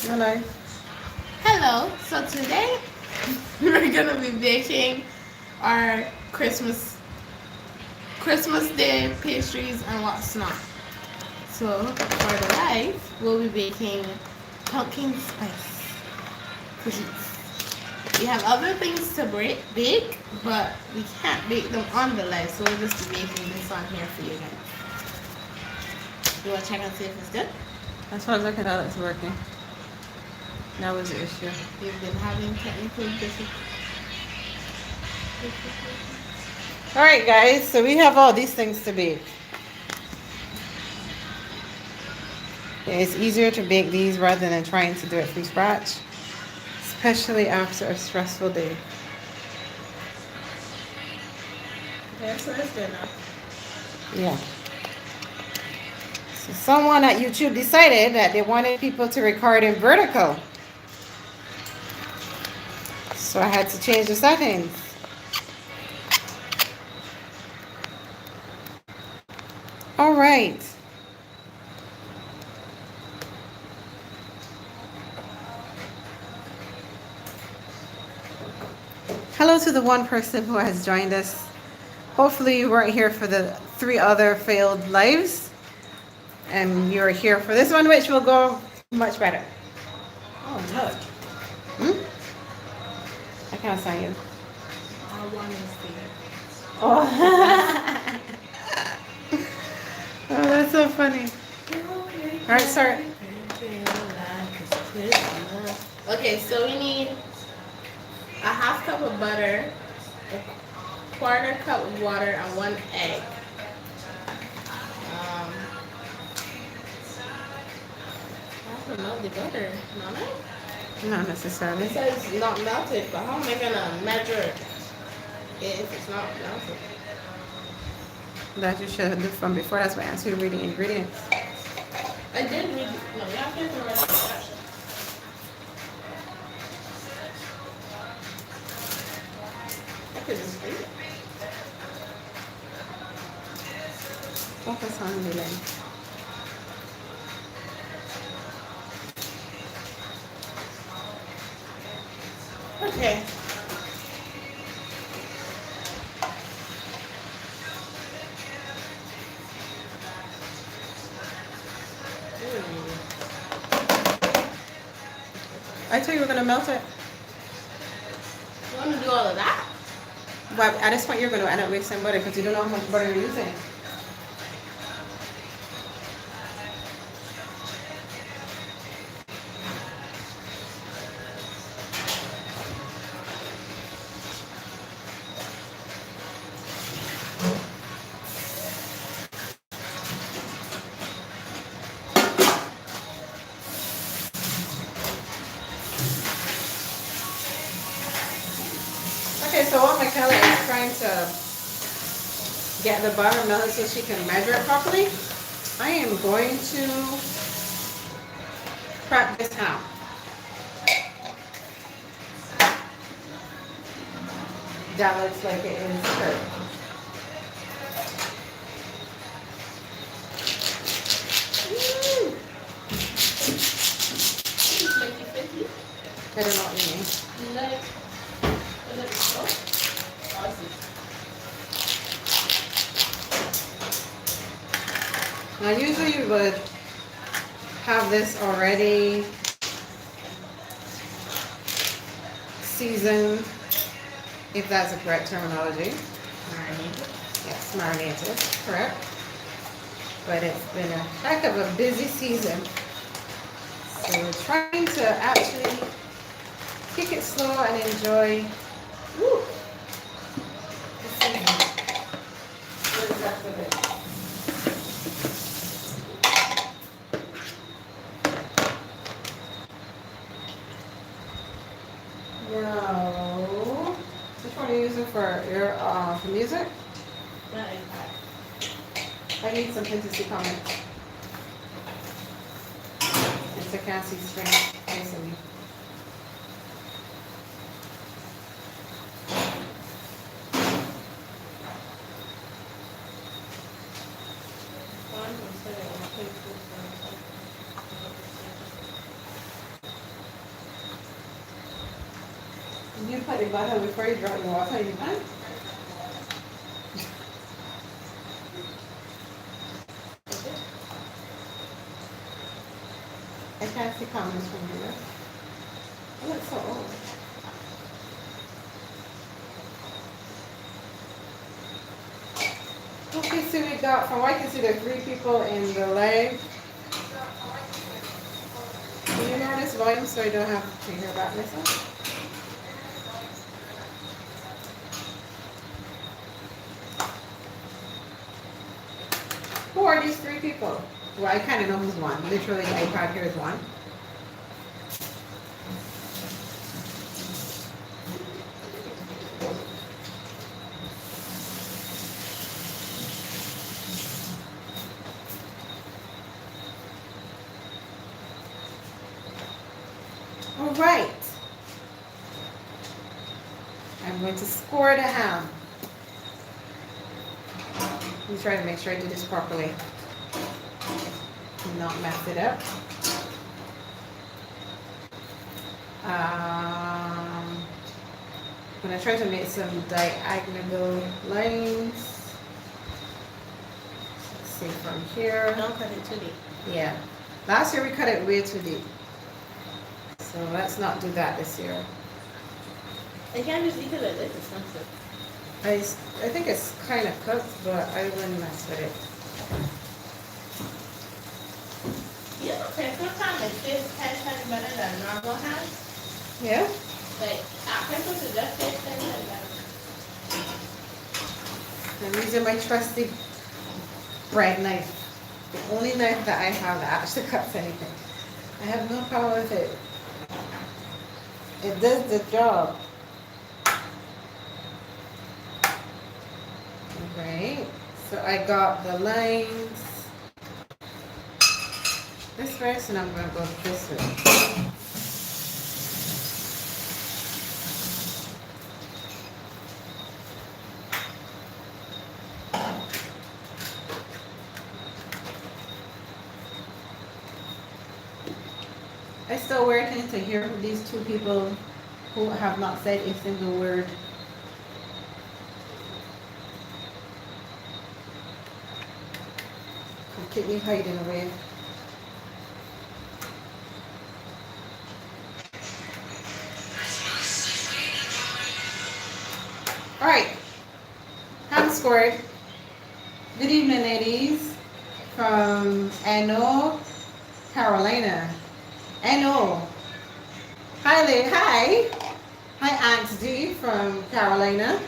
Hello. Hello. So today we're gonna be baking our Christmas Day pastries and what's not. So for the life, we'll be baking pumpkin spice cookies. We have other things to bake, but we can't bake them on the live, so we'll just be baking this on here for you guys. You wanna check and see if it's good? As far as I can tell, it's working. That was the issue. We've been having technical difficulties. All right, guys. So we have all these things to bake. It's easier to bake these rather than trying to do it from scratch, especially after a stressful day. Okay, so it's good now. Yeah. So someone at YouTube decided that they wanted people to record in vertical. So I had to change the settings. All right. Hello to the one person who has joined us. Hopefully you weren't here for the 3 other failed lives. And you're here for this one, which will go much better. Oh, look. I can't sign you. I want to see it. Oh. Oh, that's so funny. All right, start. Okay, so we need a half cup of butter, a quarter cup of water, and 1 egg. I have to melt the butter, Mama? Not necessarily. It says not melted, but how am I gonna measure it if it's not melted? That you should have done from before. That's why I asked you to read the ingredients. I did read. No, you have to read the recipe. I could just read it. Focus on the line. Okay. I told you we were gonna melt it. You want to do all of that? But at this point, you're gonna end up wasting butter because you don't know how much butter you're using. Okay, so while Michaela is trying to get the butter melted so she can measure it properly, I am going to prep this ham. That looks like it is cooked. I don't know what you mean. Like, is it so? Oh, I see. Now usually you would have this already seasoned, if that's the correct terminology. Marinated. Yes, marinated, correct. But it's been a heck of a busy season. So we're trying to actually kick it slow and enjoy woo, the season. What is that for this? No. Which one are you using for your for music? That is I need something to see coming. It's a Cassie string facing me. you put the butter before you drop the water in the pan? I can't see comments from here. It looks so old. Okay, so we got, from what I can see, there are 3 people in the live. Can you lower this volume so I don't have to hear about myself? Who are these 3 people? Well, I kind of know who's one. Literally, iPad here is one. All right. I'm going to score the ham. Let me try to make sure I do this properly. Not mess it up. I'm going to try to make some diagonal lines. Let's see from here. Don't cut it too deep. Yeah. Last year we cut it way too deep. So let's not do that this year. You can't just eat it like this, it's expensive. I think it's kind of cooked, but I wouldn't mess with it. Yeah, okay, sometimes it tastes 10 times better than normal ham. Yeah? Like, people should just taste 10 times better. I'm using my trusty bread knife. The only knife that I have that actually cuts anything. I have no problem with it. It does the job. Right. So I got the lines. This first, and I'm going to go this way. I still waiting to hear from these 2 people who have not said a single word. Completely hiding away. All right, ham scored. Good evening, ladies, from Anno, Carolina. Anno. Hi, hi, Aunt D from Carolina.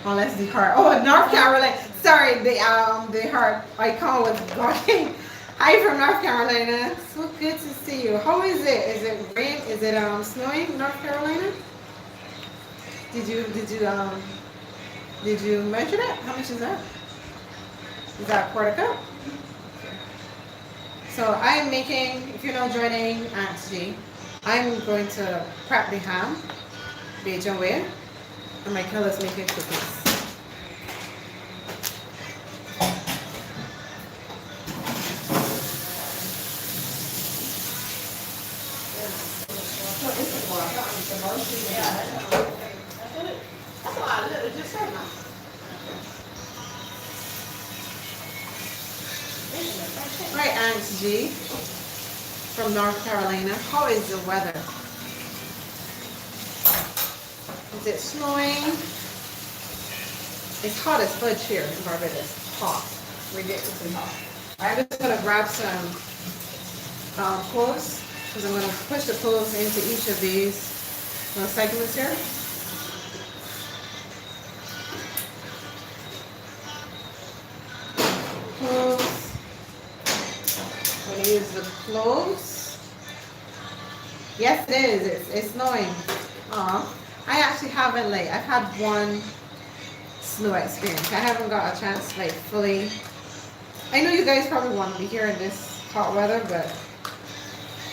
Oh, that's the heart. Oh, North Carolina. Sorry, the heart icon was going. Hi from North Carolina. So good to see you. How is it? Is it rain? Is it snowing in North Carolina? Did you measure that? How much is that? Is that a quarter cup? So I'm making, if you're not joining Aunt G, I'm going to prep the ham, Bajan Way, and my color's making cookies. Right, Aunt G from North Carolina. How is the weather? Is it snowing? It's hot as fudge here in Barbados. Hot. Ridiculously hot. I'm just going to grab some cloves because I'm going to push the cloves into each of these segments here. Cloves. I'm going to use the cloves. Yes, it is. It's snowing. I actually haven't I've had one snow experience. I haven't got a chance to fully. I know you guys probably want to be here in this hot weather, but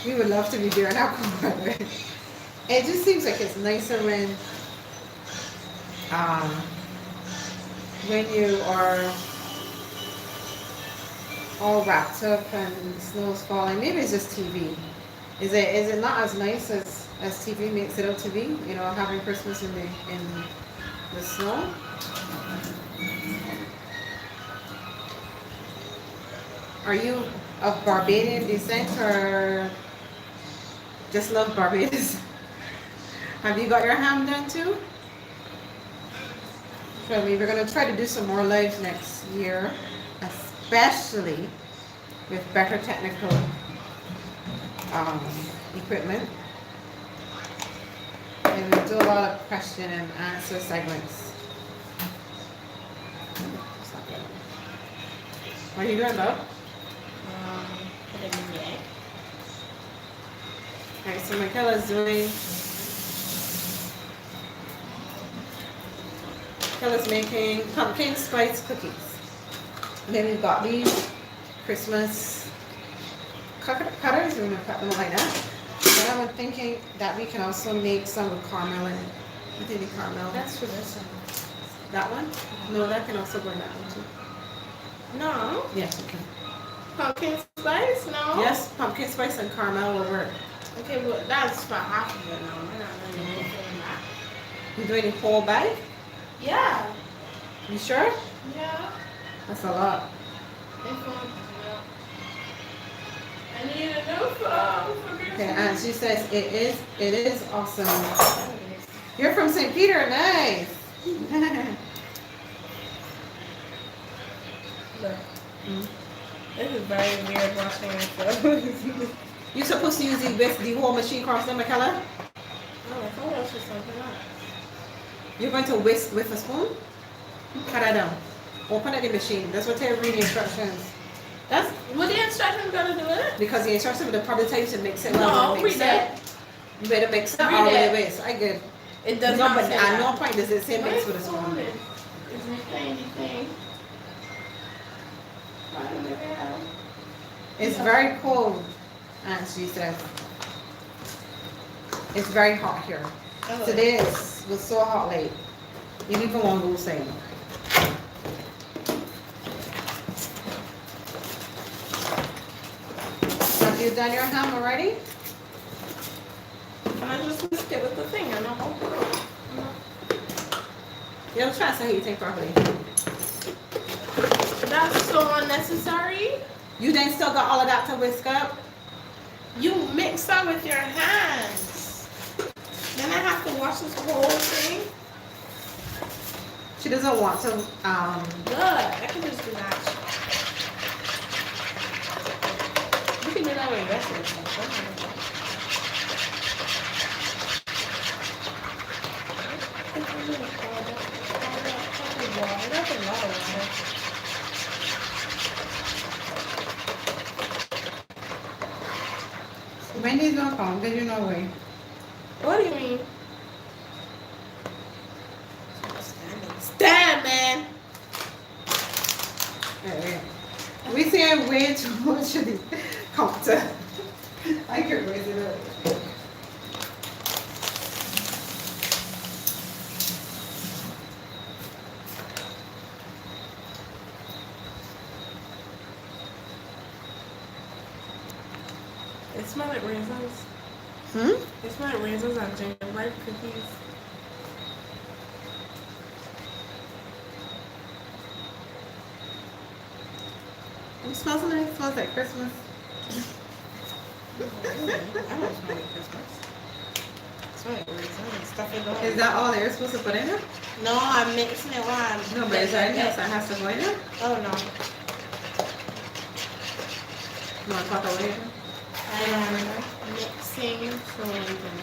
we would love to be here in our cold weather. It just seems like it's nicer when you are all wrapped up and the snow's falling. Maybe it's just TV. Is it not as nice as as TV makes it out to be. You know, having Christmas in the snow. Are you of Barbadian descent or just love Barbados? Have you got your ham done too? So we're going to try to do some more lives next year, especially with better technical equipment. And we'll do a lot of question and answer segments. What are you doing, love? Put it in the egg. Alright, so Michaela's making pumpkin spice cookies. And then we've got these Christmas cutters. We're going to cut them like that. And I'm thinking that we can also make some with caramel in it. What do you think, caramel? That's for this one. That one? No, that can also go in that one too. No. Yes, it can. Pumpkin spice? No. Yes, pumpkin spice and caramel will work. Okay, well, that's for half of it now. We're not really doing that. You doing a whole bag? Yeah. You sure? Yeah. That's a lot. I need a new phone. Okay, and she says it is awesome. You're from St. Peter, nice. Look. This is very weird watching myself. You're supposed to use the whole machine cross them, Michaela? Oh, I thought that was just something else. You're going to whisk with a spoon? Cut that down. Open up the machine. That's what they read the instructions. That's what the instructions gonna do with it? Because the instructions will probably tell you to mix it. No, read it. You better mix it. Read Oh, it. wait. I get. It does no, not but say at that. no point does it say mix with a spoon. Is it anything? It's very cold, and she says. It's very hot here. Oh. Today was so hot late. You even want to go say. Have you done your ham already? Can I just whisk it with the thing? I know how to do it. You'll try to say how you think properly. That's so unnecessary. You then still got all of that to whisk up? You mix that with your hands. Then I have to wash this whole thing. She doesn't want to, Good. I can just do that. You can do that with recipes. Wendy's gonna come, because you know way. What do you mean? Stand, man. We see way too much of the counter. I can't raise it up. It smells like raisins. It smells like raisins and gingerbread cookies. It smells nice. It smells like Christmas. I don't smell like Christmas. It smells like raisins and stuff in Is that all they're supposed to put in it? No, I'm mixing it while I'm... No, but is there anything else that has to go in it? Oh, no. You want to talk about it? I'm mixing so we can...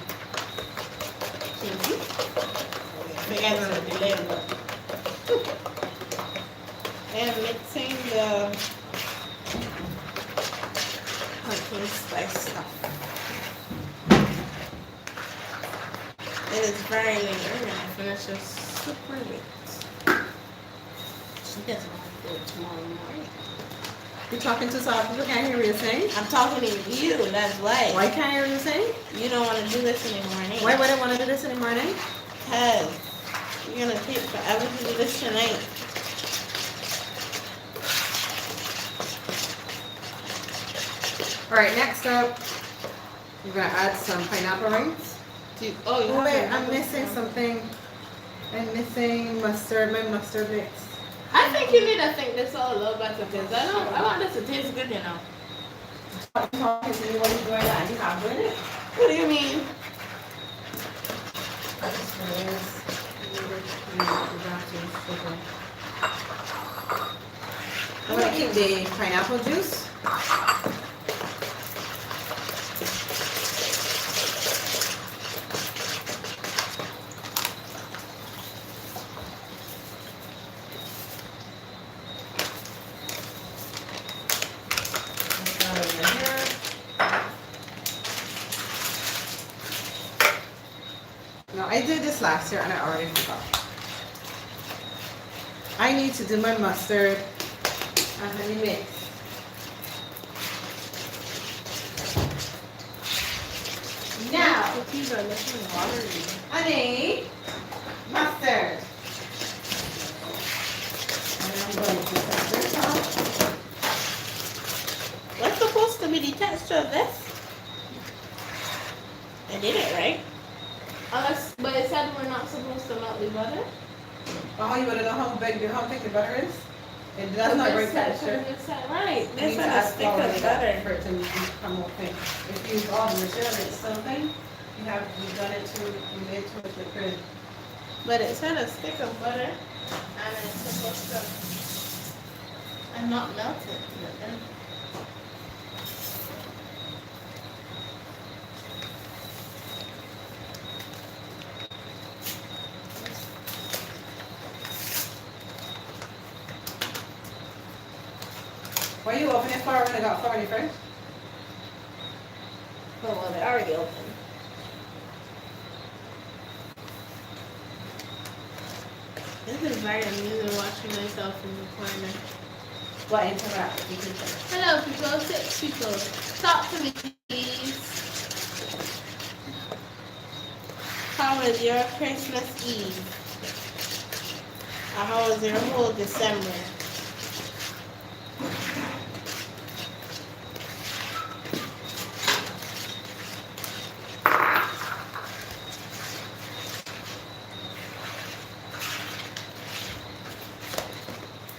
Forget to delay it. And mixing the pumpkin spice stuff. It is very late. We're going to finish this super late. She doesn't want to do it tomorrow morning. You're talking too soft. People can't hear what you're saying. I'm talking to you, that's why. Why can't you hear what you're saying? You don't want to do this in the morning. Why would I want to do this in the morning? Because you're going to take forever to do this tonight. All right, next up, we're going to add some pineapple rings. Oh, you Oh have wait, another I'm missing one. something. I'm missing mustard, my mustard mix. I think you need to think this all a little better because I want this to taste good, you know. I'm talking to you while you're doing that. You not doing it? What do you mean? I'm gonna keep the pineapple juice. No, I did this last year and I already forgot. I need to do my mustard and honey mix. Now, Cookies are looking watery. honey, mustard. And I'm going to set this off. What's supposed to be the texture of this? I did it right. But it said we're not supposed to melt the butter. Oh, you want to know how thick the butter is? It does not break texture. Right. You This need one to is add thick flour as to that butter. for it to come out thick. If you use all the material and it's still thin, you've done it you made too much liquid. But it said a stick of butter, and it's supposed to, and not melted. Why you open it flour when I got flour in your fridge? Oh, well, they're already open. This is very amusing watching myself in the corner. What interact? You can check. Hello, people. Six people. Talk to me, please. How was your Christmas Eve? Or how was your whole December?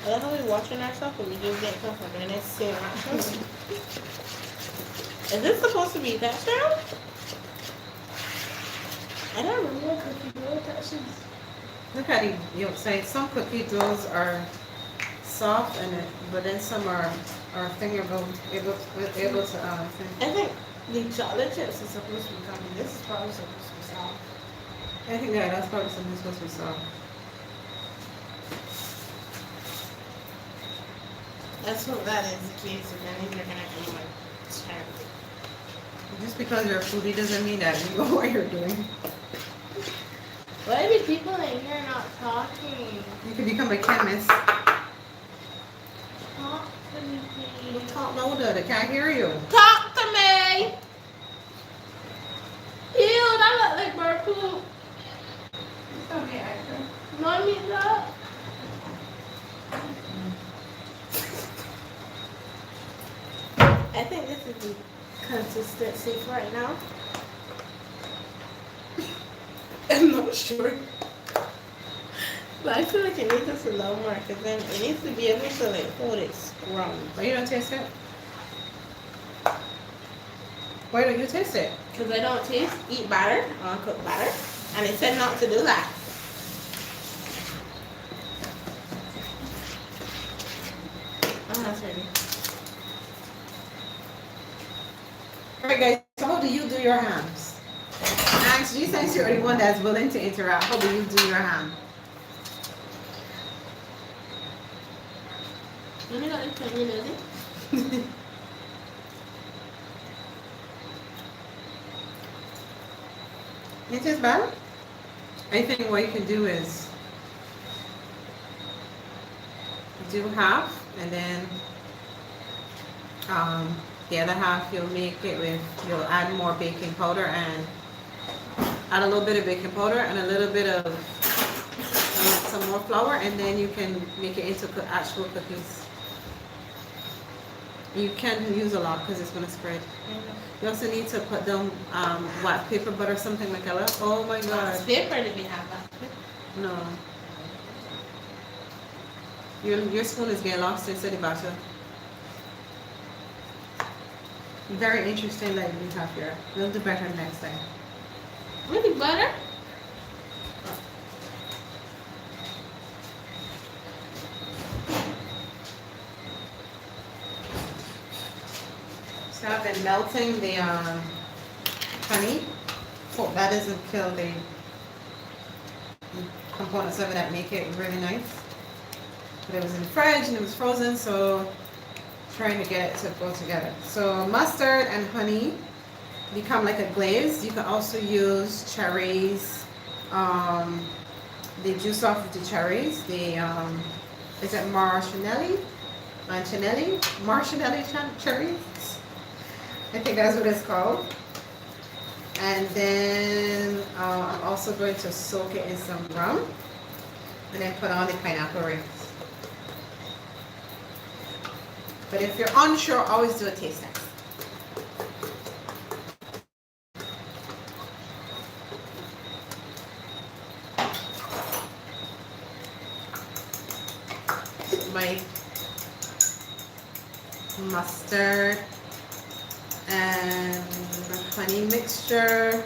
I love how we're watching ourselves and we just get comfortable and it's so much. Is this supposed to be texture? I don't remember what cookie dough textures. Look at the outside. Some cookie doughs are soft, but then some are able to I think the chocolate chips is supposed to be coming. This is probably supposed to be soft. I think that's probably something supposed to be soft. Let's hope that is the case, and then you're gonna be like terrible. Just because you're a foodie doesn't mean that you know what you're doing. Why are people in here not talking? You could become a chemist. Talk to me, please. Talk louder. They can't hear you. Talk to me! Ew, that look like bird poop. Not me that. I think this is the consistency for right now. I'm not sure. But I feel like it needs us a little more because then it needs to be able to like hold it strong. Why you don't taste it? Why don't you taste it? Because I don't eat batter, uncooked batter. And it said not to do that. I'm not ready. Alright guys, so how do you do your hams? Actually, since you're the one that's willing to interact, how do you do your ham? You know what I'm saying? It is bad? I think what you can do is do half and then the other half you'll add more baking powder and add a little bit of baking powder and a little bit of some more flour, and then you can make it into actual cookies. You can't use a lot because it's going to spread. You also need to put down white paper butter, something like that. Oh my god. Paper that we have that. No. Your spoon is getting lost inside the batter. Very interesting that we have here. We'll do better next time. Really, butter? So I've been melting the honey. Hope that doesn't kill the components of it that make it really nice. But it was in the fridge and it was frozen, so trying to get it to go together. So mustard and honey become like a glaze. You can also use cherries, the juice off of the cherries. The is it marshmallow? Marshmallow cherries? I think that's what it's called. And then I'm also going to soak it in some rum and then put on the pineapple rings. But if you're unsure, always do a taste test. My mustard and the honey mixture.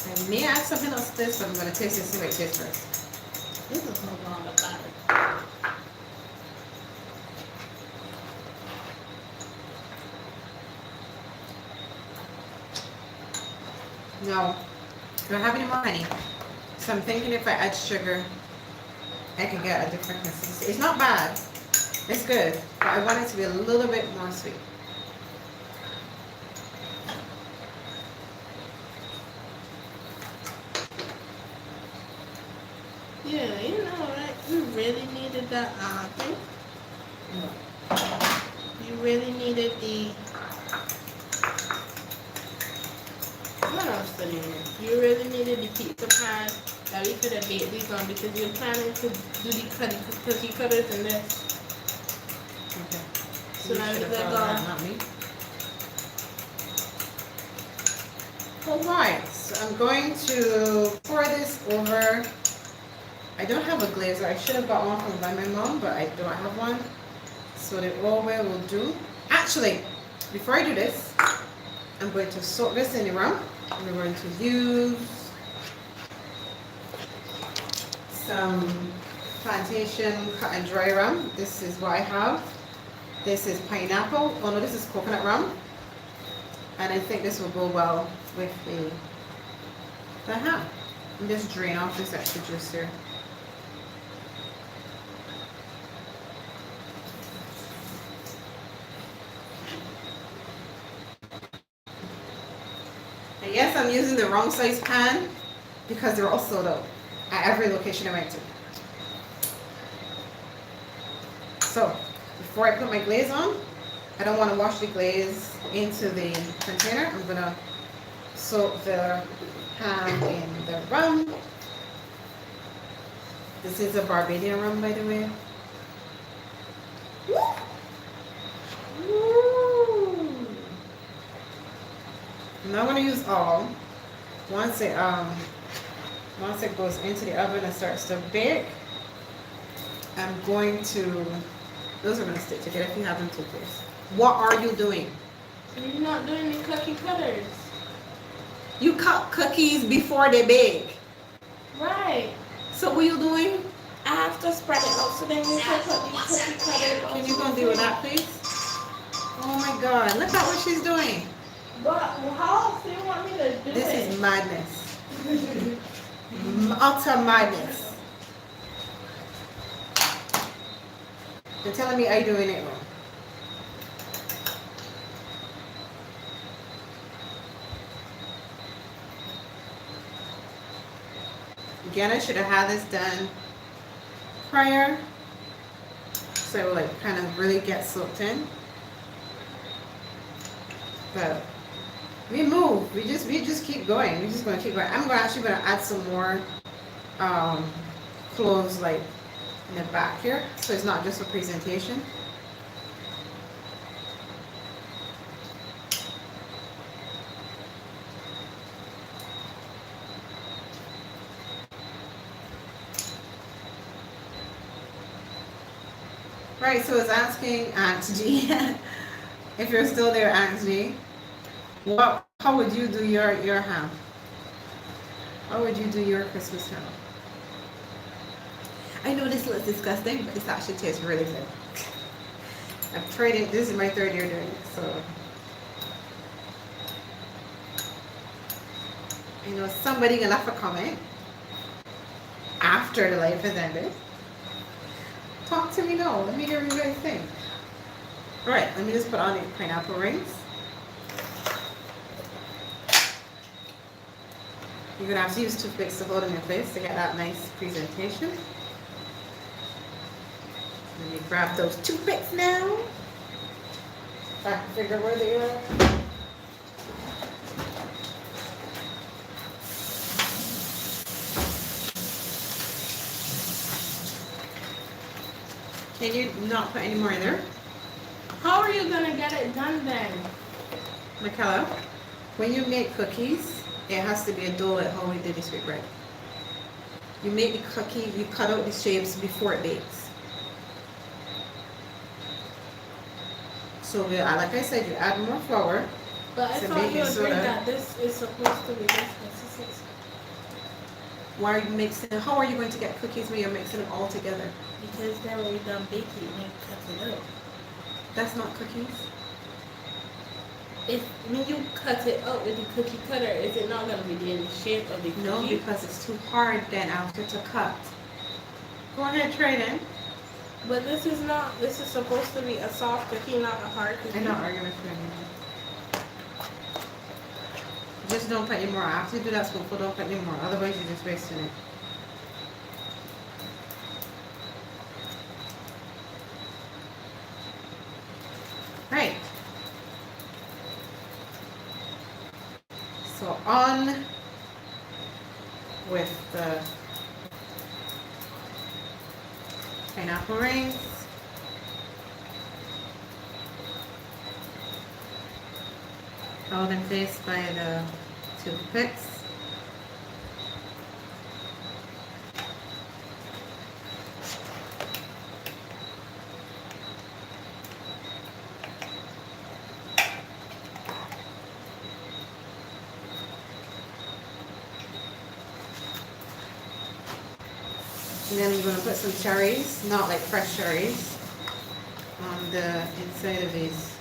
I may add something else to this, but I'm going to taste it and see what it tastes first. This is no longer butter. No, I don't have any more honey. So I'm thinking if I add sugar, I can get a different consistency. It's not bad. It's good. But I want it to be a little bit more sweet. Yeah, you know, right? You really needed that thing. You really needed the. What else did you need? You really needed the pizza pan that we could have baked these on because you're planning to do the cookie cutters in this. Okay. So now should have they're thought of gone. that, not me. Alright, so I'm going to pour this over. I don't have a glazer. I should have got one from by my mom, but I don't have one. So the oil will do. Actually, before I do this, I'm going to soak this in the rum. We're going to use some plantation cut and dry rum. This is what I have. This is pineapple. Oh no, this is coconut rum. And I think this will go well with the ham. And just drain off this extra juice here. And yes, I'm using the wrong size pan because they're all sold out at every location I went to. So, before I put my glaze on, I don't want to wash the glaze into the container. I'm going to soak the ham in the rum. This is a Barbadian rum, by the way. Woo! I'm not going to use all. Once it goes into the oven and starts to bake, I'm going to. Those are going to stick together if you have them too close. What are you doing? So you're not doing the cookie cutters. You cut cookies before they bake. Right. So what are you doing? I have to spread it out so then you can put the cookie cutters. Can you go and deal with that, please? Oh my God! Look at what she's doing. But how else do you want me to do This it? is madness. Utter madness. You're telling me I'm doing it wrong. Again, I should have had this done prior, so it will like kind of really get soaked in. But we move. We just keep going. We're just going to keep going. I'm actually going to add some more cloves like in the back here, so it's not just for presentation. Right, so it's asking Aunt G, if you're still there, Aunt G, how would you do your ham? How would you do your Christmas ham? I know this looks disgusting, but this actually tastes really good. I've tried it. This is my third year doing it, so I know somebody gonna have a comment after the live has ended. Talk to me now. Let me hear what you guys think. All right, let me just put on the pineapple rings. You're gonna have to use toothpicks to hold them in place to get that nice presentation. Let me grab those toothpicks now. If I can figure where they are. Can you not put any more in there? How are you gonna get it done then? Michaela, when you make cookies, it has to be a dough like how we did this with bread. You make the cookie, you cut out the shapes before it bakes. So like I said, you add more flour. But I thought you agreed that this is supposed to be this consistency. Why are you mixing? How are you going to get cookies when you're mixing them all together? Because then when we're done baking, we cut it out. That's not cookies. If when you cut it out with the cookie cutter, is it not going to be in the shape of the cookie? No, because it's too hard then after to cut. Go ahead, try it in. But this is not. This is supposed to be a soft cookie, not a hard cookie. I'm not arguing with you anymore. Just don't put any more. After you do that spoonful, don't put any more. Otherwise, you're just wasting it. Right. So on with the pineapple rings. Held in place by the toothpicks. And then I'm going to put some cherries, not like fresh cherries, on the inside of these.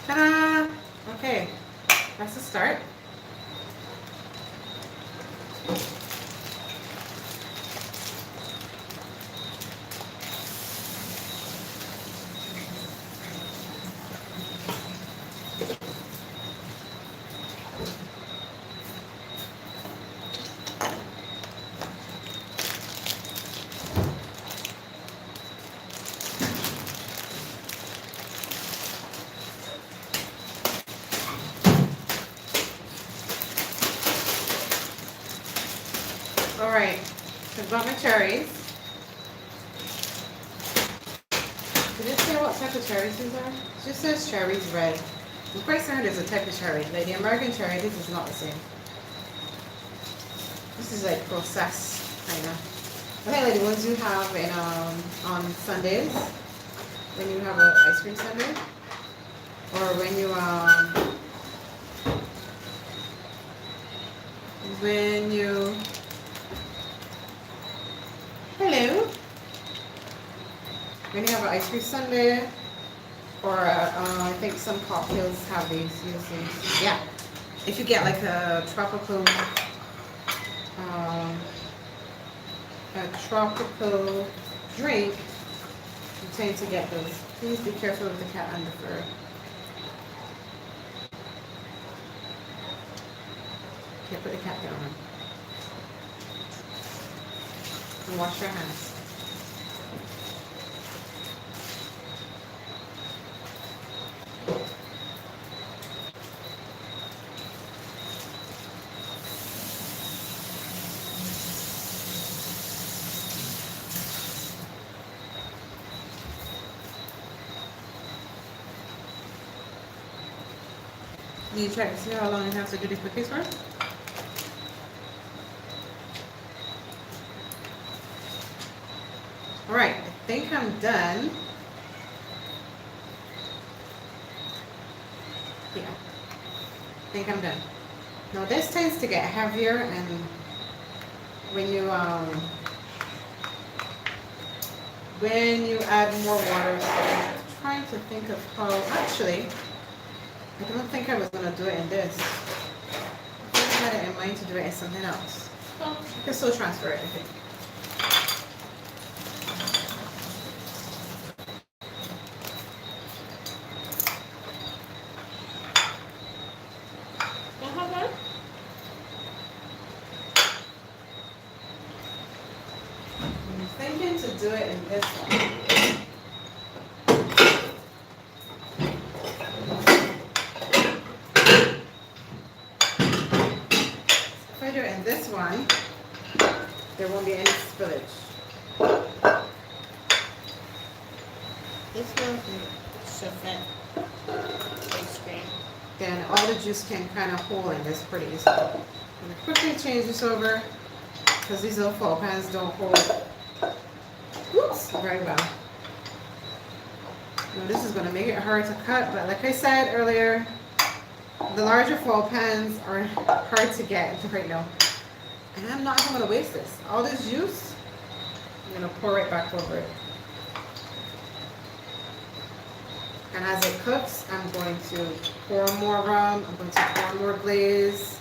Ta-da! Okay, that's the start. Alright, so I've got my cherries. Did it say what type of cherries these are? It just says cherries red. I'm quite certain there's a type of cherry. Like the American cherry, this is not the same. This is like processed, kind of. I think like the ones you have in on Sundays, when you have an ice cream sundae, or when you hello, when you have an ice cream sundae, or I think some cocktails have these. Use these. Yeah, if you get like a tropical drink, you tend to get those. Please be careful with the cat and the fur. Okay, put the cap down. And wash your hands. You check to see how long you have to do these cookies for? Alright, I think I'm done. Yeah, I think I'm done. Now this tends to get heavier, and when you add more water, so I'm trying to think of how, actually, I don't think I was going to do it in this. I think I had it in mind to do it in something else. Well, I can still transfer it, I think. I'm thinking to do it in this one. If I do it in this one, there won't be any spillage. This one should fit ice cream. Then all the juice can kind of hold in this pretty easily. I'm going to quickly change this over because these little foil pans don't hold very well. Now this is going to make it hard to cut, but like I said earlier, the larger foil pans are hard to get right now. And I'm not even going to waste this. All this juice, I'm going to pour right back over it. And as it cooks, I'm going to pour more rum, I'm going to pour more glaze.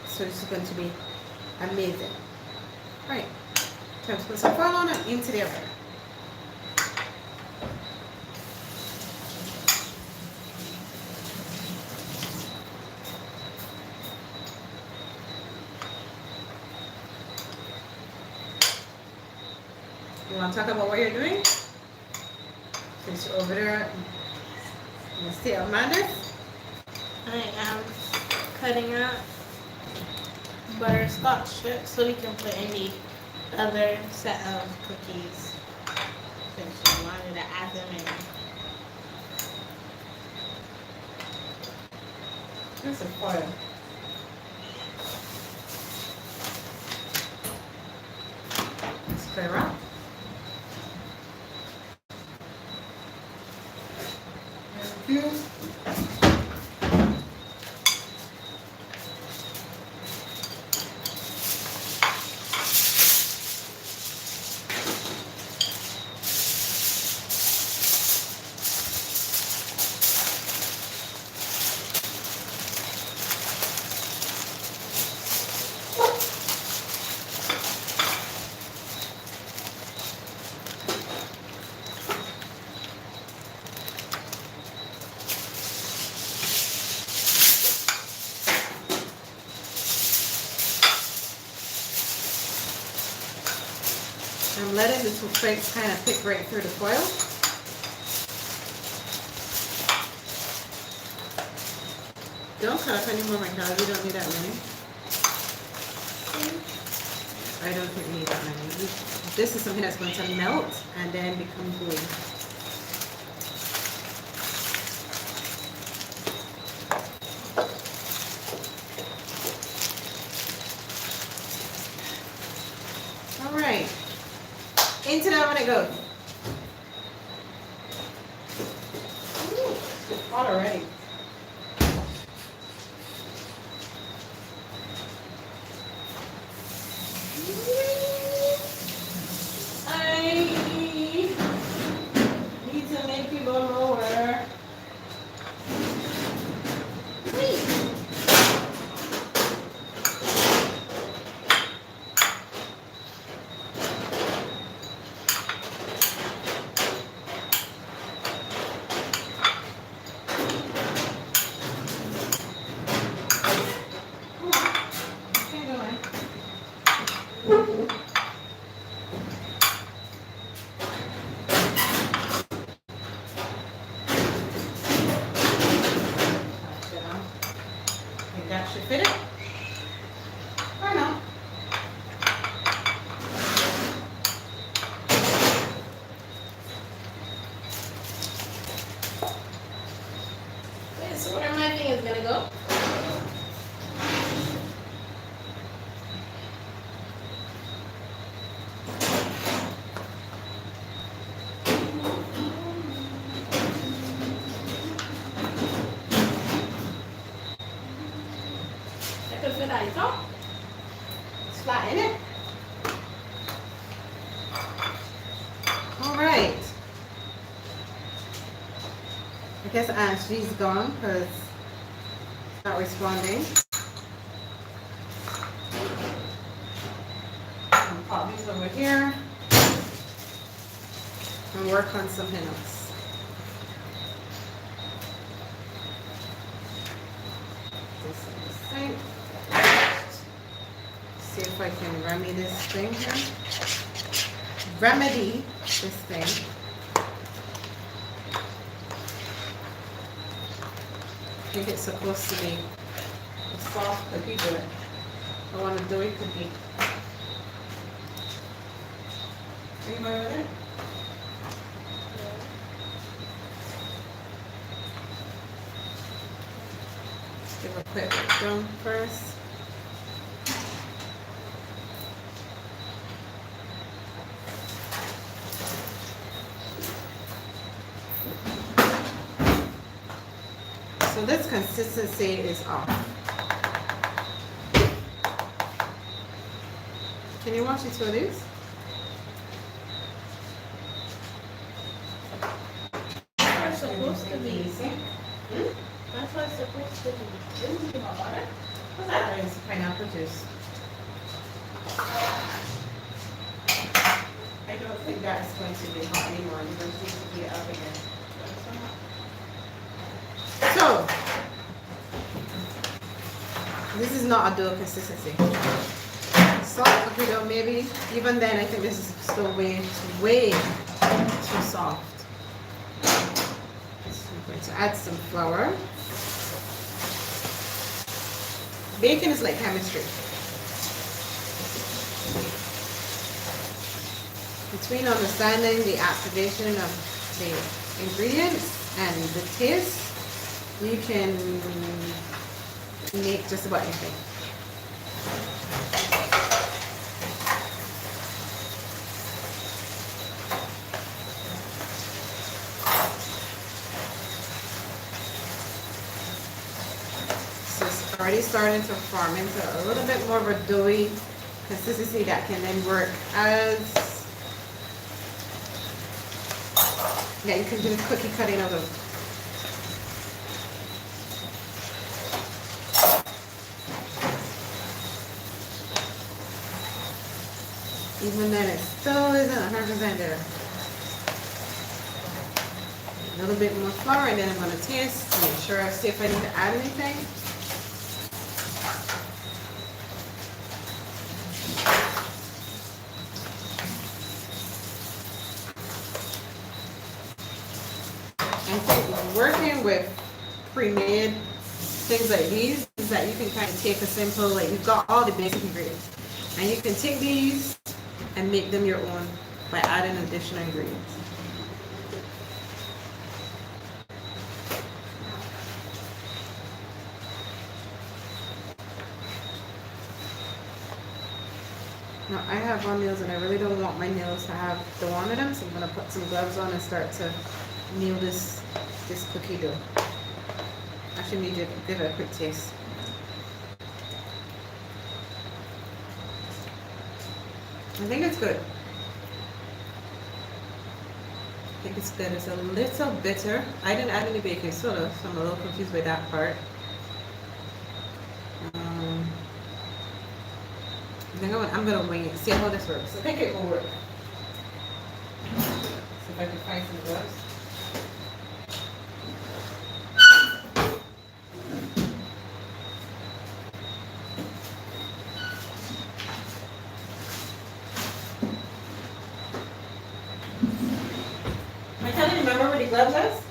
So this is going to be amazing. Right, time to put some foil on it into the oven. You want to talk about what you're doing? Since you're over there in the state of madness? I am cutting out butterscotch strips so we can put in the other set of cookies. Since you wanted to add them in. Here's some foil. Let's clear up. Confused. I'm letting the toothpicks kind of pick right through the foil. Don't cut up any more, my God. We don't need that many. I don't think we need that many. This is something that's going to melt and then become gooey. All right. Into the oven it goes. Ooh, it's hot already. I need to make you go lower. that, you know? It's flat, isn't it? All right. I guess Ashley's gone because she's not responding. I'll pop these over here and work on something else. This in the sink. See if I can remedy this thing here. Remedy this thing. I think it's supposed to be a soft cookie, but I want a doughy cookie. Anybody with it? Give a quick film first. So this consistency is off. Can you wash two of these? That's supposed to be. That's what it's supposed to be. This is my water. What's that? It's pineapple juice. I don't think that's going to be hot anymore. You're going to need to heat it up again. So, this is not a dough consistency. Soft cookie dough, maybe. Even then, I think this is still way too soft. So I'm going to add some flour. Baking is like chemistry. Between understanding the activation of the ingredients and the taste, you can make just about anything. So it's already starting to form into a little bit more of a doughy consistency that can then work as, yeah, you can do cookie cutting out of. Even then, it still isn't 100% there. A little bit more flour, and then I'm going to taste to make sure, see if I need to add anything. I think working with pre-made things like these is that you can kind of take a simple, like you've got all the basic ingredients, and you can take these and make them your own by adding additional ingredients. Now I have on nails and I really don't want my nails to have dough on them, so I'm going to put some gloves on and start to knead this cookie dough. Actually need to give it a quick taste. I think it's good. I think it's good. It's a little bitter. I didn't add any baking soda, so I'm a little confused by that part. I think I'm going to wing it, see how this works. I think it will work. See if I can find some gloves. Remember what he gloves us?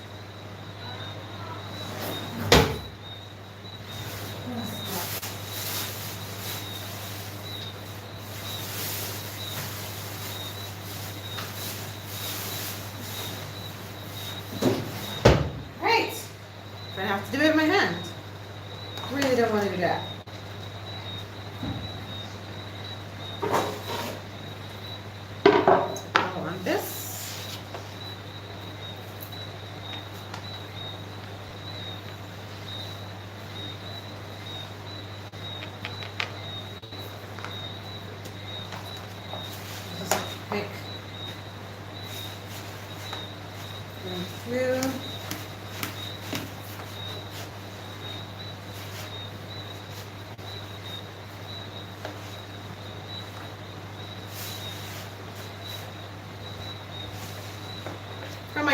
Right. I have to do it with my hand. Really don't want to do that. I want this.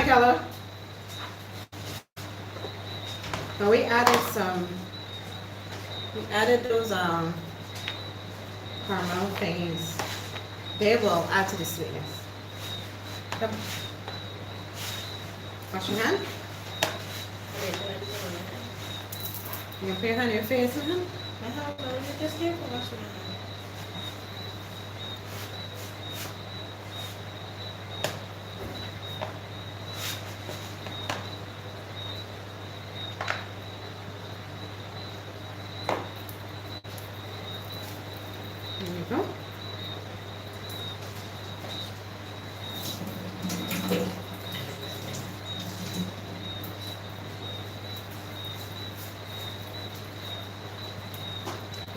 Michaela. Now we added those caramel things. They will add to the sweetness. Come. Wash your hand. You can put your hand in your face, man. I have just here for washing my hand. There you go.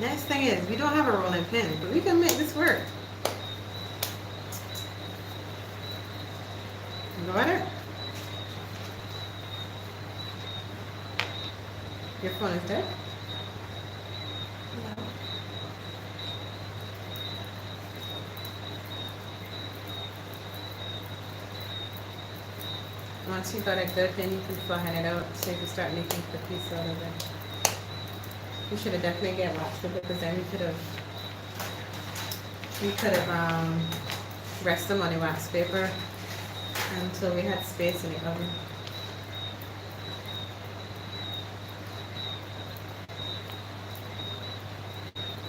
Next thing is, we don't have a rolling pin, but we can make this work. You got it? Your phone is there? No. Once you got a good pin, you can flatten it out so you can start making cookies out of it. We should have definitely get wax paper because then we could have rested them on the wax paper until we had space in the oven.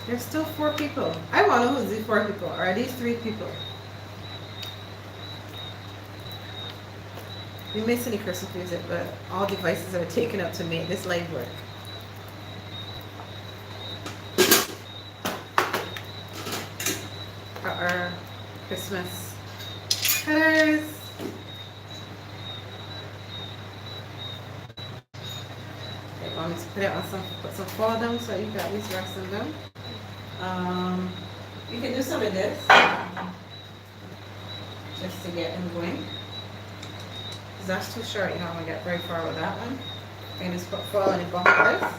There's still 4 people. I want to know who's these 4 people. Or are these 3 people? We may send the Christmas music, but all devices are taken up to make this live work. Our Christmas cutters. Okay, want me to put it on put some foil down so you can at least rest them down. You can do some of this just to get them going. Because that's too short, you don't want to get very far with that one. You can just put foil in the bottom of this.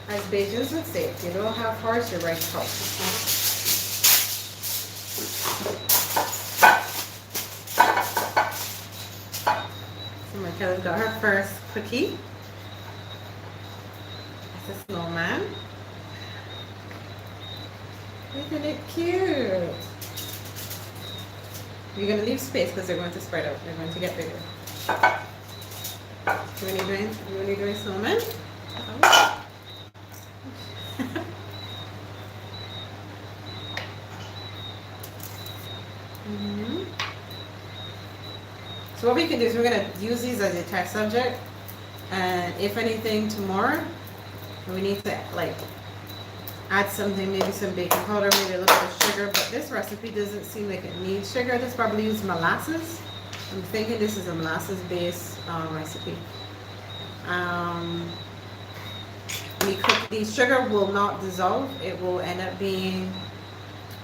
As Bajans would say, if you don't have horse, you ride cow. So Michaela's got her first cookie. It's a snowman. Isn't it cute? You're going to leave space because they're going to spread out. They're going to get bigger. When you're doing snowman? So what we can do is we're going to use these as a test subject, and if anything tomorrow we need to like add something, maybe some baking powder, maybe a little bit of sugar, but this recipe doesn't seem like it needs sugar. This probably use molasses. I'm thinking this is a molasses based recipe. The sugar will not dissolve. It will end up being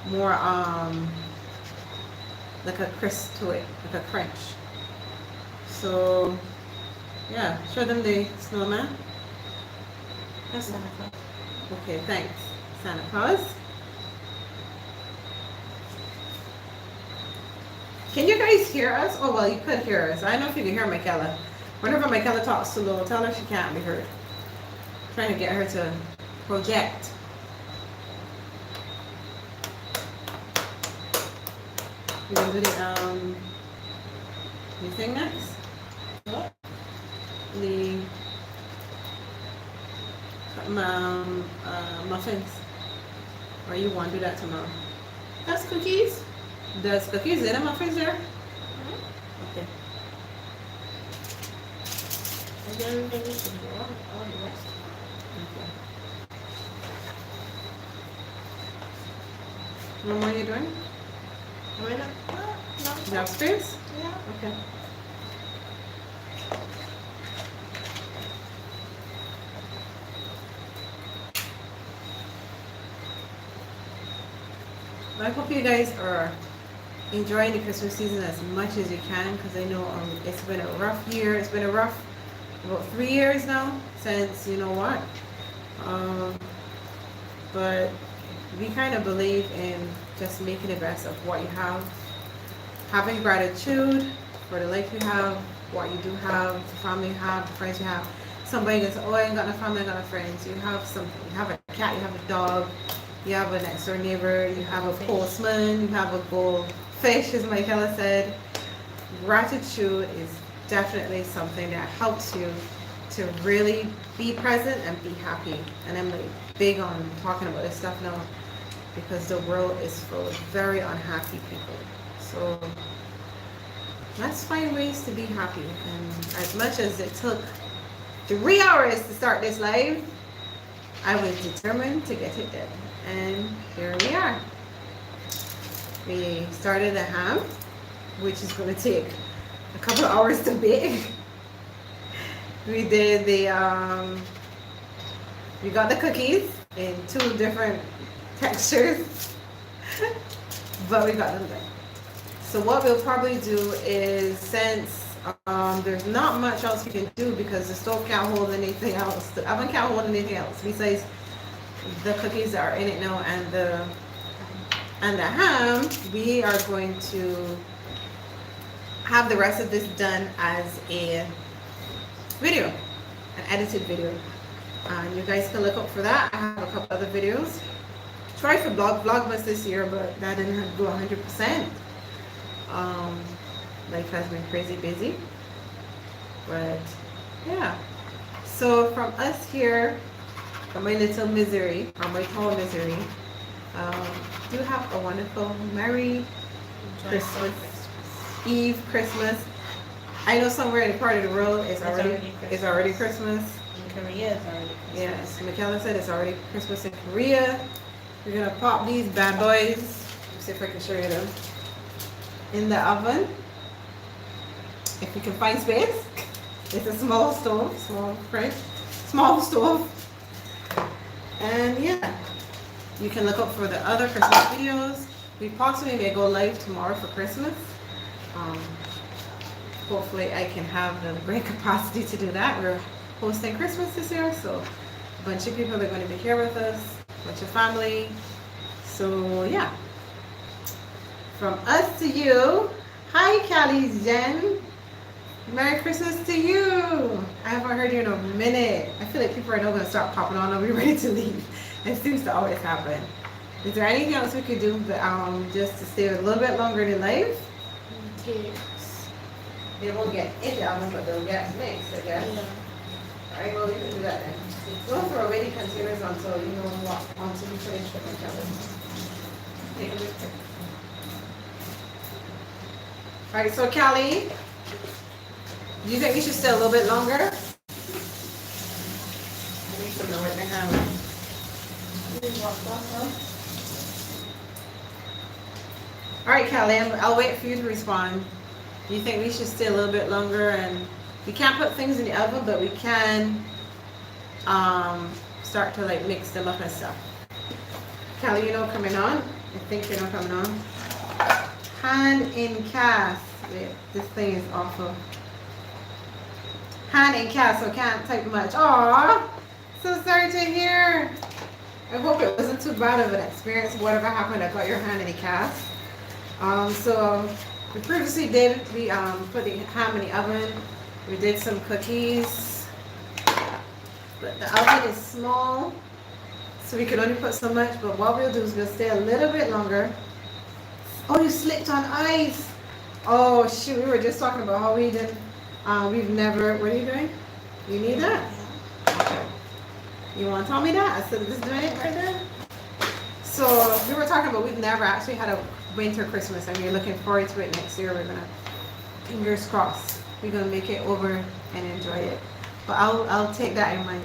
more like a crisp to it, like a crunch. So yeah, show them the snowman. That's Santa Claus. Okay, thanks, Santa Claus. Can you guys hear us? Oh well, you could hear us. I don't know if you can hear Michaela. Whenever Michaela talks too low, tell her she can't be heard. Trying to get her to project. You gonna do the thing next? What? The muffins. Or you want to do that tomorrow? That's cookies. There's cookies in the muffins there? Okay. And then maybe we should do all the rest. Okay. What are you doing? Am I not? No. You have space? Yeah. Okay. I hope you guys are enjoying the Christmas season as much as you can, because I know it's been a rough year. It's been a rough about 3 years now since you know what. But we kind of believe in just making the best of what you have having gratitude for the life you have, what you do have, the family you have, the friends you have. Somebody gets, oh, I ain't got no family, I ain't got no friends. You have something. You have a cat, you have a dog, you have a next door neighbor, you have a postman, you have a goldfish, as Michaela said. Gratitude is definitely something that helps you to really be present and be happy. And I'm like big on talking about this stuff now because the world is full of very unhappy people. So let's find ways to be happy. And as much as it took 3 hours to start this live, I was determined to get it done. And here we are. We started a ham, which is going to take a couple of hours to bake. We did we got the cookies in 2 different textures, but we got them done. So what we'll probably do is, since there's not much else we can do because the stove can't hold anything else, the oven can't hold anything else besides the cookies that are in it now and the ham, we are going to have the rest of this done as a video, an edited video. You guys can look up for that. I have a couple other videos. Tried for Vlogmas this year, but that didn't go 100%. Life has been crazy busy. But yeah. So from us here, from my little misery, or my tall misery, do have a wonderful, merry Christmas Eve, Christmas. I know somewhere in the part of the world it's already Christmas. In Korea, it's already Christmas. Yes, Michaela said it's already Christmas in Korea. We're gonna pop these bad boys. Let's see if I can show you them in the oven. If you can find space. It's a small stove, small stove. And yeah, you can look up for the other Christmas videos. We possibly may go live tomorrow for Christmas. Hopefully I can have the great capacity to do that. We're hosting Christmas this year, so a bunch of people are going to be here with us, a bunch of family. So yeah, from us to you. Hi Callie's Jen. Merry Christmas to you. I haven't heard you in a minute. I feel like people are now going to start popping on and be ready to leave. It seems to always happen. Is there anything else we could do just to stay a little bit longer in life? Cakes. They won't get in the oven, but they'll get mixed, I guess. Yeah. Alright, well, we can do that then. Don't throw away the containers until you know what, until you finish with each other. Take a look. Alright, so Callie, do you think we should stay a little bit longer? I need to know what they have. Alright, Callie, I'll wait for you to respond. Do you think we should stay a little bit longer? And we can't put things in the oven, but we can start to like mix them up and stuff. Callie, you know coming on? I think you know coming on. Hand in cast. Wait, this thing is awful. Hand in cast, so can't type much. Aww, so sorry to hear. I hope it wasn't too bad of an experience. Whatever happened, I got your hand in a cast. So we previously did, we put the ham in the oven. We did some cookies. But the oven is small, so we could only put so much. But what we'll do is we'll stay a little bit longer. Oh, you slipped on ice. Oh shoot, we were just talking about how we didn't, we've never, what are you doing? You need that? Okay. You want to tell me that? I said, just doing it right there. So we were talking about we've never actually had a winter Christmas, and we're looking forward to it next year. We're gonna, fingers crossed, we're gonna make it over and enjoy it. But I'll take that in mind.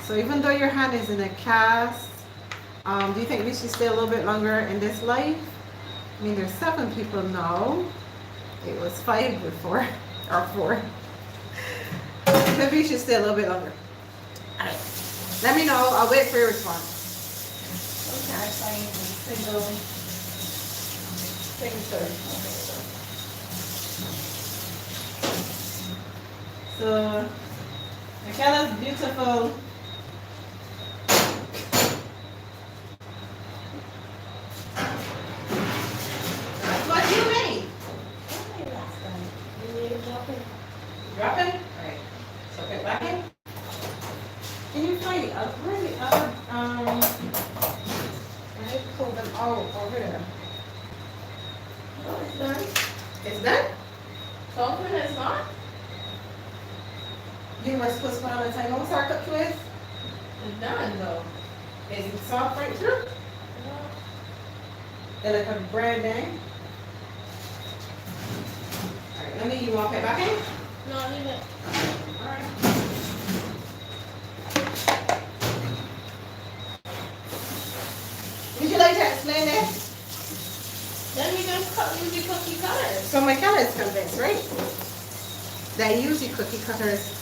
So even though your hand is in a cast, do you think we should stay a little bit longer in this life? I mean, there's 7 people now. It was 5 before, or 4. Maybe you should stay a little bit longer. All right. Let me know. I'll wait for your response. Okay, single. So, Michaela's beautiful. That's what you made. over there. No, it's done. It's done? 12 minutes, not? You must supposed to put on the time. What's our cook with? It's done, though. Is it soft right through? It like a bread thing? Alright, let me, you want to put it back in? No, leave it. Alright. Would you like to explain this? Then you just use your cookie cutters. So my color is convinced, right? That I use your cookie cutters.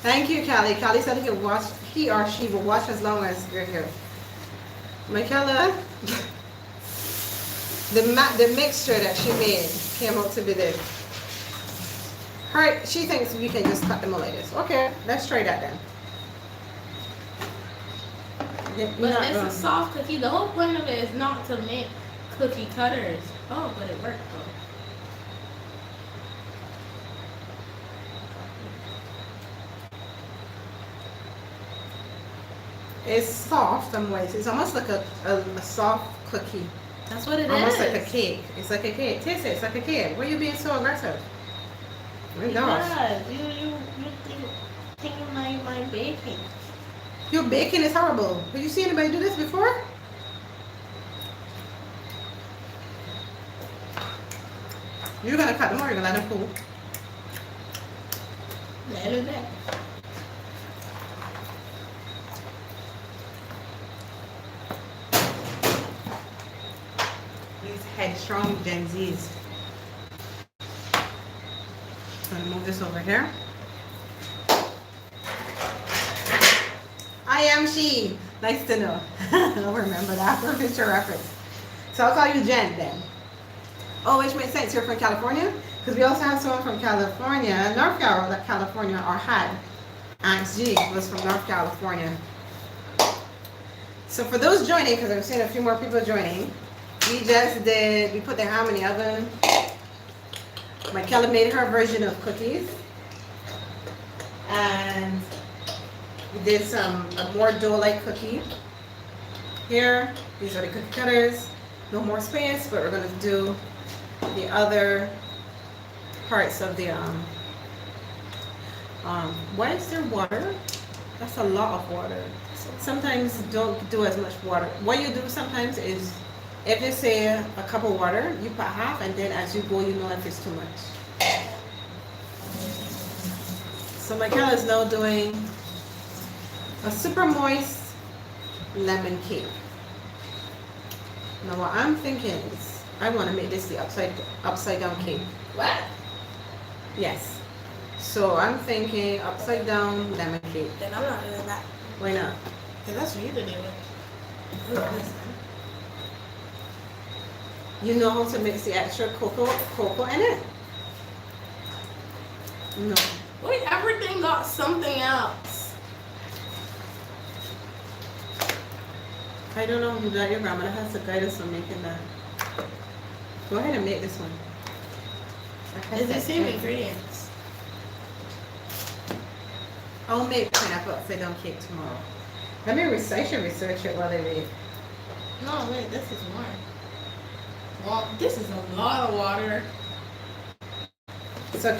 Thank you, Callie. Callie said he or she will watch as long as you're here. Michaela, the mixture that she made came out to be this. She thinks we can just cut them all like this. Okay, let's try that then. But it's a soft cookie. The whole point of it is not to make cookie cutters. Oh, but it worked though. It's soft and moist. It's almost like a soft cookie. That's what it is. Almost like a cake. It's like a cake. Taste it. It's like a cake. Why are you being so aggressive? Oh my gosh. Yeah, you think my baking. Your baking is horrible. Have you seen anybody do this before? You're gonna cut them or you're gonna let them cool. Let it there. These headstrong Gen Zs. I'm gonna move this over here. I am she. Nice to know. I'll remember that for future reference. So I'll call you Jen then. Oh, which makes sense. You're from California? Because we also have someone from California, North California, or had. Aunt G was from North California. So for those joining, because I'm seeing a few more people joining, we put the ham in the oven. Michaela made her version of cookies. And we did a more dough-like cookie. Here, these are the cookie cutters. No more space, but we're going to do the other parts of the, why is there water? That's a lot of water. Sometimes don't do as much water. What you do sometimes is, if you say a cup of water, you put half, and then as you go, you know if it's too much. So Michaela is now doing a super moist lemon cake. Now what I'm thinking is, I want to make this the upside down cake. What? Yes. So I'm thinking upside down lemon cake. Then I'm not doing that. Why not? Because that's for you to do it. You know how to mix the extra cocoa in it? No. Wait, everything got something else. I don't know who that your grandmother has to guide us on making that. Go ahead and make this one. It's the same ingredients. I'll make pineapple upside down cake tomorrow. I should research it while I wait. No, wait, this is more. Well, this is a lot of water. So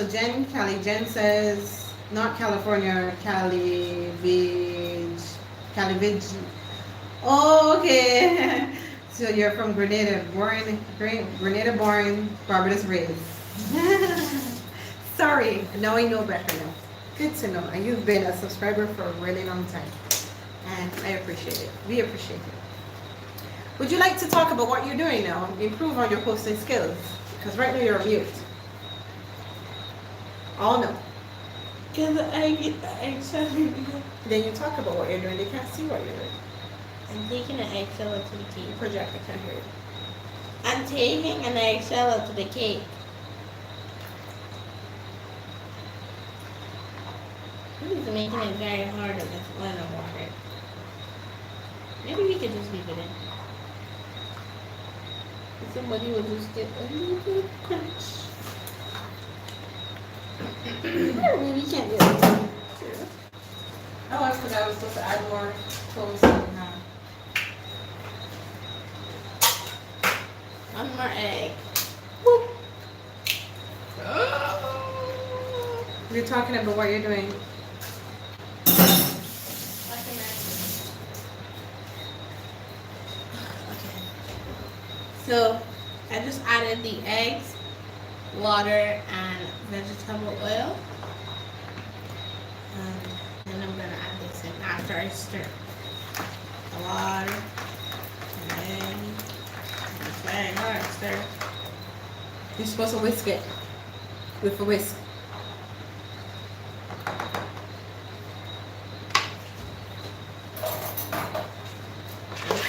Jen says, not California, Cali Village. Oh, okay. So you're from Grenada, born, Barbados raised. Sorry, now I know better now. Good to know. And you've been a subscriber for a really long time. And I appreciate it. We appreciate it. Would you like to talk about what you're doing now? Improve on your hosting skills. Because right now you're on mute. Oh no. Because I Then you talk about what you're doing. They can't see what you're doing. I'm taking an eggshell out to the You cake. project, I can't hear you. I'm taking an eggshell out to the cake. This is making it very hard on this line of water. Maybe we could just leave it in. Somebody will just get a little crunch. We can't do it. Oh, I forgot I was supposed to add more cloves in now. One more egg. Whoop. Oh. You're talking about what you're doing. Okay. So I just added the eggs, water, and vegetable oil. And I'm gonna add this in after I stir. The water, and then very hard stir. You're supposed to whisk it with a whisk.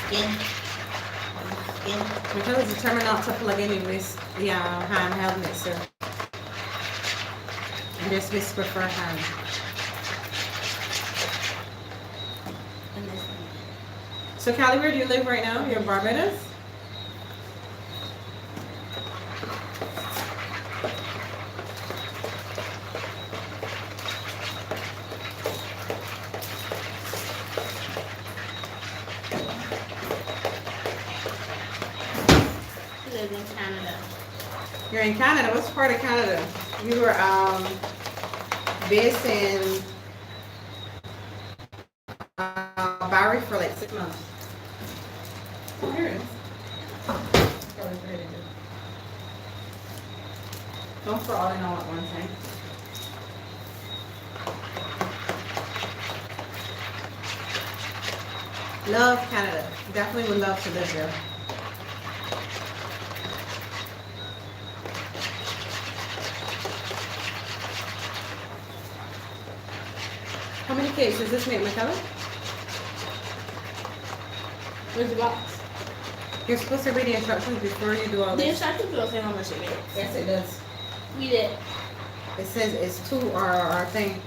Skin. Skin. Because it's determined not to plug in your whisk, the handheld mixer. And just whisk with her hand. And this one. So Callie, where do you live right now? You're in Barbados? I live in Canada. You're in Canada. What's part of Canada? You were based in Barrie for like 6 months. Oh, here it is. Probably very good. Don't throw all in all at one time. Love Canada. Definitely would love to live there. How many cakes does this make, Michaela? Where's the box? You're supposed to read the instructions before you do all The this. instructions don't say how much it is. Yes, it does. Read it. It says it's 2 our thing.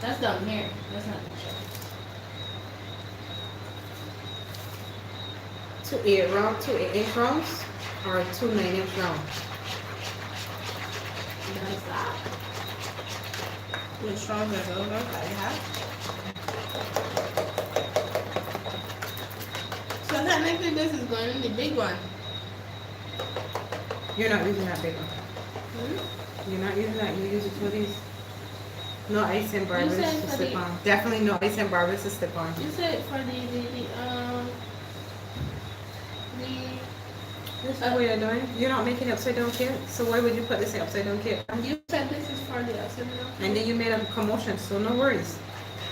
That's down here. That's not the instructions. 2 8-inch rounds, or 2 9-inch rounds. That's that. Which ones are those that you have? So technically this is going in the big one. You're not using that big one. Hmm? You're not using that. You use it for these. No ice and Barbados said to for slip the- on. Definitely no ice and Barbados to slip on. You said for the This is what you're doing. You're not making upside down cake. So why would you put this in upside down cake? you said this is for the upside down. And then you made a commotion, so no worries.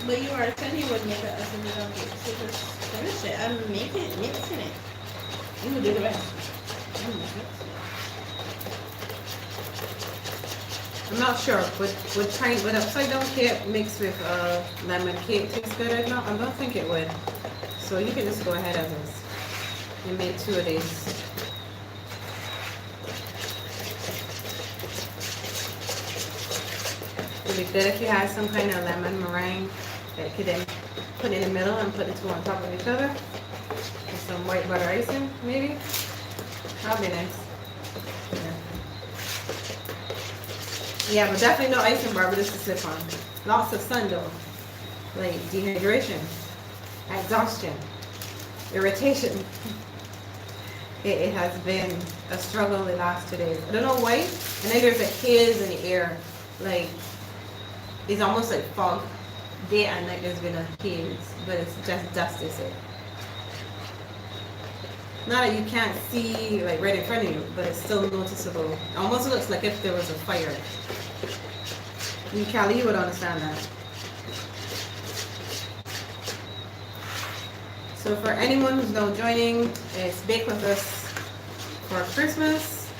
But you already said you would make it upside down cake. So just finish it. I'm mixing it. You will do the rest. I'm just mixing it. I'm not sure, but with upside down cake mixed with lemon cake tastes good. I don't think it would. So you can just go ahead as is. You made 2 of these. It would be good if you had some kind of lemon meringue that you could then put in the middle and put the 2 on top of each other. With some white butter icing, maybe. That'd be nice. Yeah, but definitely no ice in Barbados to slip on. Lots of sun though. Like dehydration, exhaustion, irritation. It has been a struggle the last 2 days. I don't know why. And then there's a haze in the air. Like, it's almost like fog. Day and night there's been a haze. But it's just dust, they say. Not that you can't see like right in front of you, but it's still noticeable. It almost looks like if there was a fire. You, Callie, you would understand that. So for anyone who's now joining, it's Bake With Us for Christmas.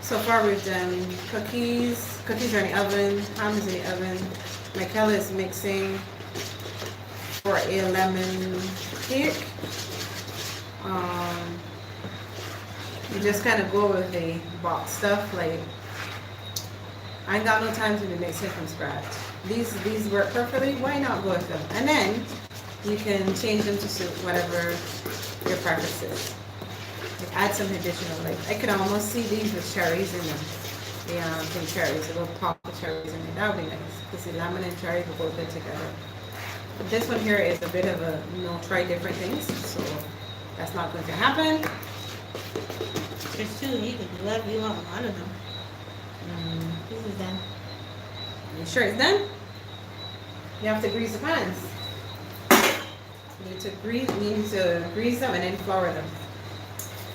So far we've done cookies. Cookies are in the oven, ham is in the oven. Michaela is mixing for a lemon cake. You just kind of go with the box stuff. Like, I ain't got no time to be mixing from scratch. These work perfectly. Why not go with them? And then you can change them to suit whatever your preference is. Like add some additional. Like I could almost see these with cherries in them. Some cherries. A little pop of cherries in it. That would be nice. Because the lemon and cherries will go good together. But this one here is a bit of a, try different things. So that's not going to happen. There's two. You can do whatever you want with one of them. This is done. You sure it's done? You have to grease the pans. You need to grease them and then flour them.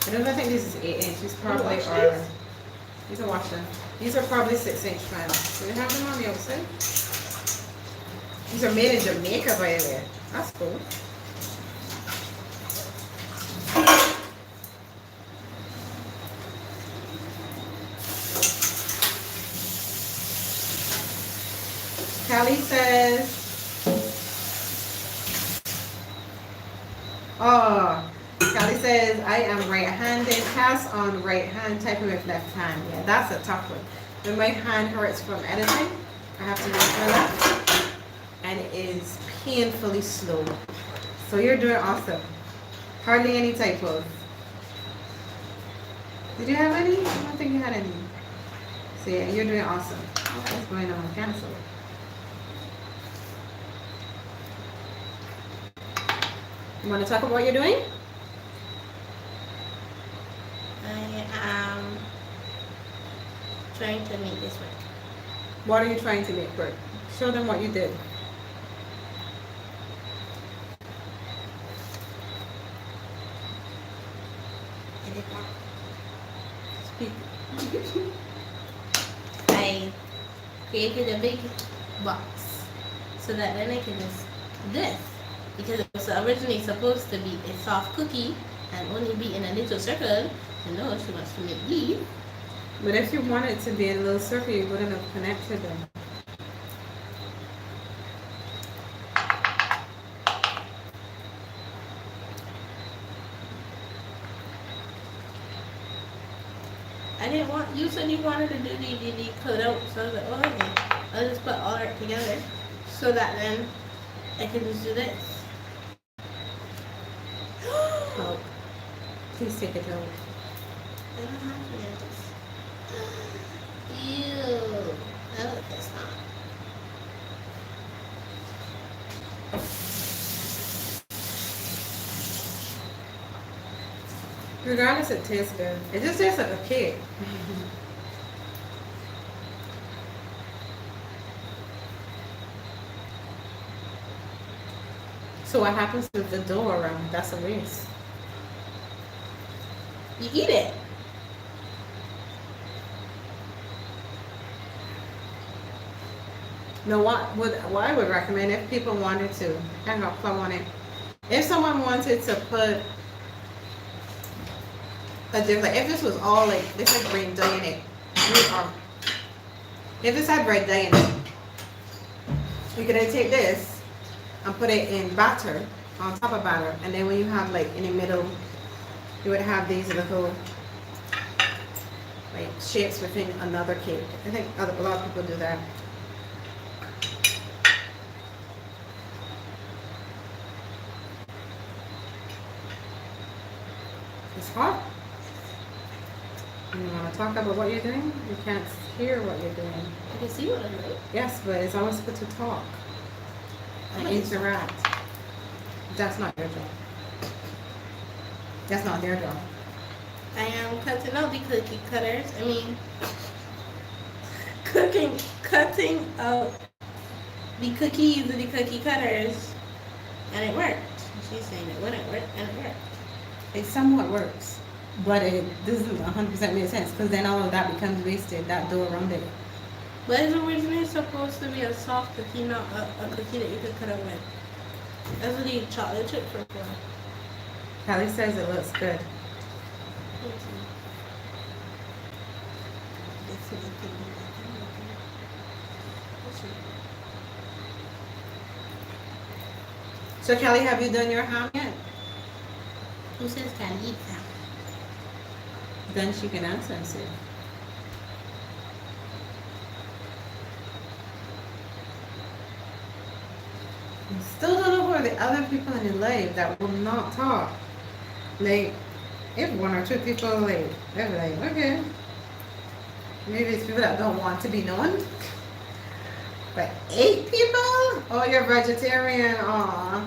I don't think this is 8-inch. These probably are. You can wash them. These are probably 6-inch pans. So you have them on the outside. These are made in Jamaica, by the way. That's cool. Callie says, Callie says, I am right-handed, pass on right hand, typing with left hand. Yeah, that's a tough one. When my hand hurts from editing, I have to use my left, and it is painfully slow. So you're doing awesome. Hardly any typos. Did you have any? I don't think you had any. So yeah, you're doing awesome. What's going on? Cancel. You want to talk about what you're doing? I am trying to make this work. What are you trying to make work? Show them what you did. I did not. Speak. I created a big box so that then I can just do this. Because it was originally supposed to be a soft cookie and only be in a little circle. So no, she wants to make these. But if you wanted to be in a little circle, you wouldn't have connected them. I didn't want, you said you wanted to do the cut out, so I was like, oh, okay. I'll just put all that together so that then I can just do this. Oh, please take it out. I don't have to do this. Ew. No, that's not. Regardless, it tastes good. It just tastes like a cake. So what happens with the dough around? That's a waste. You eat it. No, what I would recommend if people wanted to hang up plum on it. If someone wanted to put a different, like if this was all like this had bread dye in it, if this had bread dye in it, you could then take this and put it in batter on top of batter, and then when you have like in the middle, you would have these little like shapes within another cake. I think a lot of people do that. It's hot. You want to talk about what you're doing? You can't hear what you're doing. You can see what I'm doing. Yes, but it's always good to talk and interact. That's not your job. That's not their job. I am cutting out the cookie cutters. I mean, cutting out the cookies with the cookie cutters, and it worked. She's saying it wouldn't work, and it worked. It somewhat works, but it doesn't 100% make sense because then all of that becomes wasted, that dough around it. But it's originally supposed to be a soft cookie, not a cookie that you could cut out with. That's what the chocolate chips are for. Callie says it looks good. So Kelly, have you done your ham yet? Who says can eat that? Then she can answer and say. I still don't know who are the other people in the live that will not talk. Like, if one or two people like, they're like, okay. Maybe it's people that don't want to be known. But 8 people? Oh, you're vegetarian. Aw.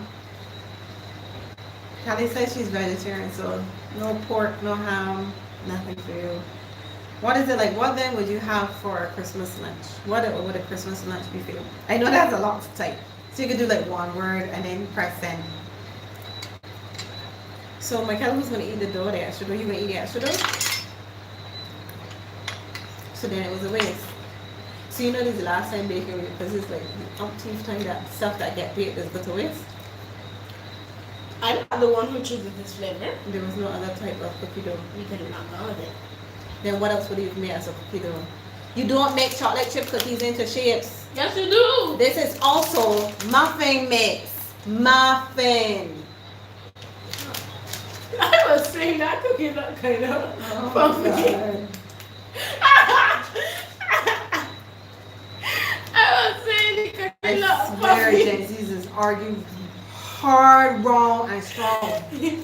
Kelly says she's vegetarian, so no pork, no ham, nothing for you. What is it like? What then would you have for a Christmas lunch? What would a Christmas lunch be for you? I know that's a lot to type. So you could do like one word and then press send. So Michaela was gonna eat the dough, the extra dough. You gonna eat the extra dough? So then it was a waste. So you know this is the last time baking because it's like the umpteenth time that stuff that get baked is go to waste. I'm not the one who chooses this flavor. There was no other type of cookie dough. We could have not gone with it. Then what else would you make as a cookie dough? You don't make chocolate chip cookies into shapes. Yes, you do. This is also muffin mix. Muffin. I was saying that cookie not kind of puffy. I was saying the cookie not I swear puffy. Gen Z's is arguing hard, wrong, and strong. You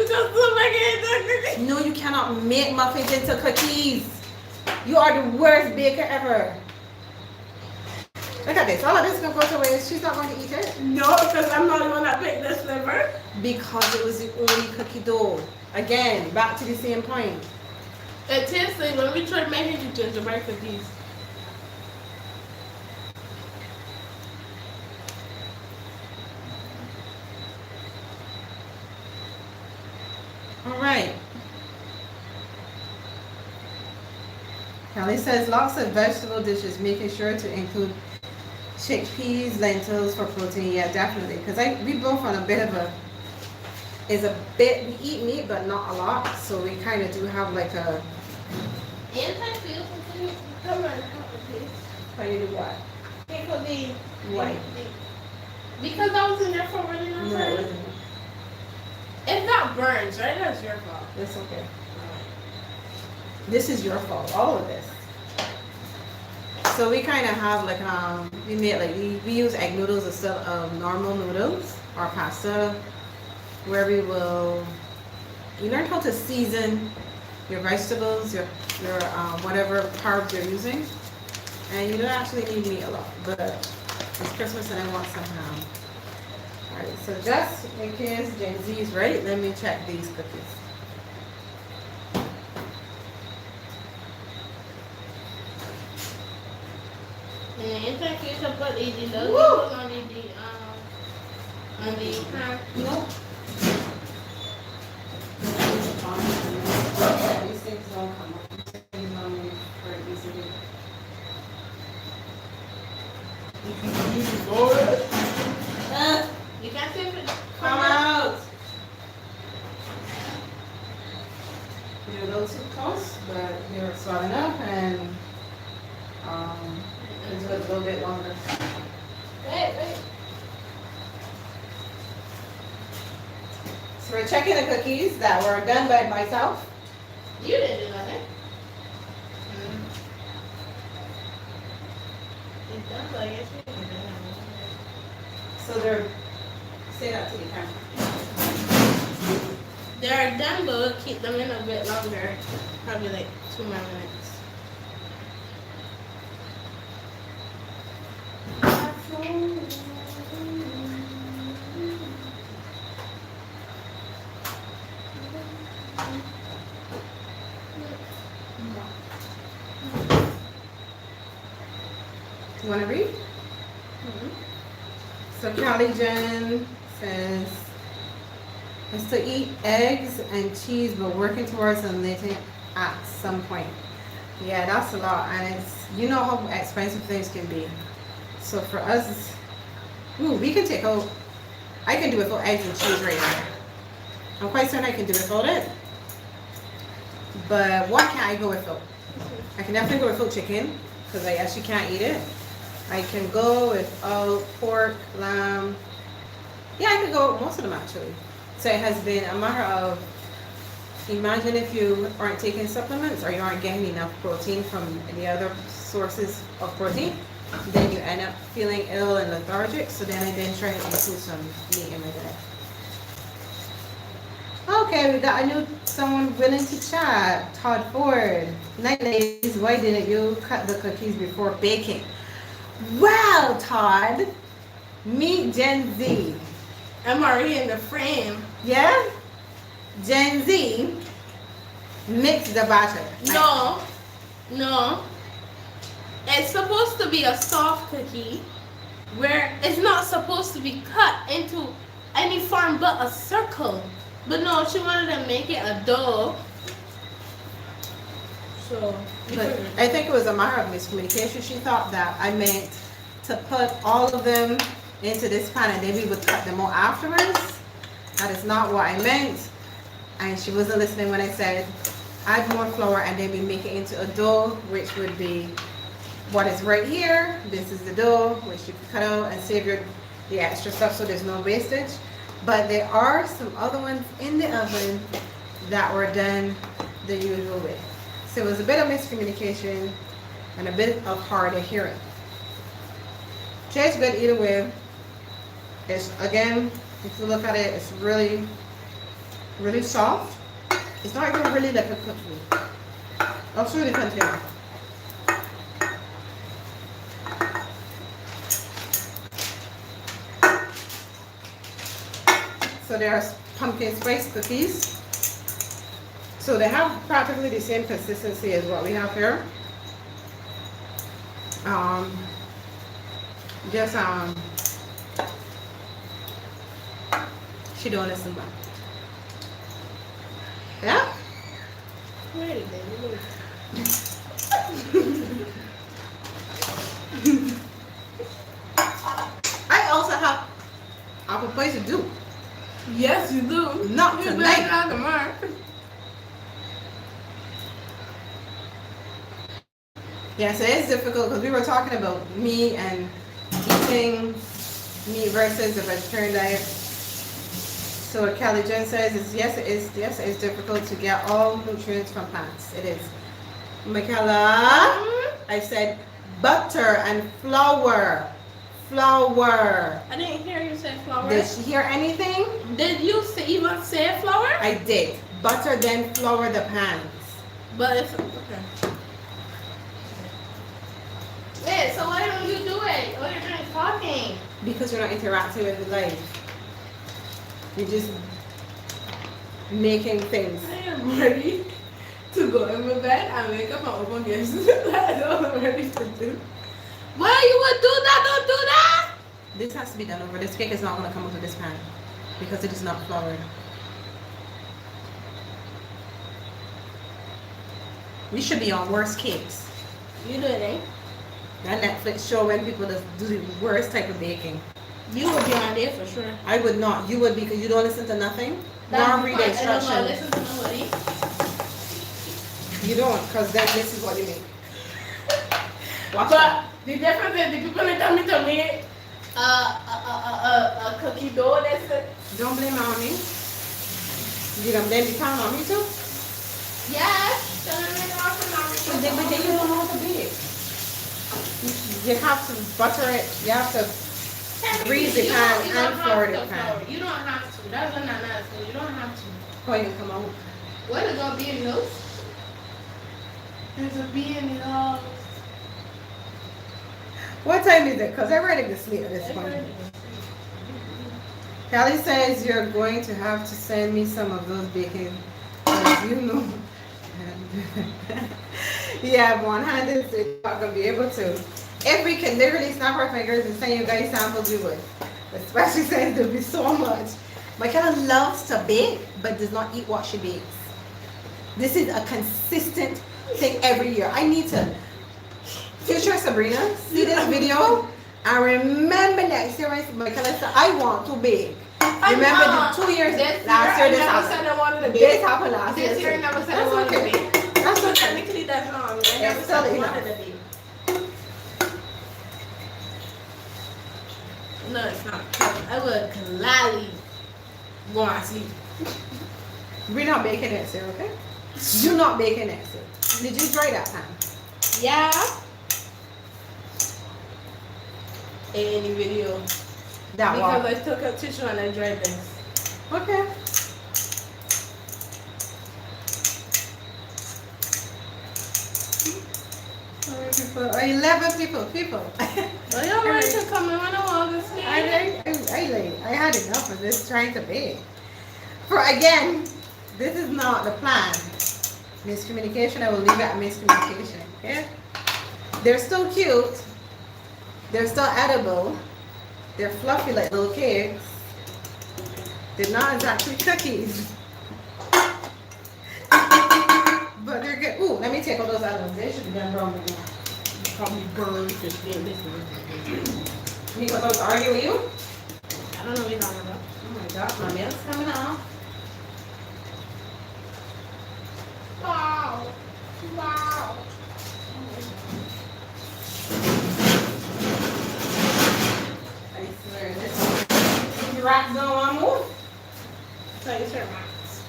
just don't make it into cookie. No, you cannot make muffins into cookies. You are the worst baker ever. Look at this. All of this is going to go to waste. She's not going to eat it. No, because I'm not the one that picked this flavor. Because it was the only cookie dough. Again, back to the same point. It tastes like when we tried making the gingerbread cookies. All right. Kelly says lots of vegetable dishes, making sure to include chickpeas, lentils for protein. Yeah, definitely. Because we both on a bit of a, we eat meat, but not a lot. So we kind of do have like a. Come on, please. How you do what? Pickle the Why? because I was in there for really long No, it time. wasn't. If that burns, right? That's your fault. That's okay. This is your fault. All of this. So we kind of have like we made like we use egg noodles instead of normal noodles or pasta, where we will. You learn how to season your vegetables, your whatever carbs you're using, and you don't actually need meat a lot. But it's Christmas and I want some ham. All right, so just in case Gen Z is right, let me check these cookies. And in fact, you should put easy though. Woo! You put on the Nope. These things don't come up. I'm saying for easily. You can't see if it Come out. They're a little too close, but they're swelling up and it's a little bit longer. Wait. So we're checking the cookies that were done by myself. You didn't do nothing. It's done, so I guess you didn't do nothing. So they're, say that to the camera. They're done, but we'll keep them in a bit longer. Probably like 2 more minutes. You want to read? So Callie Jen says, is to eat eggs and cheese, but working towards eliminating at some point. Yeah, that's a lot, and it's, you know how expensive things can be. So for us, we can take out, I can do it for eggs and cheese right now. I'm quite certain I can do it without it. But what can I go without? I can definitely go without chicken, because I actually can't eat it. I can go without pork, lamb. Yeah, I could go with most of them actually. So it has been a matter of, imagine if you aren't taking supplements or you aren't getting enough protein from the other sources of protein, then you end up feeling ill and lethargic. So then I try to include some meat in my diet. Okay, we got a new someone willing to chat. Todd Ford. Night ladies, why didn't you cut the cookies before baking? Well, Todd, meet Gen Z. I'm already in the frame. Yeah? Gen Z mix the batter. No, no. It's supposed to be a soft cookie where it's not supposed to be cut into any form but a circle. But no, she wanted to make it a dough. So, But I think it was a matter of miscommunication. She thought that I meant to put all of them into this pan and then we would cut them out afterwards. That is not what I meant. And she wasn't listening when I said add more flour and then we make it into a dough, which would be what is right here. This is the dough, which you can cut out and save the extra stuff so there's no wastage. But there are some other ones in the oven that were done the usual way. So it was a bit of miscommunication and a bit of hard of hearing. Tastes good either way. It's, again, if you look at it, it's really, really soft. It's not even really like a cookie. I'll show you the container. So there's pumpkin spice cookies. So they have practically the same consistency as what we have here. She don't listen back. Yeah? wait, baby, I also have apple pie to do. yes, you do. Not You tonight. better not tomorrow. Yeah, so it's difficult because we were talking about meat and eating meat versus a vegetarian diet. So what Kelly Jen says is yes, it is difficult to get all nutrients from plants. It is. Michaela, I said butter and flour. Flour. I didn't hear you say flour. Did she hear anything? Did you even say flour? I did. Butter, then flour the pans. But it's okay. Wait, so why don't you do it? Why are you not talking? Because you're not interacting with the life. You're just making things. I am ready to go in my bed and wake up and open gifts. That's all I'm ready to do. Why you would do that? Don't do that! This has to be done over. This cake is not going to come out of this pan because it is not floured. We should be on worst cakes. You do it, eh? That Netflix show when people just do the worst type of baking. You would be on there for sure. I would not. You would because you don't listen to nothing. Nor read the I don't instructions. listen to nobody. You don't, because then this is what you make. Watch But that. the difference is the people that tell me to make a cookie dough that's it. Don't blame it on me. You don't blame the town on me too? Yes. Tell them to off But then you don't know how to bake. You have to butter it. You have to grease the pan and flour the pan. You don't have to. That's what I'm asking. You don't have to. Oh, you come out. What is gonna be in those? There's a bee in the house. What time is it? Because I'm ready to sleep at this point. Callie says you're going to have to send me some of those baking. Because you know. Yeah, one hand is not going to be able to. If we can literally snap our fingers and send you guys samples, we would. Especially since there'll be so much. Michaela loves to bake, but does not eat what she bakes. This is a consistent thing every year. I need to, future Sabrina, see this video and remember next year when Michaela said, I want to bake. Remember the 2 years last year, this happened. This happened last year. This year I never said I That's wanted okay. to bake. That's So okay. technically that's wrong. I never It's said I silly, wanted no. to bake. No, it's not. I would gladly go and sleep. We're not baking next year, okay? You're not baking next year. Did you try that time? Yeah. Any video. That Because one. I took a tissue and I dried this. Okay. So 11 people. Well, you're ready to come in when I want to see. I had enough of this trying to bake. For again, this is not the plan. Miscommunication, I will leave it at miscommunication. Okay? They're still cute. They're still edible. They're fluffy like little cakes. They're not exactly cookies. But they're good. Ooh, let me take all those out of them. They should be done wrong right now. Probably burned to get this one. Because I was arguing with you? I don't know what you're talking about. Oh my gosh, my milk's coming off. Wow. Wow. I swear, these rats don't want to move. So you serve Max.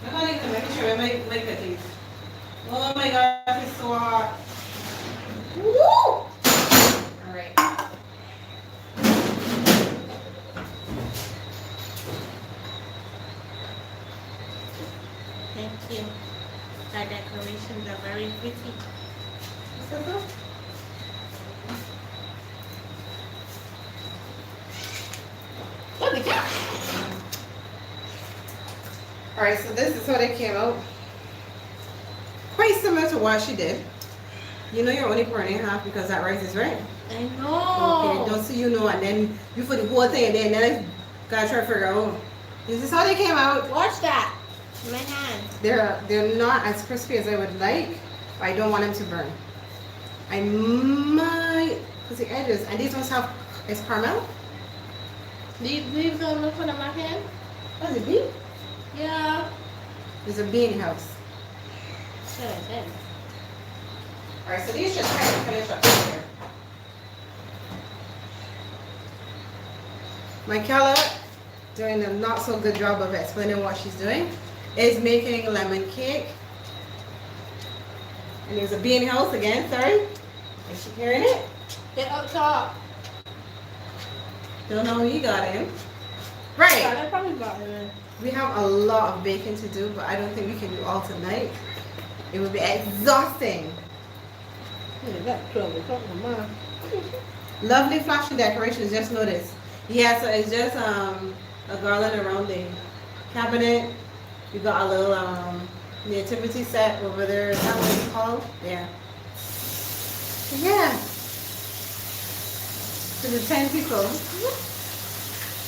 I'm not even making sure I make cookies. Oh my gosh, it's so hot. Woo! Alright. Thank you. The decorations are very pretty. Look at that. Alright, so this is how they came out. Quite similar to what she did. You know you're only pouring in half because that rice is right. I know. Okay, don't see you know, and then you put the whole thing and then gotta try to figure out. This is how they came out. Watch that. My hand. They're not as crispy as I would like, but I don't want them to burn. I might, because the edges, and these ones have, is caramel? These don't look on my hand? Oh, is it bean? Yeah. It's a bean house. Sure, it is. Alright, so these should kind of finish up here. Michaela, doing a not so good job of explaining what she's doing, is making lemon cake. And there's a bean house again, sorry. Is she hearing it? Get up top. Don't know who you got in. Right. Yeah, they probably got it in. We have a lot of baking to do, but I don't think we can do all tonight. It would be exhausting. Yeah, that's trouble. Something mine. Lovely flashing decorations, just notice. Yeah, so it's just a garland around the cabinet. You got a little nativity set over there. Is that what it's called? Yeah. Yeah. To the 10 people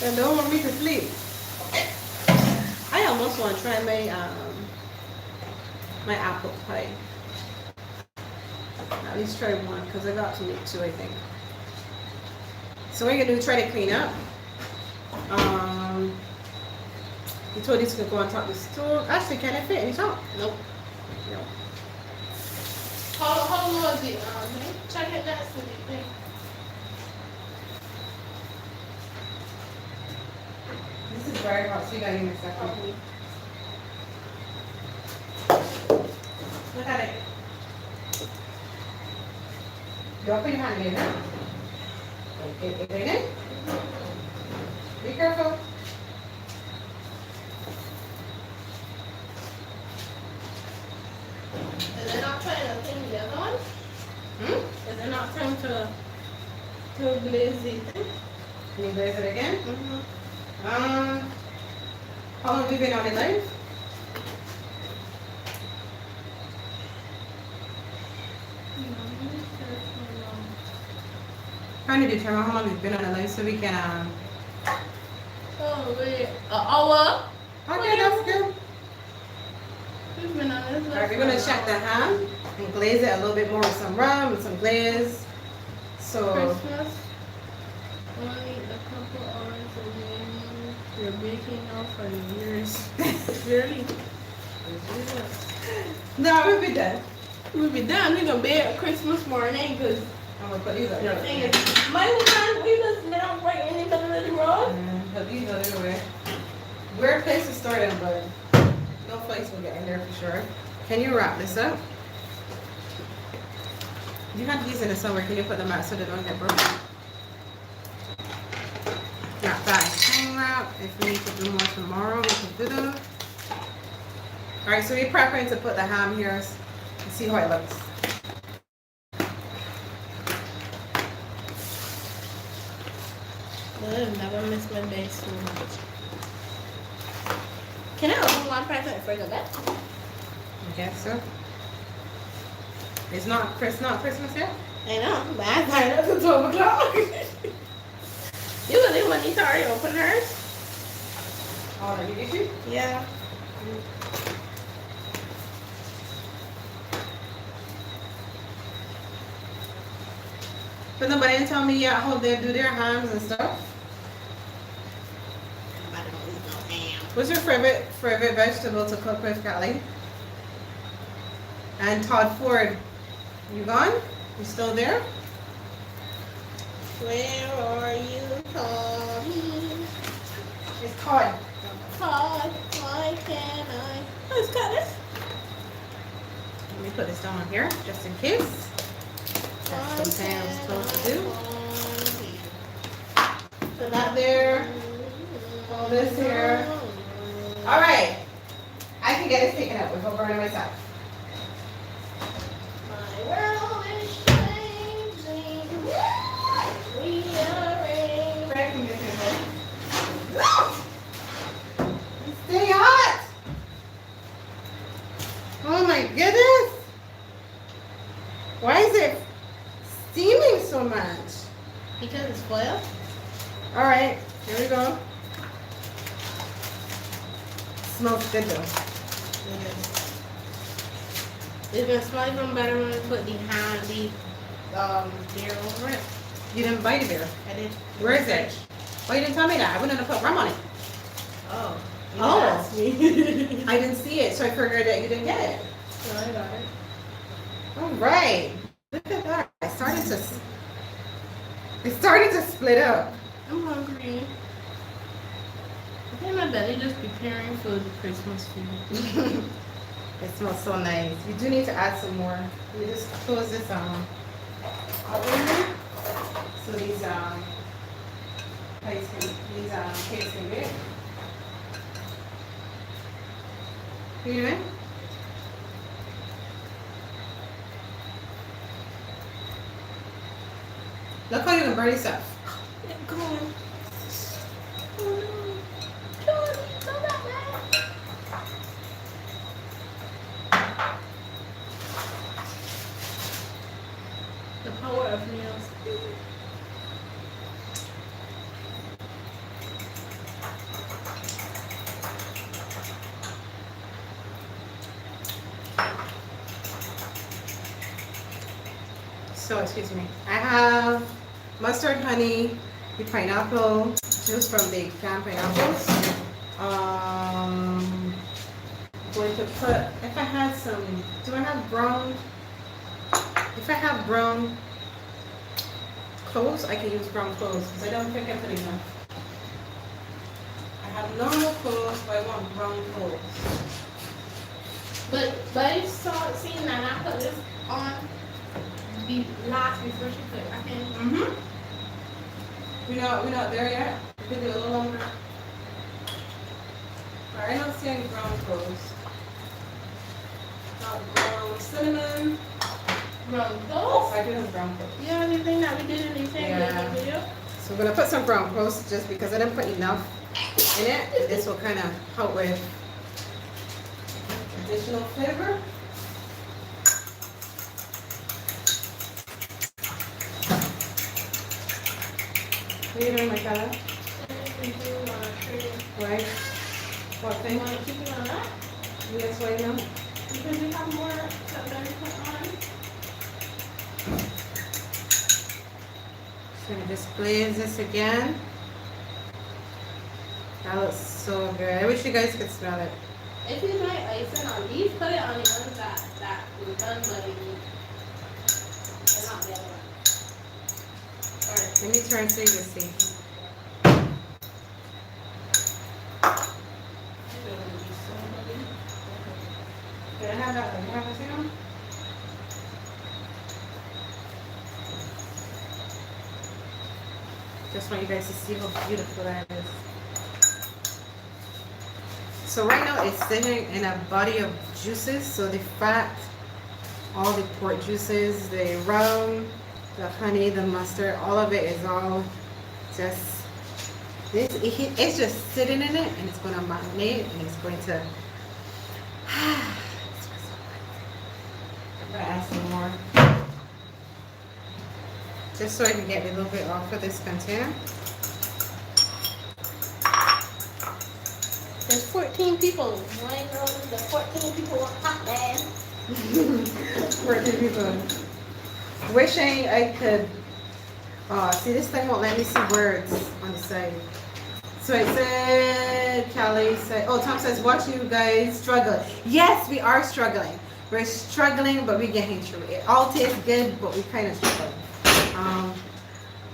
that don't want me to sleep. I almost want to try my apple pie. At least try one, because I got to make two, I think. So what we're gonna do, try to clean up. You told this could go on top of the stove. Actually, can it fit in the top? Nope. No. How low is it? Check it next to me. This is very hot, so you gotta give me a second. Look at it. You open your hand, Lena. Okay, Lena. Be careful. Is it not trying to clean the other one? Is it not trying to glaze it? Can you glaze it again? Mm-hmm. How long have you been on it live? Trying to determine how long you've been on the live so we can Oh wait, an hour? okay, that's good. We've been on this. Alright, we're gonna check the ham and glaze it a little bit more with some rum and some glaze. So Christmas. Only a couple hours away. You're baking now for years. Really? no, we'll be done. We'll be done. We're gonna bake Christmas morning because I'm gonna put these up. your thing is. My man, we just now right in the middle of the road. Put these up anyway. Weird place to store them, but no place will get in there for sure. Can you wrap this up? You had these in the summer. Can you put them out so they don't get broken? Wrap that hang wrap. If we need to do more tomorrow, we can do them. Alright, so we're prepping to put the ham here. See how it looks. I've never missed my base so much. Can I open one present for the best? I guess so. It's not Christmas yet? I know, but I thought it was 12 o'clock. You really want me to already open hers? Oh, did you get you? Yeah. But nobody didn't tell me yet how they do their hams and stuff. Nobody don't eat no ham. What's your favorite vegetable to cook with, Kelly? And Todd Ford, you gone? You still there? Where are you, Tommy? It's Todd. Todd, why can't I? Oh, it's got this. Let me put this down here, just in case. That's something I'm supposed to do. Put that there. All this here. All right. I can get it taken up without burning myself. My world is changing. Rearrange. Brad can get it. Stay hot. Oh my goodness. Why is it steaming so much? Because it's foil? All right, here we go. Smells good though. It's gonna smell even better when we put the beer over it. You didn't buy the beer. I did. Where is it? Why you didn't tell me that? I wouldn't have put rum on it. Oh. You Oh. asked me. I didn't see it, so I figured that you didn't get it. So I got it. All right. Look at that. It started to split up. I'm hungry. I think my belly just preparing for the Christmas food. It smells so nice. You do need to add some more. Let me just close this oven. So these cakes can get. What are you doing? Look how you can burn yourself. Go on. Oh no. Jordan, go back there. The power of nails. So, excuse me. I have mustard, honey, the pineapple juice from the canned pineapples. Going to put, if I had some, do I have brown? If I have brown cloves, I can use brown cloves because I don't think I put enough. I have normal cloves, but I want brown cloves. But I saw seeing that I put this on the last before she put it back in. Mm-hmm. We're not there yet. We can do a little longer. Alright, I don't see any brown cloves. Not brown cinnamon. Brown Oh, cloves? I do have brown cloves. Yeah, the thing that we did in the same Yeah. video. So we're gonna put some brown cloves just because I didn't put enough in it. This will kind of help with additional flavor. What are you doing, Michaela? Why? What You thing? want to keep it on that? Yes, why no? Because we have more that we put on. Just gonna display this again. That looks so good. I wish you guys could smell it. If you like icing on these, put it on the ones that were done by the and not the other one. Alright. Let me try and see this thing. Did I have that one? You have this one? Just want you guys to see how beautiful that is. So right now it's sitting in a body of juices, so the fat all the pork juices, the rum, the honey, the mustard, all of it is all just this. It's just sitting in it, and it's going to marinate, and it's going to. I'm gonna add some more, just so I can get a little bit off of this container. There's 14 people. My girl, the 14 people are hot, man. 14 people. Wishing I could. See, this thing won't let me see words on the side. So it said, Callie said, oh, Tom says, watch you guys struggle. Yes, we are struggling. We're struggling, but we're getting through it. It all tastes good, but we kind of struggle.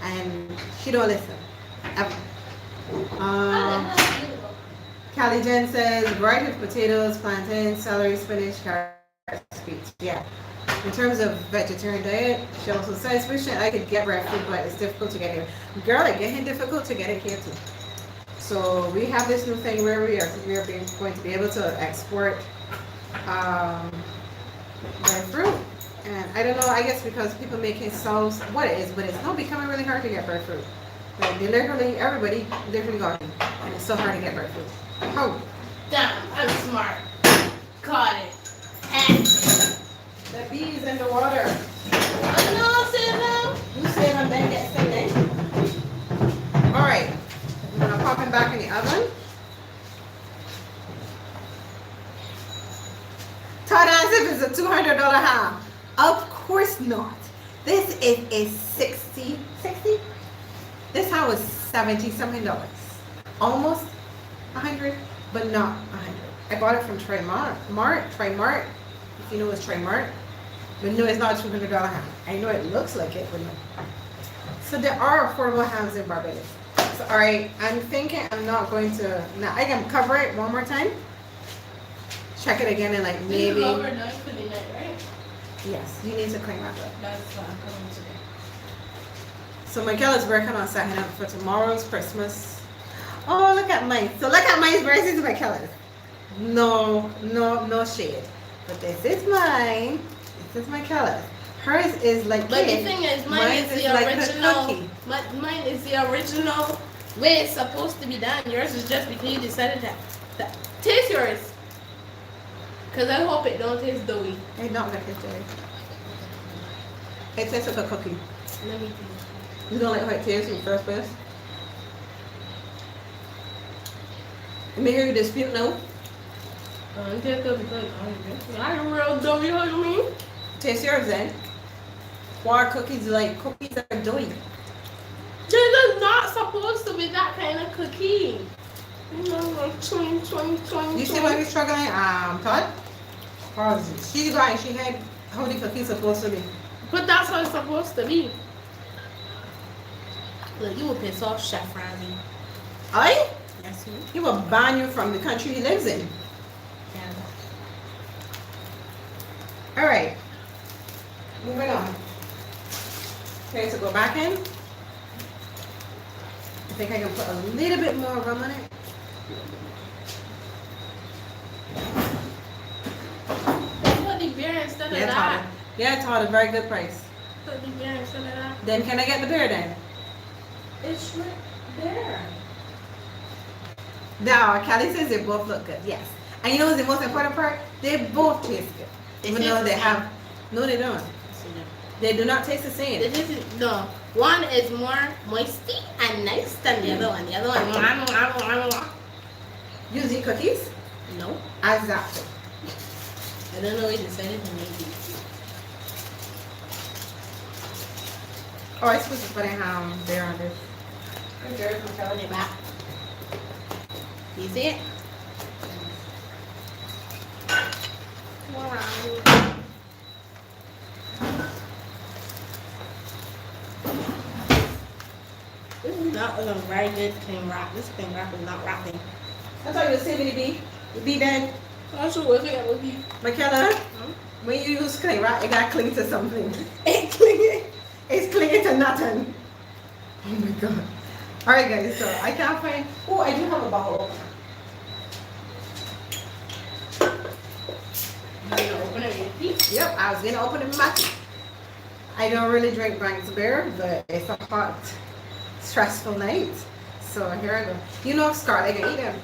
And she don't listen. Ever. Callie Jen says, variety of potatoes, plantains, celery, spinach, carrots, beets. Yeah. In terms of vegetarian diet, she also says, wishing I could get red food, but it's difficult to get here. Girl, it's getting difficult to get it here too. So we have this new thing where we are going to be able to export breadfruit. And I don't know, I guess because people make it so what it is, but it's not becoming really hard to get breadfruit. Like they literally, everybody literally got it, and it's so hard to get breadfruit. Oh, Damn, I'm smart. Caught it. And the bees in the water. I know, Sarah. You say them, then get singing. All right, I'm gonna pop it back in the oven. Todd asks if it's a $200 ham. Of course not. This is a 60. This ham was $70 something. Almost 100, but not 100. I bought it from Trimart, if you know it's Trimart. But no, it's not a $200 ham. I know it looks like it, but no. So there are affordable hams in Barbados. So, all right, I'm thinking I'm not going to, now I can cover it one more time. Check it again and like maybe. This is overnight for the night, right? Yes, you need to clean that up. That's what I'm coming today. So Michael is working on setting up for tomorrow's Christmas. Oh, look at mine. So look at mine versus Michaela's. No shade. But this is mine. This is Michaela's. Hers is like But cake. the thing is, mine is the like original. cookie. Mine is the original way it's supposed to be done. Yours is just because you decided that. Taste yours. Because I hope it don't taste doughy. It's not gonna taste good. It tastes like a cookie. Let me see. You don't like how it tastes in the first place? Let me hear you dispute now. I don't real doughy, what do you mean? Taste yours then. Why are cookies like cookies are doughy? This is not supposed to be that kind of cookie. You know, like twing. You see why we're struggling, Todd? She got, she had how the cookies supposed to be. But that's how it's supposed to be. Look, you will piss off Chef Randy. I? Yes, you. He will ban you from the country he lives in. Yeah. All right. Moving on. Okay, so go back in. I think I can put a little bit more rum on it. Put the beer instead of Yeah, that. Todd. Yeah, Todd, a very good price. Put the beer instead of that. Then can I get the beer then? It's right there. No, Callie says they both look good. Yes. And you know what's the most important part? They both taste good. Even though they have, no they don't. They do not taste the same. No, one is more moisty and nice than the other one. The other one, You eat cookies? no. Exactly. I don't know. We decided to make it. Oh, I supposed to put a beer on this. Good girl, I'm telling you back. You see it? Wow. This is not a very good clean wrap. This clean wrap is not wrapping. I thought you were saving the bee. The bee then. I'm sure we'll figure out with you. Michaela, when you use cling wrap, it got cling to something. It's clinging to nothing. Oh my god. Alright guys, so I can't find, oh I do have a bottle. gonna open it with your teeth? Yep, I was gonna open it with my teeth. I don't really drink Banks beer, but it's a hot, stressful night. So here I go. You know Scarlett can eat them.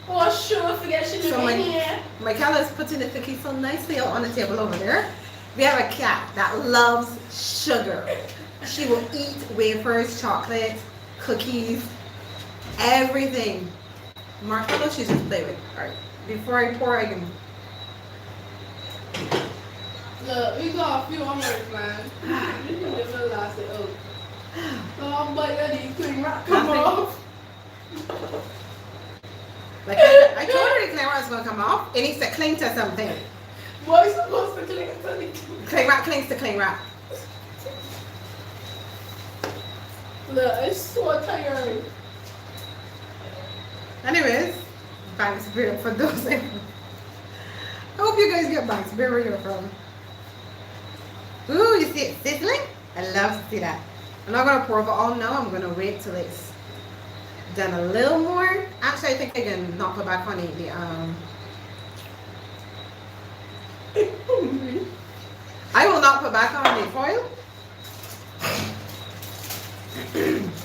Oh sure, forget she So didn't here. Michaela's putting the cookies so nicely out on the table over there. We have a cat that loves sugar. She will eat wafers, chocolate, cookies, everything. Marshmallows she's just play with. Alright. Before I pour, I can. Look, we got a few homework, man. You can never last it out. Oh, but yeah, these clean wrap come off. Like I told her the cling wrap was gonna come off. It needs to cling to something. Why is supposed to cling to something? Cling wrap clings to cling wrap. Look, it's so tired. Anyways, Banks beer for those. I hope you guys get Banks beer where you're from. Ooh, you see it sizzling? I love to see that. I'm not gonna pour it all now. I'm gonna wait till it's done a little more. Actually, I think I can knock it back on the I will not put back on the foil.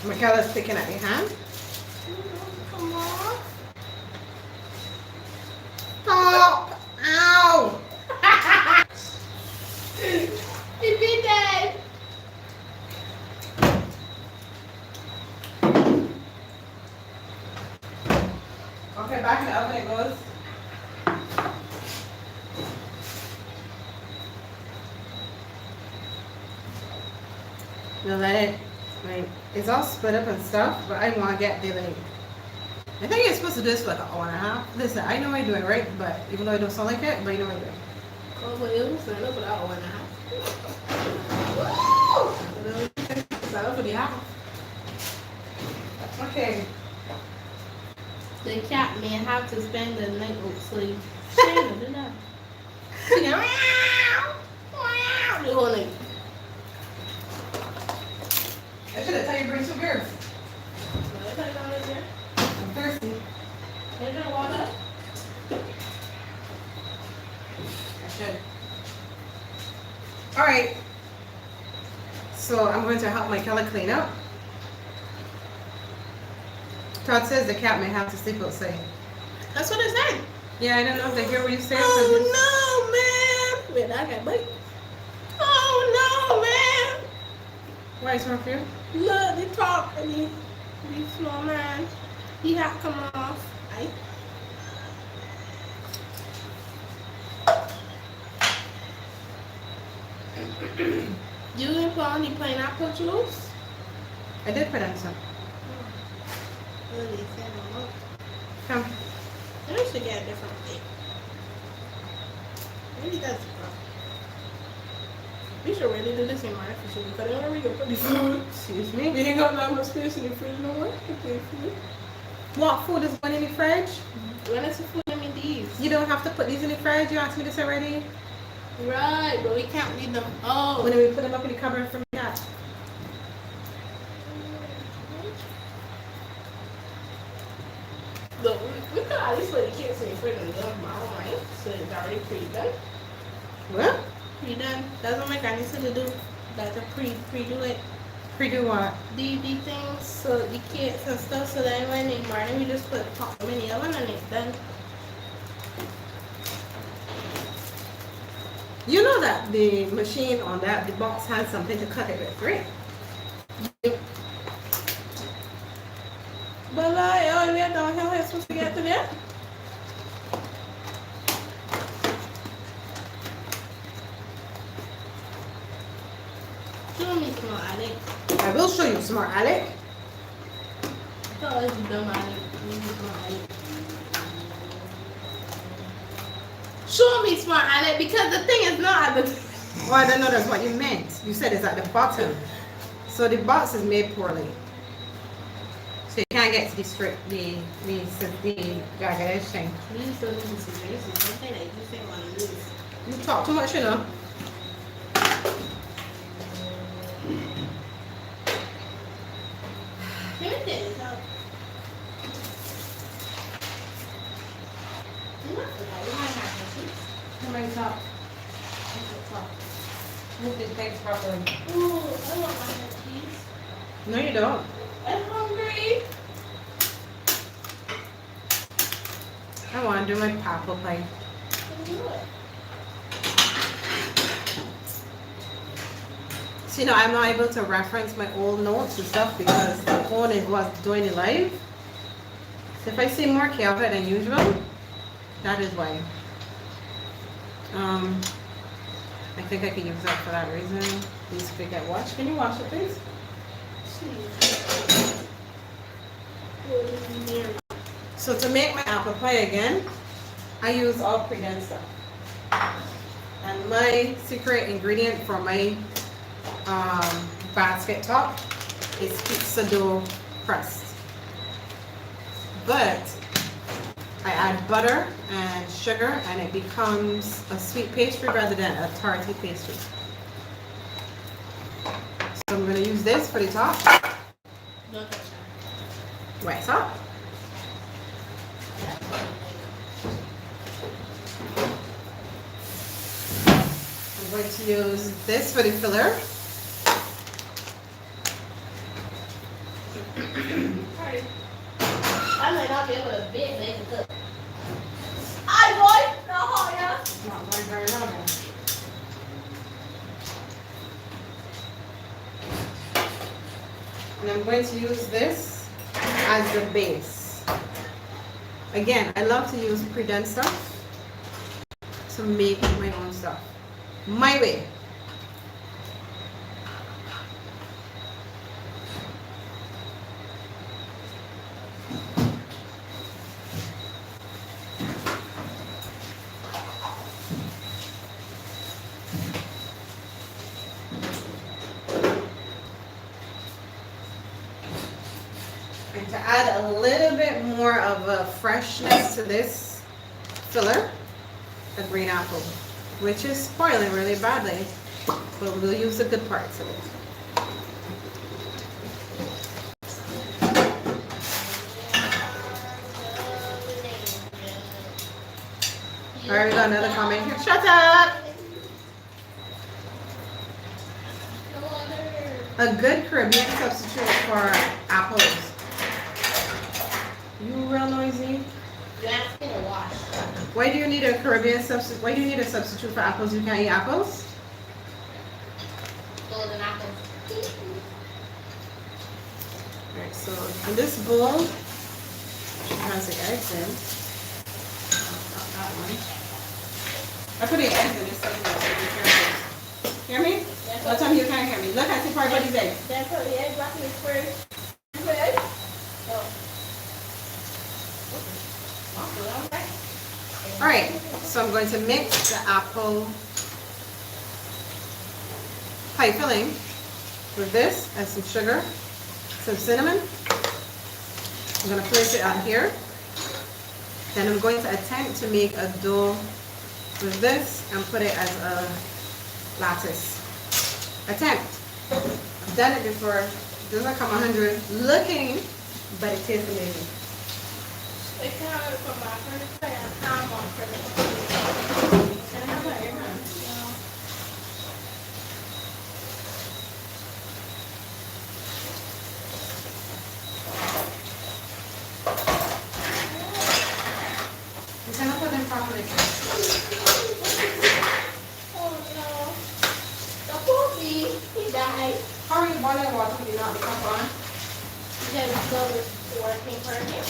Michaela's sticking at your hand. Come on. Stop! Ow! It be dead. Okay, back in the oven it goes. We'll let it, like, it's all split up and stuff, but I want to get the, like, I think you're supposed to do this for like an hour and a half. Listen, I know I'm doing it right, but even though I don't sound like it, but you know what I'm doing. Oh, but it was set up for that one and a half. Woo! Set up for the house. Okay. The cat may have to spend the night with sleep. Shayna, do that. She go, meow, meow, the whole night. I should have told you to bring some beers. What are you doing in there? I'm thirsty. Are you drinking water? I should. Alright. So I'm going to help Michaela clean up. Todd says the cat may have to sleep outside. That's what it said. Yeah, I don't know if they hear what you say. Oh no, man! Wait, I got bite. Oh no, man! Why is it wrong for you? Look, they talk and he slow man. He had to come off. Right? You didn't put on any pineapple juice? I did put on some. Really, said no. Come. Maybe we should get a different thing. Maybe that's the problem. We should really do this in my office because I don't really put the food. Excuse me. We ain't got that much space in the fridge no more. Okay, food. What food is going in the fridge? When is the food? I mean these. You don't have to put these in the fridge. You asked me this already. Right, but we can't read them. Oh. When do we put them up in the cupboard from the cat? Look, we could at least put the kids in the fridge and do them tomorrow, right? So it's already pre-done. What? Pre-done. Doesn't make any sense to do. That's a pre-do it. Pre-do what? The things so the kids and stuff so that when they morning we just pop them in the oven and it's done. You know that the machine on that, the box has something to cut it with, right? But like, oh, we don't how we're supposed to get to there. Show me small Alec. I will show you, smart Alec. I thought it was dumb Alec. Smart Alec. Show me smart Alec because the thing is not at the Oh, I don't know that's what you meant. You said it's at the bottom. So the box is made poorly. So you can't get to the strip, the jagged thing. Please don't listen to me. This is something that you think on the news. You talk too much, you know. Give me this. You might have to Somebody talk. remove the things properly. Ooh, I want my cheese. No, you don't. I'm hungry. I want to do my apple pie. Let's do it. So, you know, I'm not able to reference my old notes and stuff because the phone is what's doing it live. So if I see more chaotic than usual, that is why. I think I can use that for that reason. Please forget wash. Can you wash it, please? So to make my apple pie again, I use all pre-done stuff. And my secret ingredient for my basket top is pizza dough crust. But I add butter and sugar and it becomes a sweet pastry rather than a tarty pastry. So I'm going to use this for the top. Don't touch that. Wet top. I'm going to use this for the filler. I might not be able to make it cook. I want the hot. It's not going very long. And I'm going to use this as the base. Again, I love to use pre-done stuff to make my own stuff. My way. And to add a little bit more of a freshness to this filler, a green apple, which is spoiling really badly, but we'll use the good parts of it. All right, we got another comment here. Shut up! A good Caribbean substitute for apples. You real noisy. You're asking to wash. Why do you need a Caribbean substitute? Why do you need a substitute for apples? You can't eat apples? Golden apples. Alright, so in this bowl, she has the eggs in. Not that one. I put the eggs in this so you can hear me? What time you can't hear me? Look, I see part of these eggs. Then put the egg back in the first. Good. Alright, so I'm going to mix the apple pie filling with this and some sugar, some cinnamon. I'm going to place it on here. Then I'm going to attempt to make a dough with this and put it as a lattice. Attempt. I've done it before. It doesn't come 100 looking, but it tastes amazing. It kind of from my first time on for You cannot put them properly. Oh no. The puppy, he died. How are you boiling water when you not the cup on? Because it's still working for him.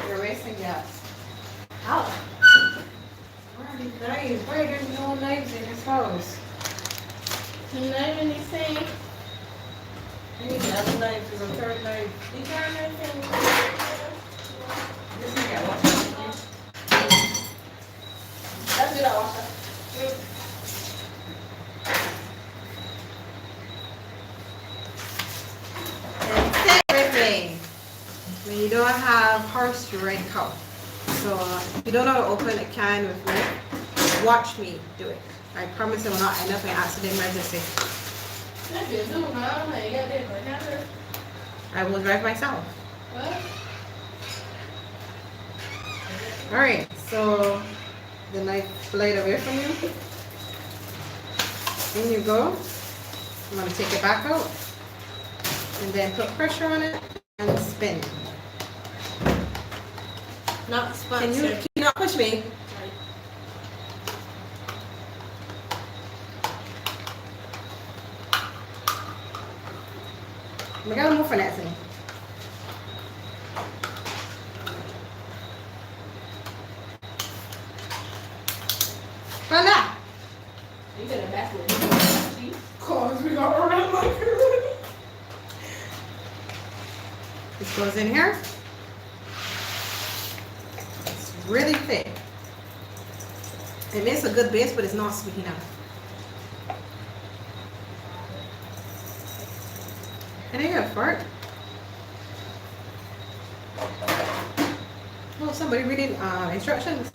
You're wasting gas. How? Where are these knives? Why are there no knives in this house? You know anything? I need another knife. There's a third knife. You got anything? This thing got washed. Let's do that one. Everything. When you don't have horse, you ride cow. So if you don't know how to open a can with me, watch me do it. I promise it will not end up in accident emergency. I will drive myself. Alright, so the knife blade away from you. In you go. I'm going to take it back out and then put pressure on it and spin. Not sponsored. Can you not push me? We gotta move for that thing. Voila! You better back with me. Cause we got around like her. This goes in here. It's really thick. It makes a good base, but it's not sweet enough. Can I hear a fart? Oh, somebody reading instructions.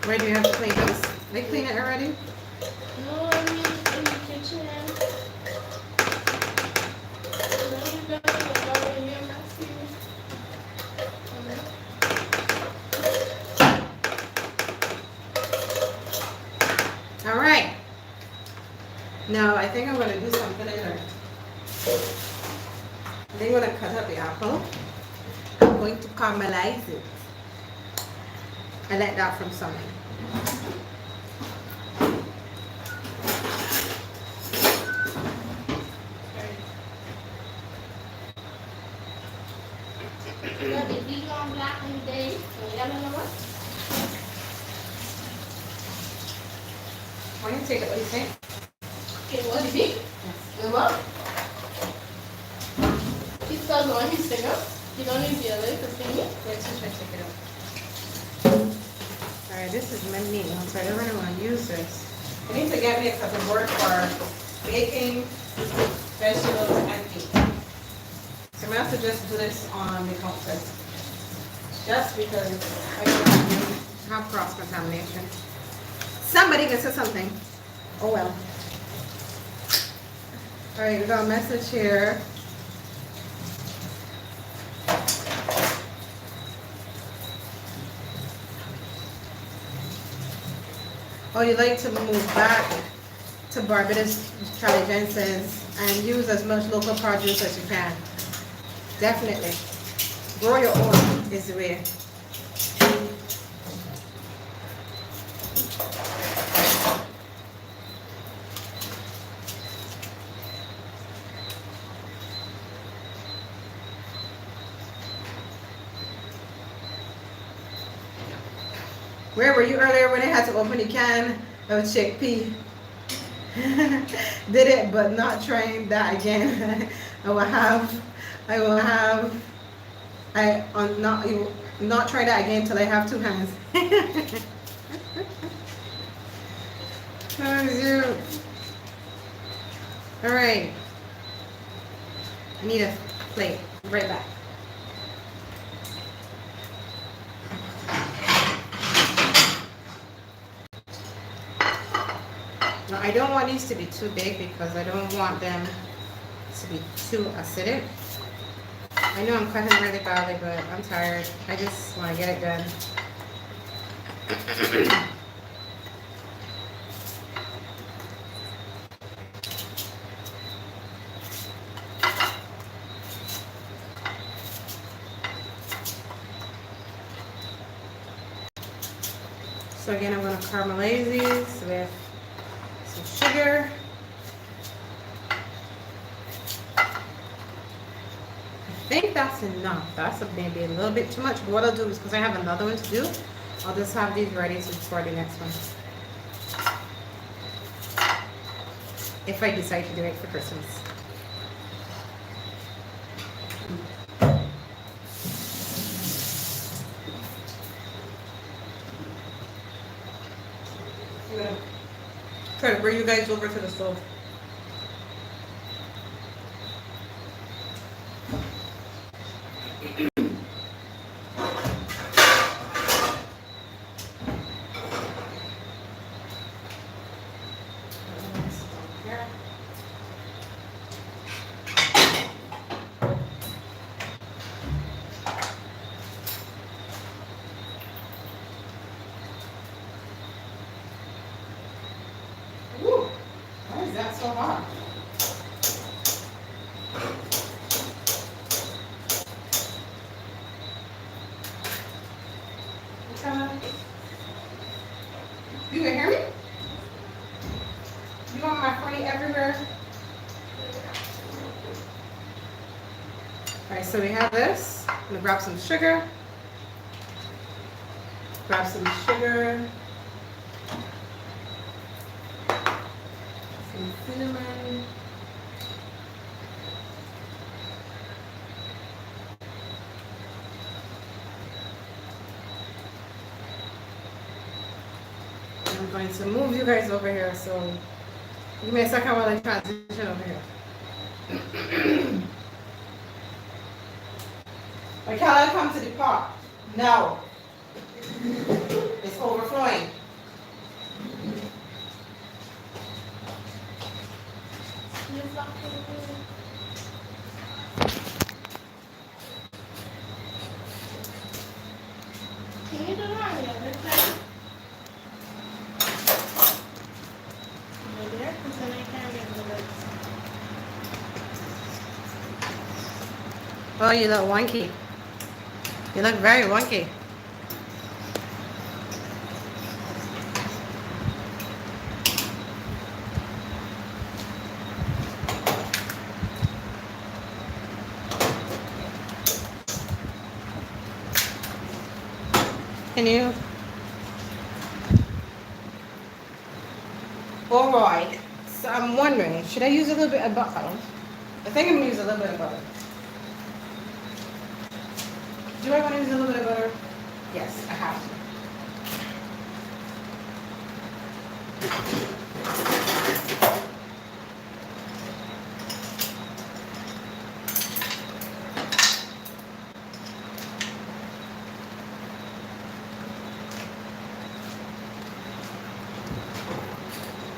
Where do you have to clean this? They clean it already? No, I mean in the kitchen. All right. Now I think I'm going to do something in there. I think I'm going to cut up the apple. I'm going to caramelize it. I like that from someone. Why don't you take it? What do you think? Okay, what do you think? Yes. You want? He's still going, he's singer. You don't need the other to sing it. Let's just try to take it out. Alright, this is my meat, so I don't really want to use this. I need to get me a cutting board for baking vegetables and meat. So I'm going to have to just do this on the counter. Just because I don't have cross-contamination. Somebody can say something. Oh well. Alright, we got a message here. Oh, you'd like to move back to Barbados, Charlie Jen says, and use as much local produce as you can. Definitely. Grow your own is the way. Where were you earlier when I had to open the can of chickpea? Did it, but not trying that again. Not try that again till I have two hands. Oh, shoot. All right. I need a plate. Right back. Now, I don't want these to be too big because I don't want them to be too acidic. I know I'm cutting really badly, but I'm tired. I just want to get it done. So again, I'm going to caramelize these with some sugar. I think that's enough. That's maybe a little bit too much. But what I'll do is, because I have another one to do, I'll just have these ready for the next one. If I decide to do it for Christmas. Try to bring you guys over to the stove. so hard? You can hear me? You want my funny everywhere? Alright, so we have this. I'm gonna grab some sugar. Grab some sugar. Some cinnamon. I'm going to move you guys over here, so give me a second while I transition over here. Michaela, come to the pot. No. It's overflowing. Can you do it on the other side? Over there? Because then I can't get the legs. Oh, you look wonky. You look very wonky. Can you? All right. So I'm wondering, should I use a little bit of butter? I think I'm gonna use a little bit of butter. Do I want to use a little bit of butter? Yes, I have to.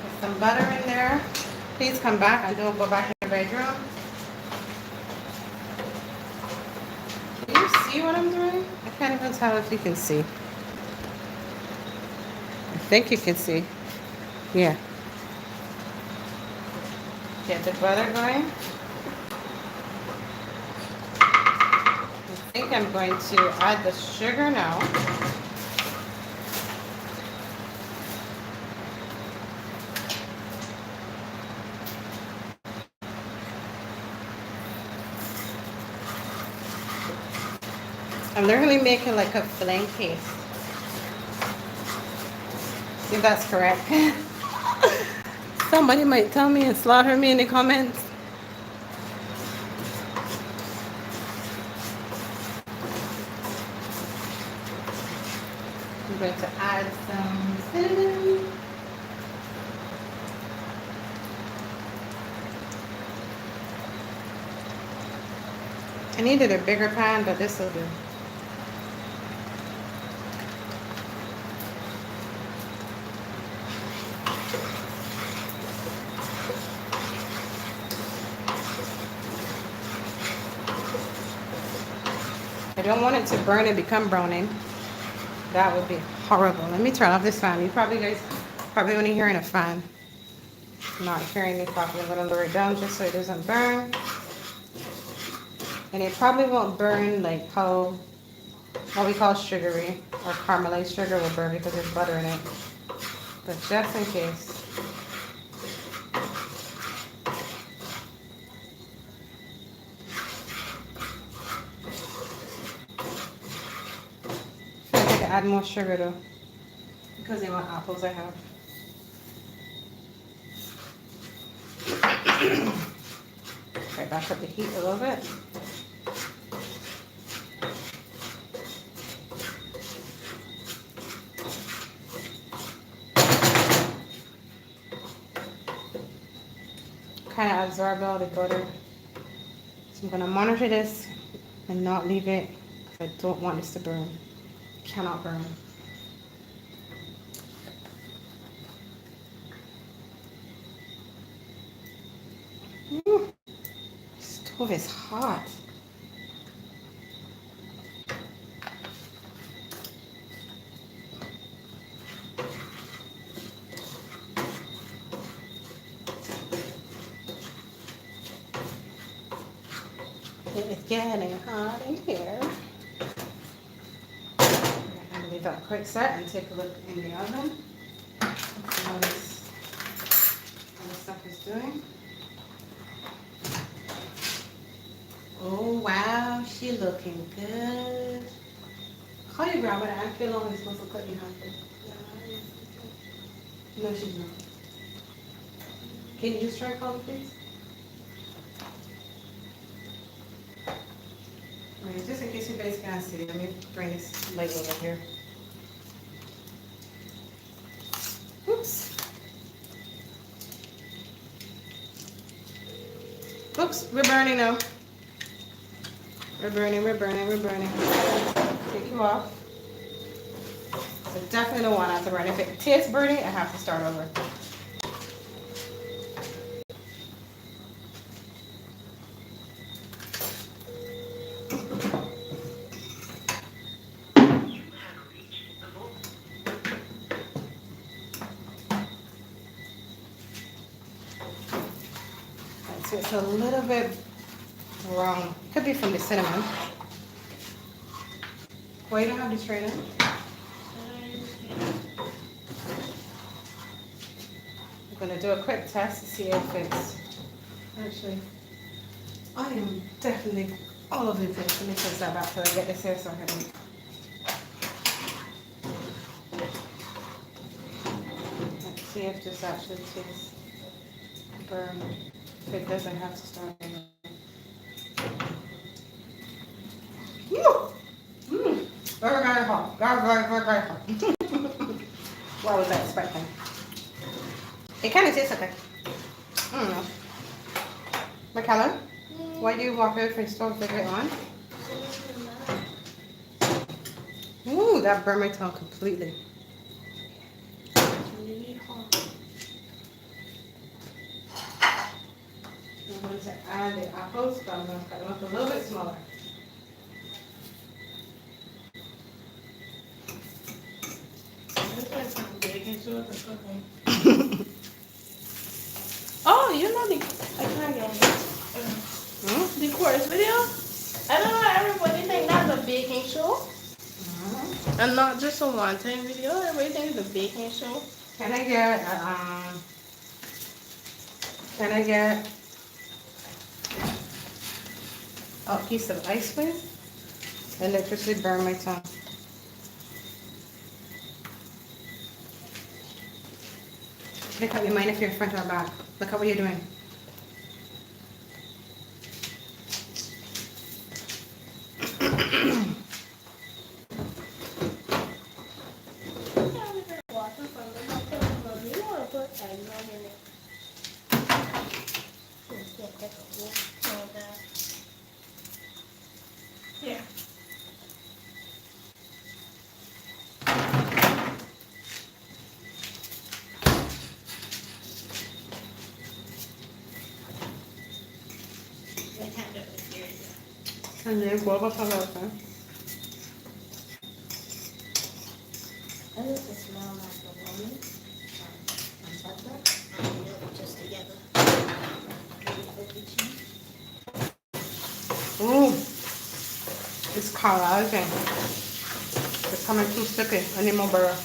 Put some butter in there. Please come back. I don't go back in the bedroom. Can you see what I'm doing? I can't even tell if you can see. I think you can see. Yeah. Get the butter going. I think I'm going to add the sugar now. I'm literally making like a flan paste. See if that's correct. Somebody might tell me and slaughter me in the comments. I'm going to add some cinnamon. I needed a bigger pan, but this will do. I don't want it to burn and become browning. That would be horrible. Let me turn off this fan. You guys probably only hearing a fan. Not hearing me properly. I'm gonna lower it down just so it doesn't burn. And it probably won't burn like how what we call sugary or caramelized sugar will burn because there's butter in it. But just in case. I could add more sugar though, because they want apples I have. Okay, back up the heat a little bit. Kind of absorb all the butter. So I'm going to monitor this and not leave it because I don't want this to burn. It cannot burn. Ooh, the stove is hot. getting hot in here. I'm going to leave that quick set and take a look in the oven. See how this stuff is doing. Oh wow, she looking good. How you grab it? I feel like I'm supposed to cut you halfway. No, she's not. Can you just try calling, please? Alright, just in case you guys can't see, let me bring this light over here. Oops. Oops, we're burning now. We're burning. Take you off. So definitely don't want that to burn. If it tastes burning, I have to start over. So it's a little bit brown. Could be from the cinnamon. Why you don't have the strainer? I'm gonna do a quick test to see if it's actually. I am definitely all over the place. Let me put that back till I get this hair started. Let's see if this actually tastes burned. If it doesn't, have to start again. Very, very hot. Very hot. What was I expecting? It kind of tastes okay. I don't know. McKellen, why do you walk away from the stove with it on? Ooh, that burned my tongue completely. I'm going to add the apples, but I'm going to cut them up a little bit smaller. Oh, you know the course video? I don't know, everybody think that's a baking show. And not just a one-time video, everybody thinks it's a baking show. Can I get a piece of ice, please? Electricity burned my tongue. Look at you, mind if you're in front or back. Look at what you're doing. Yeah. And then go over some of them. I need to smell like a woman. And butter. And milk just together. Ooh, it's collagen. It's coming too sticky. I need more butter.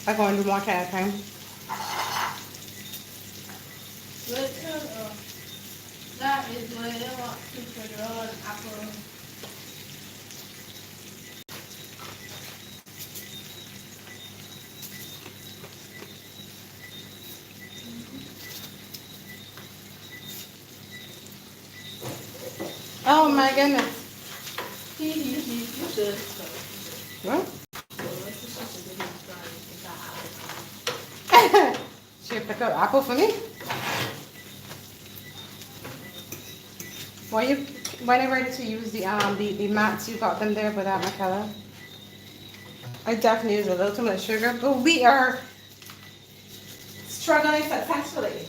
I'm going to do more at a time. That is what I want to put on apple. Oh my goodness. You should. What? She picked up apple for me? Why you ready to use the mats? You got them there without Michaela. I definitely use a little too much sugar, but we are struggling successfully.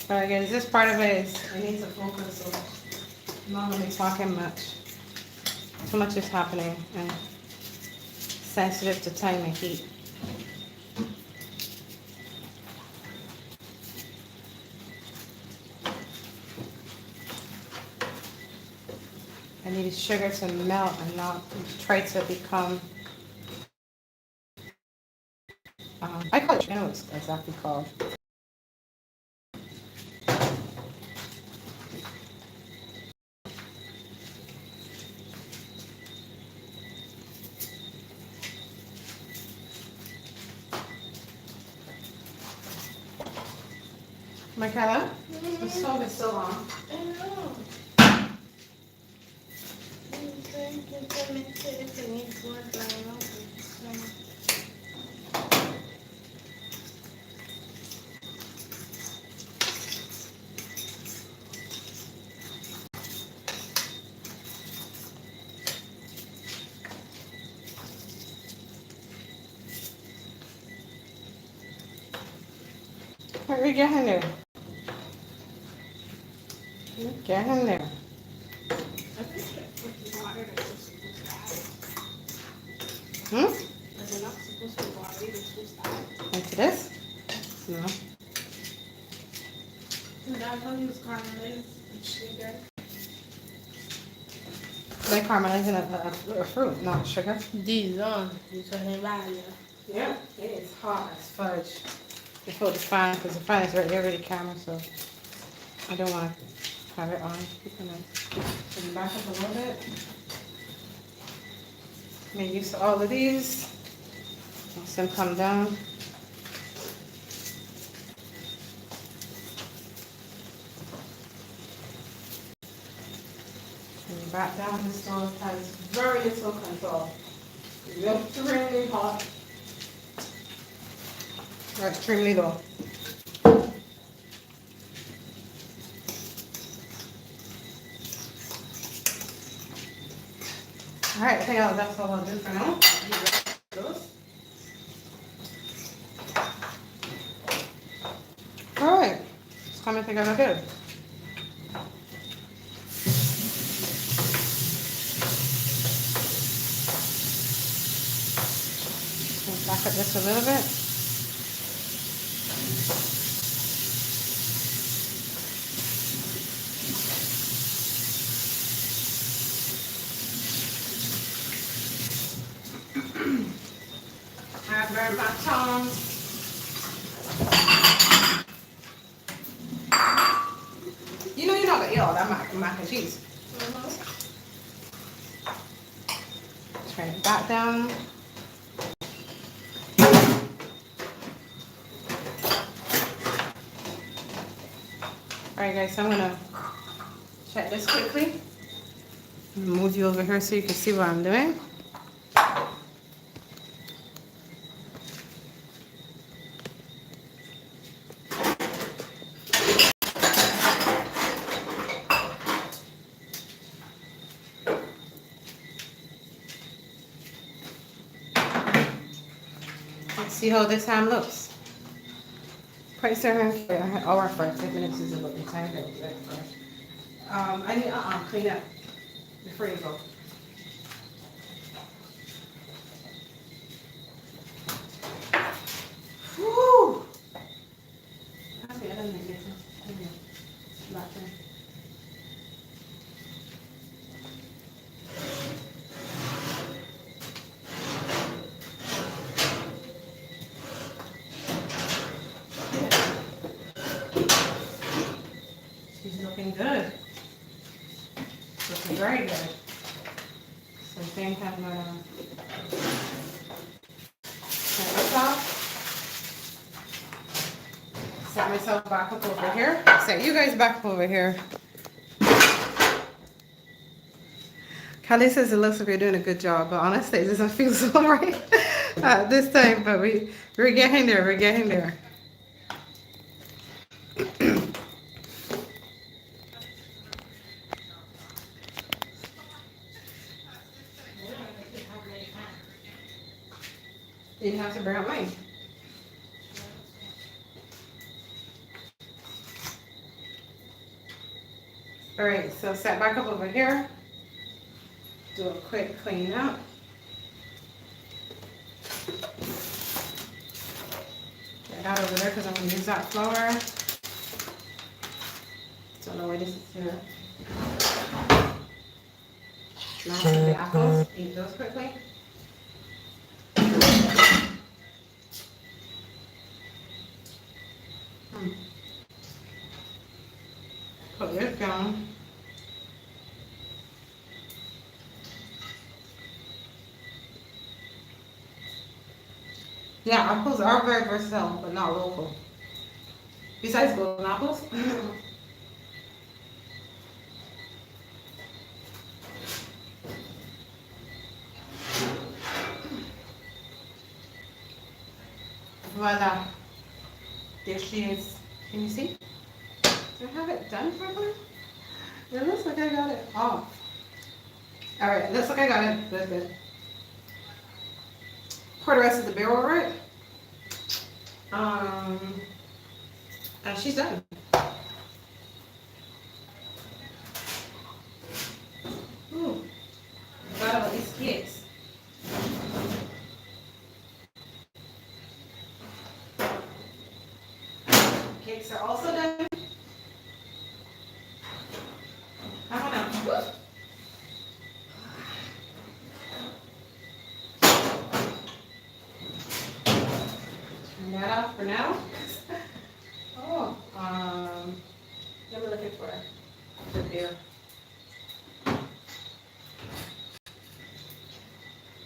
Alright guys, this part of it is, I need to focus, so I'm not really talking much. Too much is happening and sensitive to time and heat. I need sugar to melt and not try to become, I call it, I know what it's exactly called. Michaela, the stove is still on. I know. What are we getting there? We're getting there. Into this? No. They caramelizing a fruit, not sugar. These on. Yeah, it is hot as fudge. Before the fan, because the fan is already camera, so I don't want to have it on. Keep it back up a little bit. Make use of all of these. Once them come down. And back down, this stove has very little control. It's extremely hot. Or extremely low. Alright, I think that's all I'll do for now. Alright, it's coming together good. Back up just a little bit. I have very much tongs. You know you're not gonna eat all that mac and cheese. Turn it back down. Alright guys, so I'm gonna check this quickly. I'm gonna move you over here so you can see what I'm doing. Let's see how this ham looks. Pretty certain for an hour 45 minutes is about the time that I need clean up before you go. Whew! Okay, I don't need this. She's looking good. Looking very good. So same time I'm gonna turn this off. Set myself back up over here. Set you guys back up over here. Callie says it looks like you're doing a good job, but honestly it doesn't feel so right this time, but we're getting there, we're getting there. You didn't have to bring up mine. All right, so set back up over here. Do a quick clean up. Get that over there because I'm going to use that flour. Don't know where this is here. Mash up the apples. Eat those quickly. Put this down. Yeah, apples are very versatile, but not local. Besides golden apples. Voila. There she is. Can you see? Do I have it done properly? It looks like I got it off. Alright, looks like I got it. Good, good. Pour the rest of the barrel, right? And she's done. Ooh, forgot about these cakes. Cakes are also done. Come on now. Woo. Turn that off for now. Oh, what am I looking for? The beer.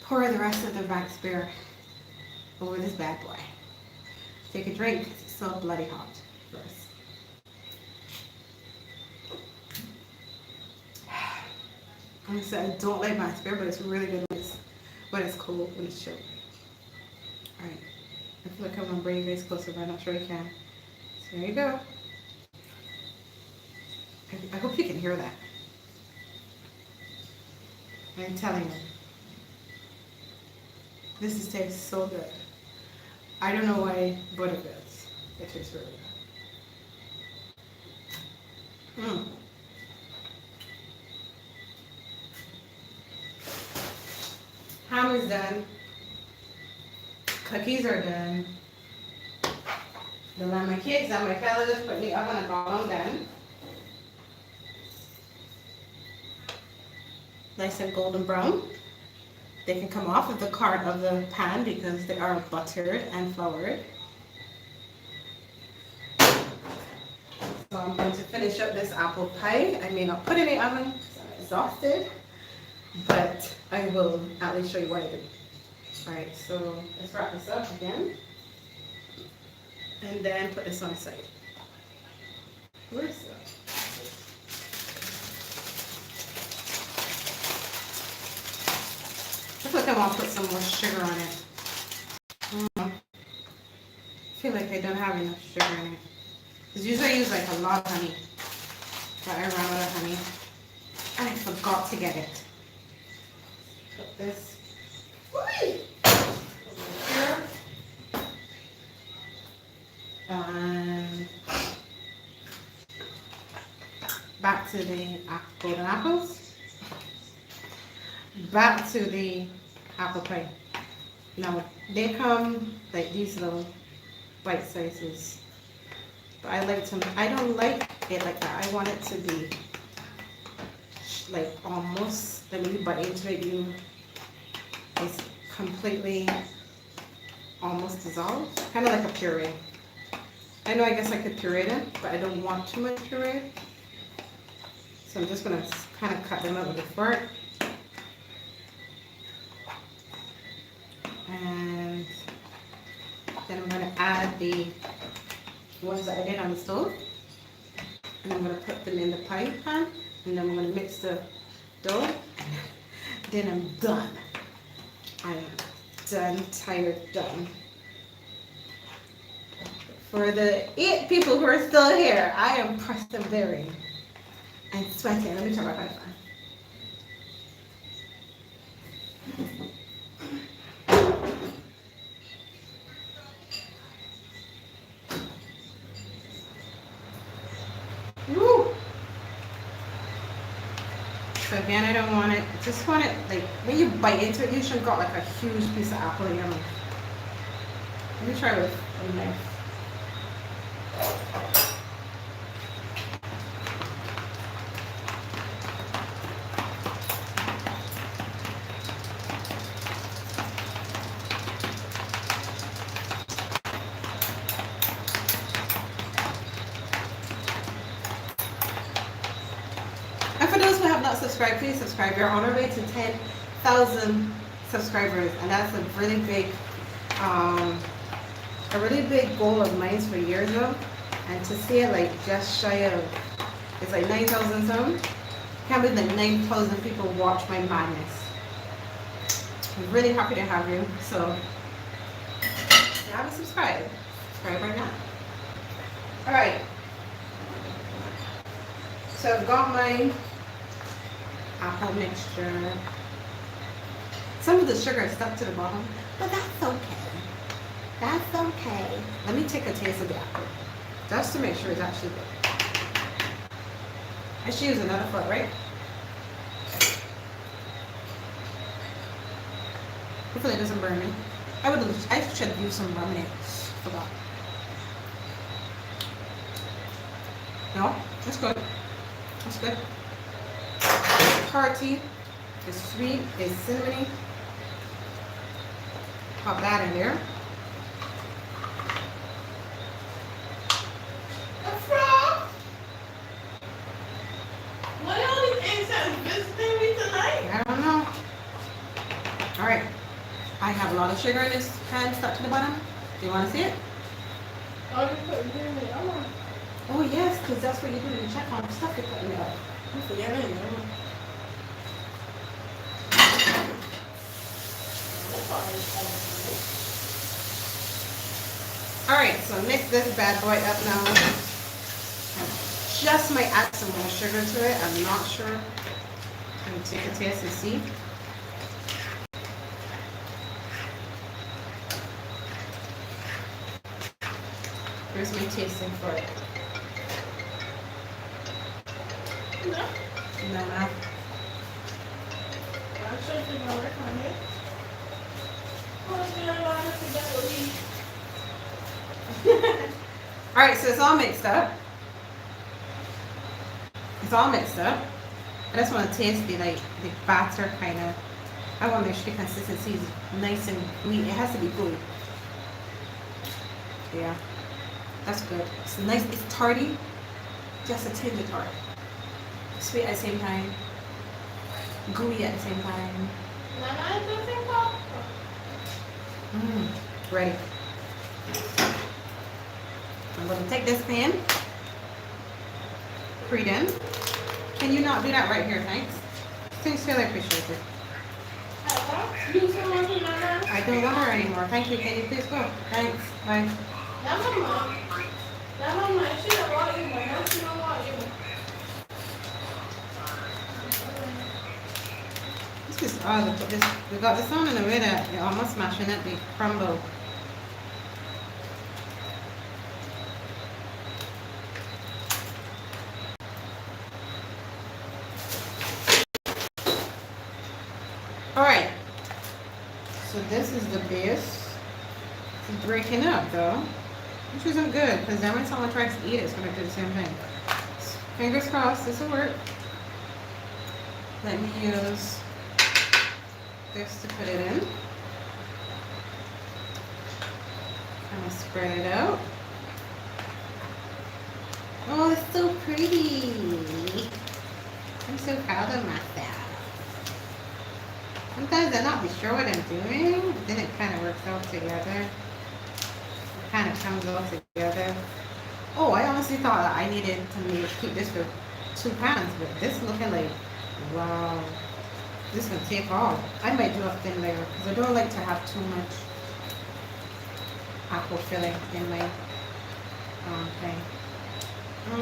Pour the rest of the Vax beer over this bad boy. Take a drink. It's so bloody hot first. Like I said, I don't like Vax beer, but it's really good when it's cold, when it's chilled. Alright. I feel like I'm gonna bring you guys closer, but I'm not sure I can. So there you go. I hope you can hear that. I'm telling you. This tastes so good. I don't know why, but it is. It tastes really good. Ham is done. Cookies are done. The lemon cakes and my fella just put in the oven and got them done. Nice and golden brown. They can come off of the card of the pan because they are buttered and floured. So I'm going to finish up this apple pie. I may not put it in the oven because I'm exhausted, but I will at least show you what I do. Alright, so let's wrap this up again. And then put this on the side. Where's that? I feel like I want to put some more sugar on it. I feel like I don't have enough sugar in it. Because usually I use like a lot of honey. But I ran out of honey. And I forgot to get it. Put this over here. And back to the golden apples. Back to the apple pie. Now they come like these little bite sizes, but I don't like it like that. I want it to be like almost, like when you bite into it, it's completely almost dissolved, kind of like a puree. I know I guess I could puree them, but I don't want too much puree. So I'm just gonna kind of cut them up with a fork. And then I'm going to add the ones that I did on the stove. And I'm going to put them in the pie pan. And then I'm going to mix the dough. Then I'm done. I am done, tired, done. For the 8 people who are still here, I am persevering and sweating. Let me turn my pie on. Woo! So again, I don't want it, just want it, like, when you bite into it, you should got like a huge piece of apple in your mouth. Let me try with a knife. And for those who have not subscribed, please subscribe. We're on our way to 10,000 subscribers, and that's a really big goal of mine for years now. And to see it like just shy of, it's like 9,000 some. Can't believe that 9,000 people watch my madness. I'm really happy to have you. So, if you haven't subscribed, subscribe right now. All right. So I've got my apple mixture. Some of the sugar is stuck to the bottom, but that's okay. That's okay. Let me take a taste of the apple, just to make sure it's actually good. I should use another fork, right? Hopefully it doesn't burn me. I should use some lemonade. Forgot. No, that's good. That's good. It's hearty. It's sweet. It's cinnamony. Pop that in there. What all these insects visiting me tonight? I don't know. All right. I have a lot of sugar in this pan stuck to the bottom. Do you want to see it? Oh yes, because that's what you do to check how much stuff you're putting out. I'm forgetting. Alright, so mix this bad boy up now. Just might add some more sugar to it. I'm not sure. I'm going to take a taste and see. Here's my tasting for it. No. No. I'm sure it's gonna work on it. Alright, so it's all mixed up. It's all mixed up. I just want to taste the batter kind of. I want to make sure the consistency is nice and gooey. It has to be gooey. Yeah, that's good. It's nice. It's tarty, just a tinge of tart. Sweet at the same time. Gooey at the same time. Ready. I'm going to take this pan. Preet in. Can you not do that right here, thanks? Thanks, really appreciate it. I don't want her anymore. Thank you. Can you please go? Thanks. Bye. This is odd. We got this on in a way that you're almost smashing it. They crumble. Alright, so this is the base. It's breaking up though, which isn't good because then when someone tries to eat it, it's going to do the same thing. Fingers crossed, this will work. Let me use this to put it in. Kind of spread it out. Oh, it's so pretty. I'm so proud of myself. Sometimes I'm not sure what I'm doing, but then it kind of works out together. It kind of comes all together. Oh, I honestly thought that I needed to keep this for 2 pounds, but this is looking like, wow, this is going to take off. I might do a thin layer because I don't like to have too much apple filling in my thing. I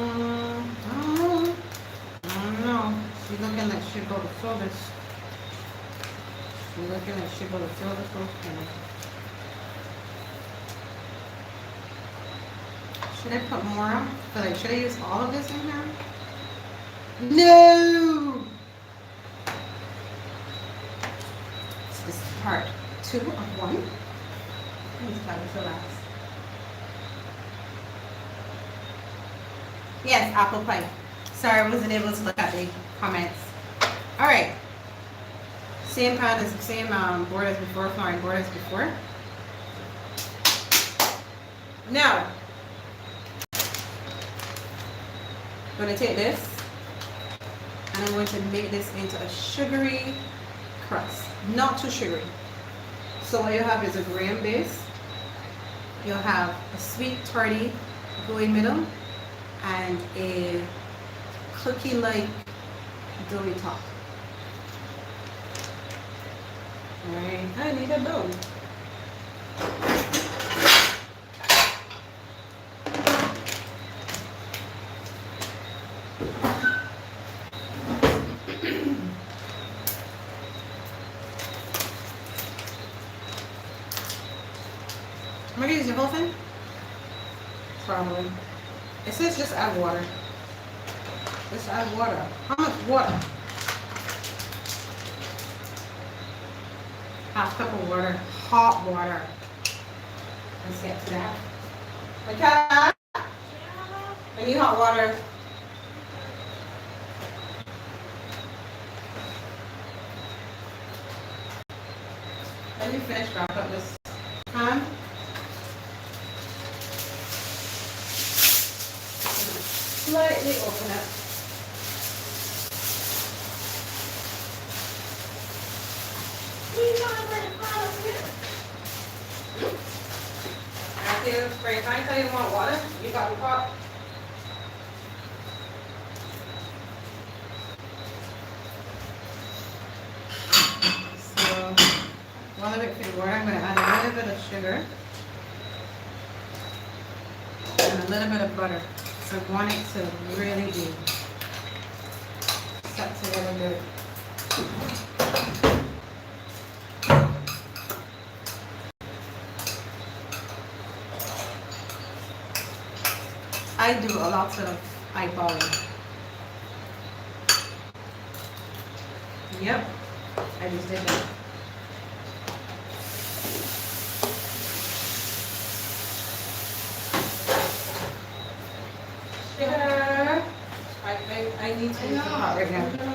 don't know. She's looking like she'll go to fill this. She's looking like she'll go to fill this whole thing. Should I put more on? Should I use all of this in here? No! 2 of 1. These colors are last. Yes, apple pie. Sorry, I wasn't able to look at the comments. All right. Same pan as same board as before, flooring board as before. Now, I'm going to take this and I'm going to make this into a sugary crust, not too sugary. So what you have is a graham base, you'll have a sweet tarty gooey middle, and a cookie-like doughy top. Alright, I need a bowl. Am I gonna use the whole thing? Probably. It says just add water. Just add water. How much water? Half cup of water. Hot water. Let's get to that. Okay. I need hot water. Let me finish wrap up this pan. Slightly open it. Matthew, spray time tell you want water? You got the pot? So, while I wait for the water, I'm going to add a little bit of sugar and a little bit of butter. So I want it to really be set together good. I do a lot of eyeballing. Yep, I just did that. I need to use the pot right now. They're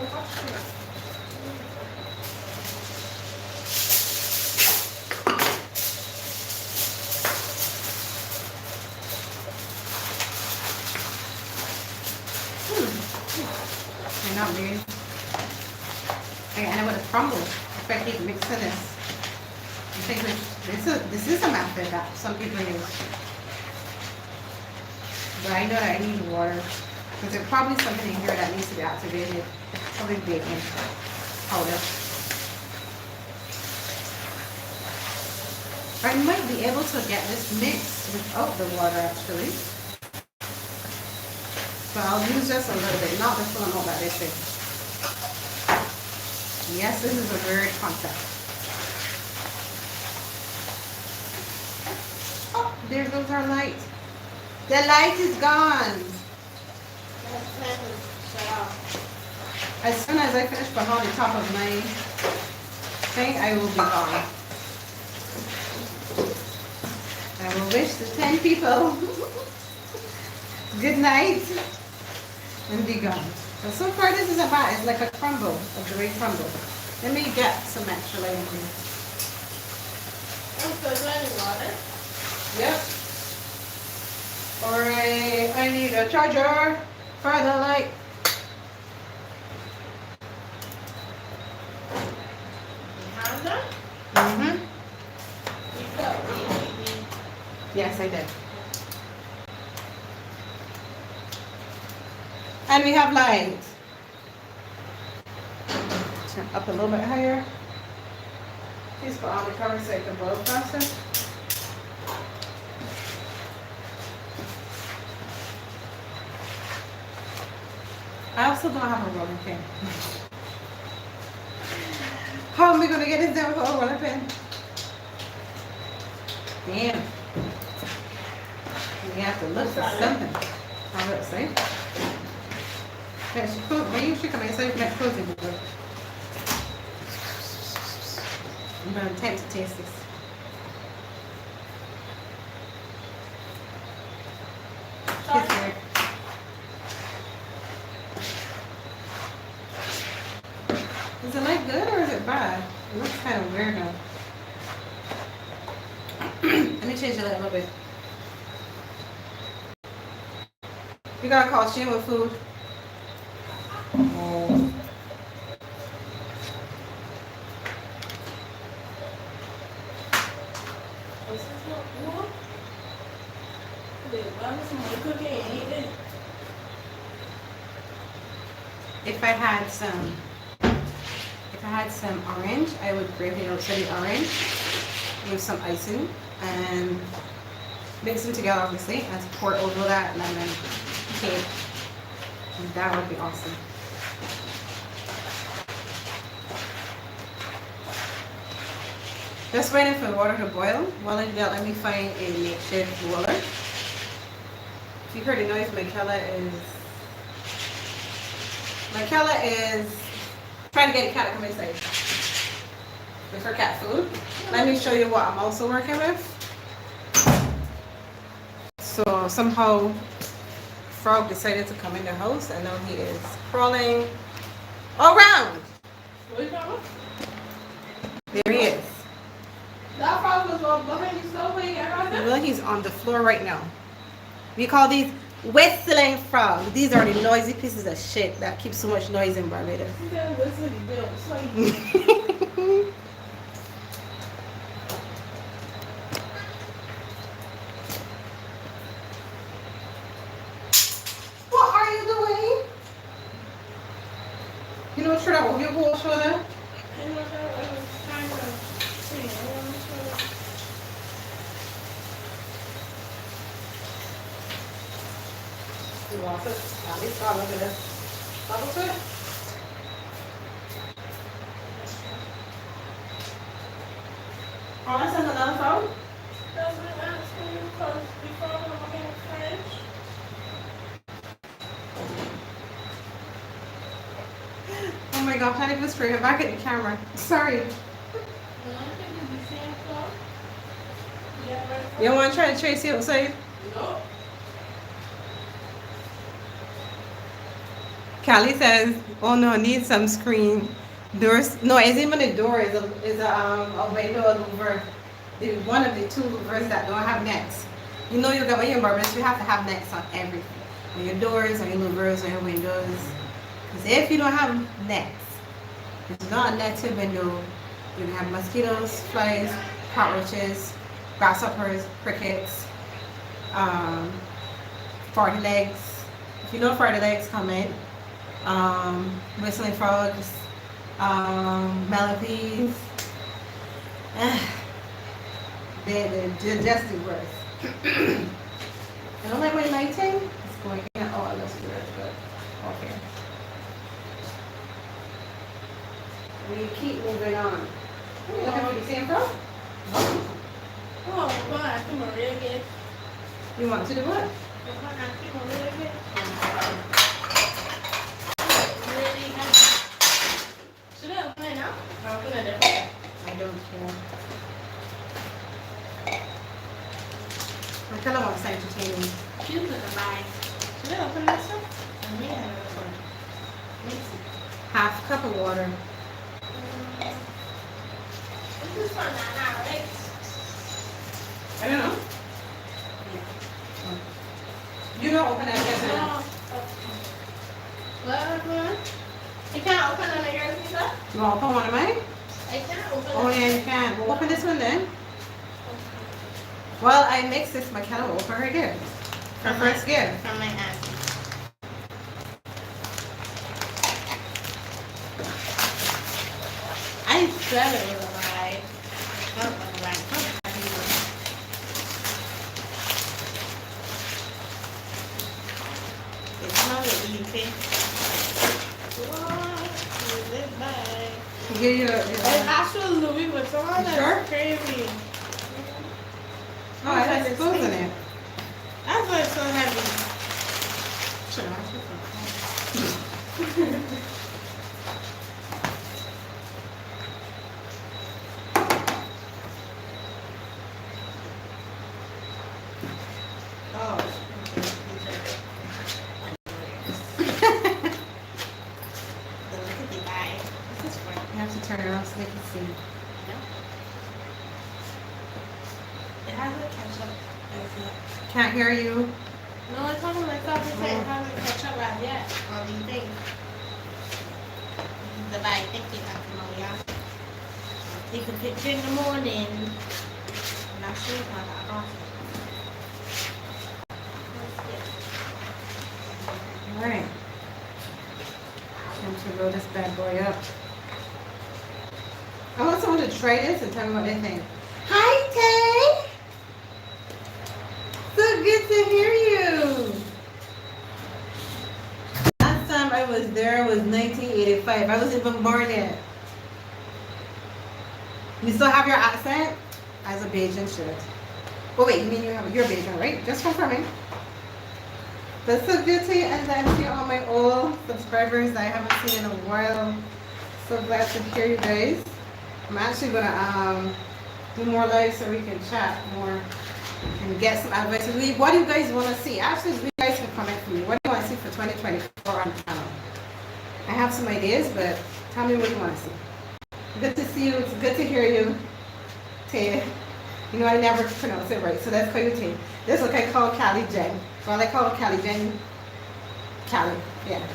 not big. And it would have crumbled if I keep mixing this. I think this is a method that some people use. But I know that I need water. Because there's probably something in here that needs to be activated. Probably baking powder. I might be able to get this mixed without the water actually. But I'll use just a little bit, not the full amount that they say. Yes, this is a weird concept. Oh, there goes our light. The light is gone. As soon as I finish behind the top of my thing, I will be gone. I will wish the 10 people good night and be gone. So far this is about, it's like a crumble, a great crumble. Let me get some extra light in here. Water? Yep. Alright, I need a charger for the light. Mm-hmm. Yes, I did. And we have light. Turn up a little bit higher. Please put on the cover so it can boil faster. I also don't have a rolling pin. How am I going to get this down without a rolling pin? Damn. We have to look for something. How do I say? When you should come inside, let close it. I'm going to attempt to taste this. Is the light good or is it bad? It looks kind of weird now. Let me change the light a little bit. You gotta call Shane with food. Oh. If I had some orange, I would grate it out the orange with some icing and mix them together, obviously, and pour over that lemon cake. And that would be awesome. Just waiting for the water to boil. While I do that, let me find a makeshift boiler. If you heard the noise, Michaela is trying to get a cat to come inside with her cat food. Let me show you what I'm also working with. So somehow Frog decided to come in the house and now he is crawling around. There he is. That frog was behind you so big. Well, he's on the floor right now. We call these whistling frogs. These are the noisy pieces of shit that keep so much noise in Barbados. What are you doing? You know, sure that will be a whole shoulder. You want it? At least I'll look at this. Bubble to it. Oh, that's in another phone? That's what I'm asking you because before I'm looking at French. Oh my gosh, I didn't even straight it back at the camera. Sorry. You don't want to try to trace it outside? No. Callie says, "Oh no, need some screen doors." No, it's even a door. Is a window, a louver. One of the two louvers that don't have nets. You know, when you're in Barbados, you have to have nets on everything, on your doors, on your louvers, on your windows. Because if you don't have nets, it's not a netted window. You're gonna have mosquitoes, flies, cockroaches, grasshoppers, crickets, farty legs. If you know farty legs come in. Whistling frogs, millipedes. They're just the worst. I don't like my lighting. It's going in. Oh, it looks weird, but okay. We keep moving on. Looking for the same frog? Oh, God, I'm a real good. You want to do what? Should I open it now? Or open it different? I don't care. I kind of want to entertain me. She's gonna buy. Should I open this one? Yeah. Half cup of water. This is for Nana, right? I don't know. You don't open that yet. What? You can't open it on yours, Lisa? You want to open one of mine? I can't open it. Oh yeah, you can. We'll open this one then. Well, I mixed this. Michaela will open her gift. Her first gift. From my aunt. I said it was a lie. That was a lie. It's not easy. What is it bag? Give you It's actually Louis Vuitton. That's sure? crazy. Oh, I had clothes in it. That's why it's so heavy. Sure. Oh. Look at the guy. This is for turn it on so they can see. It hasn't catch up as yet. Can't hear you. No, I'm talking to myself. It said it hasn't catch up as yet. All these things. The bike, thank you, Dr. Malia. Take a picture in the morning. I'm not sure how that awesome. All right. Time to roll this bad boy up. I want someone to try this and tell me what they think. Hi, Tay. So good to hear you. Last time I was there was 1985. I wasn't even born yet. You still have your accent? As a Bajan should. Oh wait, you mean you're Bajan, right? Just confirming. That's so good to you, and I see all my old subscribers that I haven't seen in a while. So glad to hear you guys. I'm actually gonna do more lives so we can chat more and get some advice. What do you guys want to see? Actually, you guys can comment for me. What do you want to see for 2024 on the channel? I have some ideas, but tell me what you want to see. Good to see you. It's good to hear you, Tay. You know I never pronounce it right, so let's call you Tay. This is what I call Cali Jen. Well, I call Cali Jen. Cali, yeah.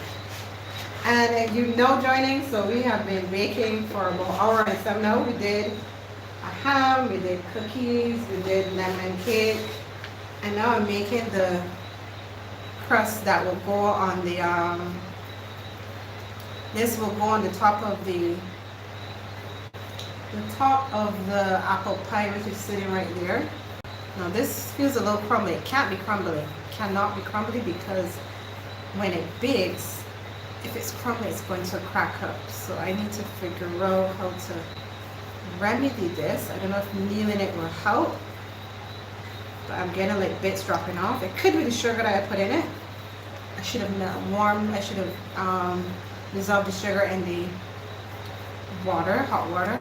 And you know joining, so we have been baking for about an hour and some now. We did a ham, we did cookies, we did lemon cake, and now I'm making the crust that will go on the this will go on the top of the apple pie, which is sitting right there. Now this feels a little crumbly. It can't be crumbly. It cannot be crumbly because when it bakes, if it's crumbly, it's going to crack up. So I need to figure out how to remedy this. I don't know if kneading it will help, but I'm getting like bits dropping off. It could be the sugar that I put in it. I should have I should have dissolved the sugar in the water, hot water.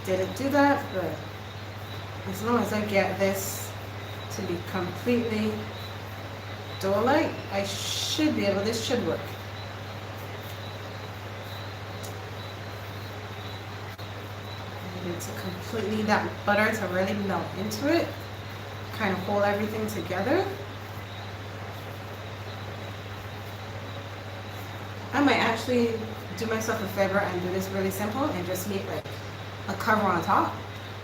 Didn't do that, but as long as I get this to be completely dough-like, I should be able, this should work. I need to completely, that butter to really melt into it, kind of hold everything together. I might actually do myself a favor and do this really simple and just make like a cover on top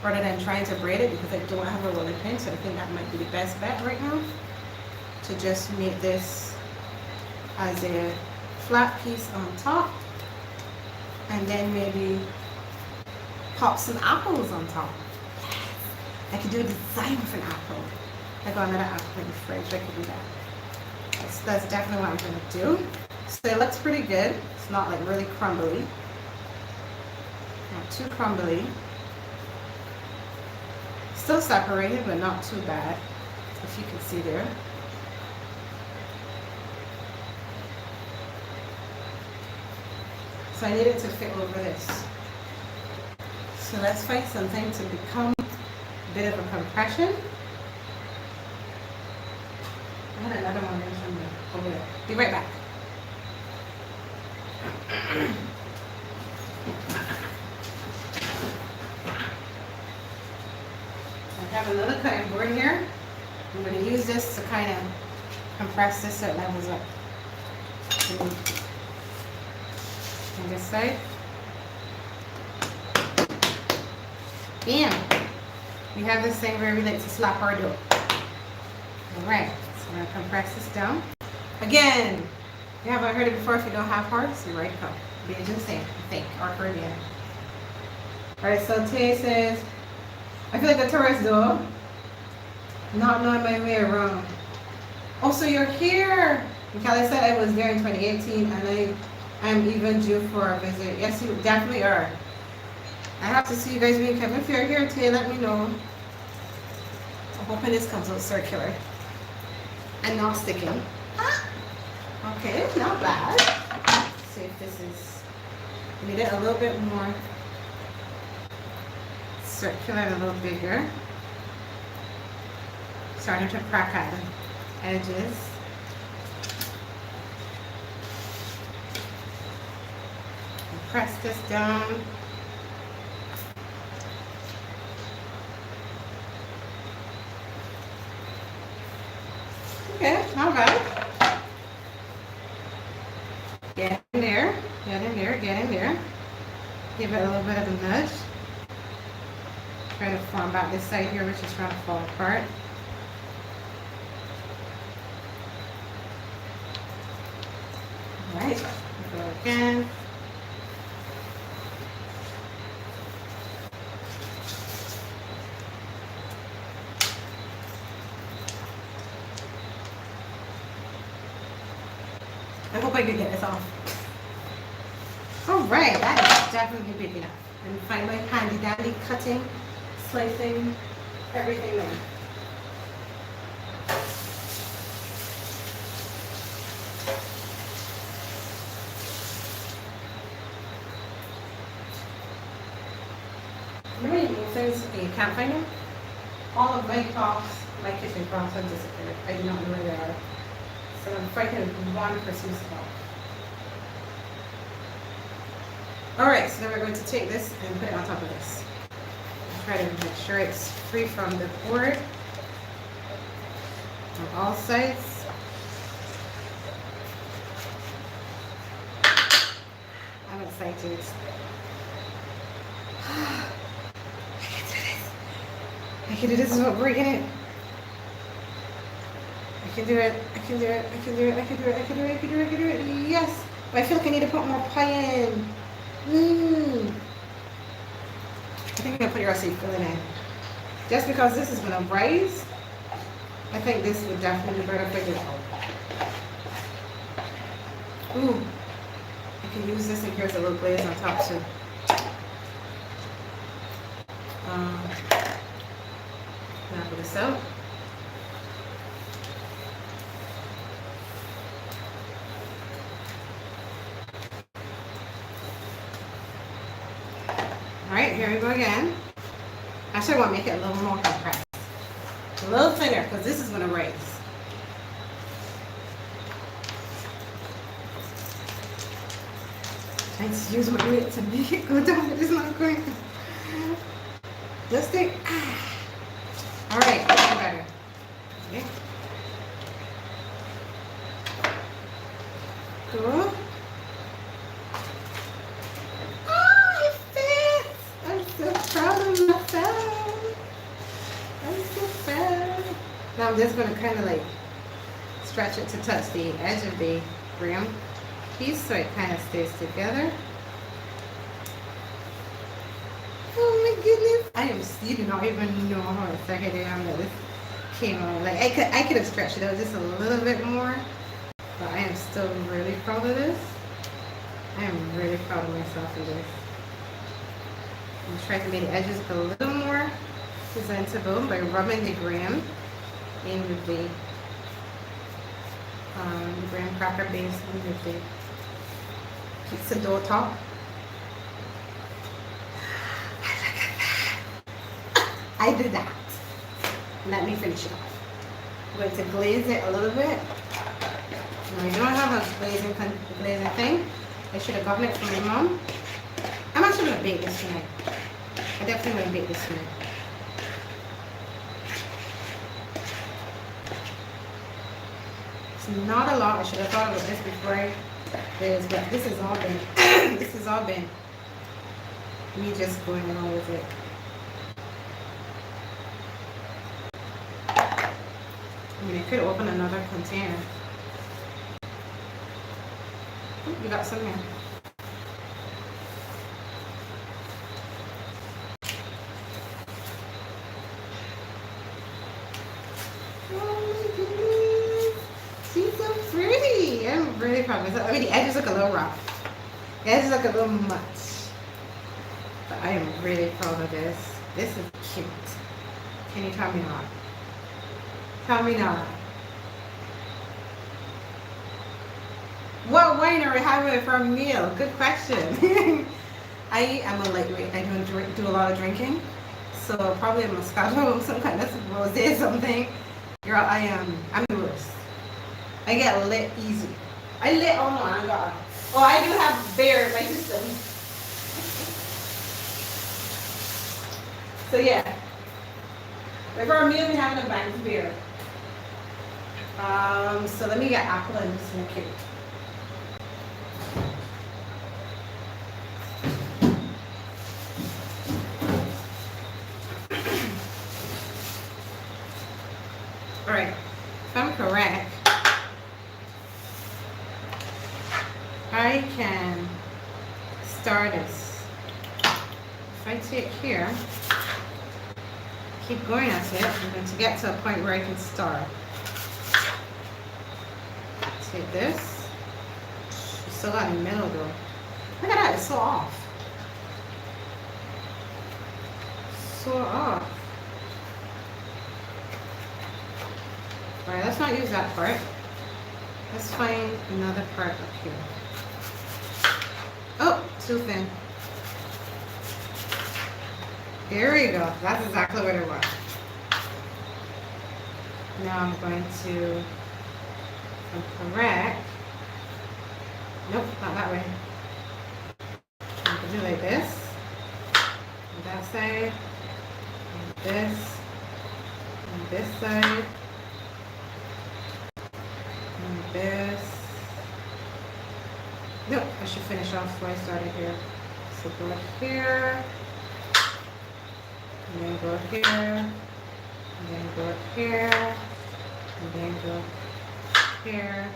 rather than trying to braid it, because I don't have a rolling pin, so I think that might be the best bet right now, to just make this as a flat piece on top and then maybe pop some apples on top. Yes. I could do a design with an apple. I got another apple in the fridge, I could do that. That's definitely what I'm going to do. So it looks pretty good. It's not like really crumbly. Not too crumbly. Still separated, but not too bad, if you can see there. So I need it to fit over this. So let's find something to become a bit of a compression. I had another one over there. Be right back. I have another cutting board here. I'm going to use this to kind of compress this so it levels up. On this side. Bam! We have this thing where we like to slap our dough. Alright, so I'm going to compress this down. Again, you haven't heard it before. If you don't have hearts, you're right to come. Bajan same, I think, or Caribbean. Alright, so Tay says, I feel like a tourist though, not knowing my way around. Oh, so you're here. Kelly said I was there in 2018 and I'm even due for a visit. Yes, you definitely are. I have to see you guys being kept. If you're here today, let me know. I'm hoping this comes out circular and not sticking. Okay, not bad. Let's see if this is, made it a little bit more circular and a little bigger. Starting to crack at the edges. press this down. Okay, not bad. Get in there, get in there, get in there. Give it a little bit of a nudge. Try to form back this side here, which is trying to fall apart. All right, go again. I hope I can get this off. All right, that is definitely big enough. And find my handy dandy cutting, slicing, everything there. Remember you things and you can't find them? All of my props, my kitchen props have disappeared. I do not know where they are. So I'm fighting one Christmas prop. Alright, so then we're going to take this and put it on top of this. Try to make sure it's free from the board on all sides. I'm excited. I can do this. This is what breaking it. I can do it. I can do it. I can do it. I can do it. I can do it. I can do it. I can do it. Yes. But I feel like I need to put more pie in. I think I'm gonna put your recipe filling in. Just because this is gonna rise, I think this would definitely burn up with it. Ooh, I can use this, and here's a little glaze on top too. Now put this out. Alright, here we go again. Actually, I want to make it a little more compressed. A little thinner, because this is going to rise. Trying to use my weight to make it go down, but it's not going. Just take. Alright, getting better. Okay. Cool. Now I'm just going to kind of like stretch it to touch the edge of the rim piece so it kind of stays together. Oh my goodness. You do not even know how excited I am that this came out. Like I could have stretched it out just a little bit more, but I am still really proud of this. I am really proud of myself for this. I'm trying to make the edges a little more presentable by rubbing the graham in with the graham cracker base in with the pizza dough top. Look at that! I did that. Let me finish it off. I'm going to glaze it a little bit. Now I don't have a glazing thing. I should have gotten it from my mom. I'm actually going to bake this tonight. I definitely want to bake this tonight. It's not a lot. I should have thought about this before I did this, but this has all been this has all been me just going along with it. I mean, I could open another container. Oh, you got some here. Really proud of myself. I mean, the edges look a little rough. The edges look a little much. But I am really proud of this. This is cute. Can you tell me not? Tell me not. What wine are we having for a meal? Good question. I am a lightweight. I don't do a lot of drinking. So probably a Moscato, some kind of rosé, something. Girl, I'm the worst. I get lit easy. I lit, oh no, I got. Oh, I do have beer in my system. So yeah, for our meal we have a bank of beer. So let me get apple and some cake. All right, if I'm correct, I can star this. If I take here, keep going at it, I'm going to get to a point where I can star. Take this. It's still got in the middle though. Look at that, it's so off. So off. Alright, let's not use that part. Let's find another part up here. Oh, too thin. There we go. That's exactly what it was. Now I'm going to, if I'm correct. Nope, not that way. I'm going to do like this. On that side. And this. And this side. And this. Nope, I should finish off where I started here. So go here. And then go here. And then go here. And then go here.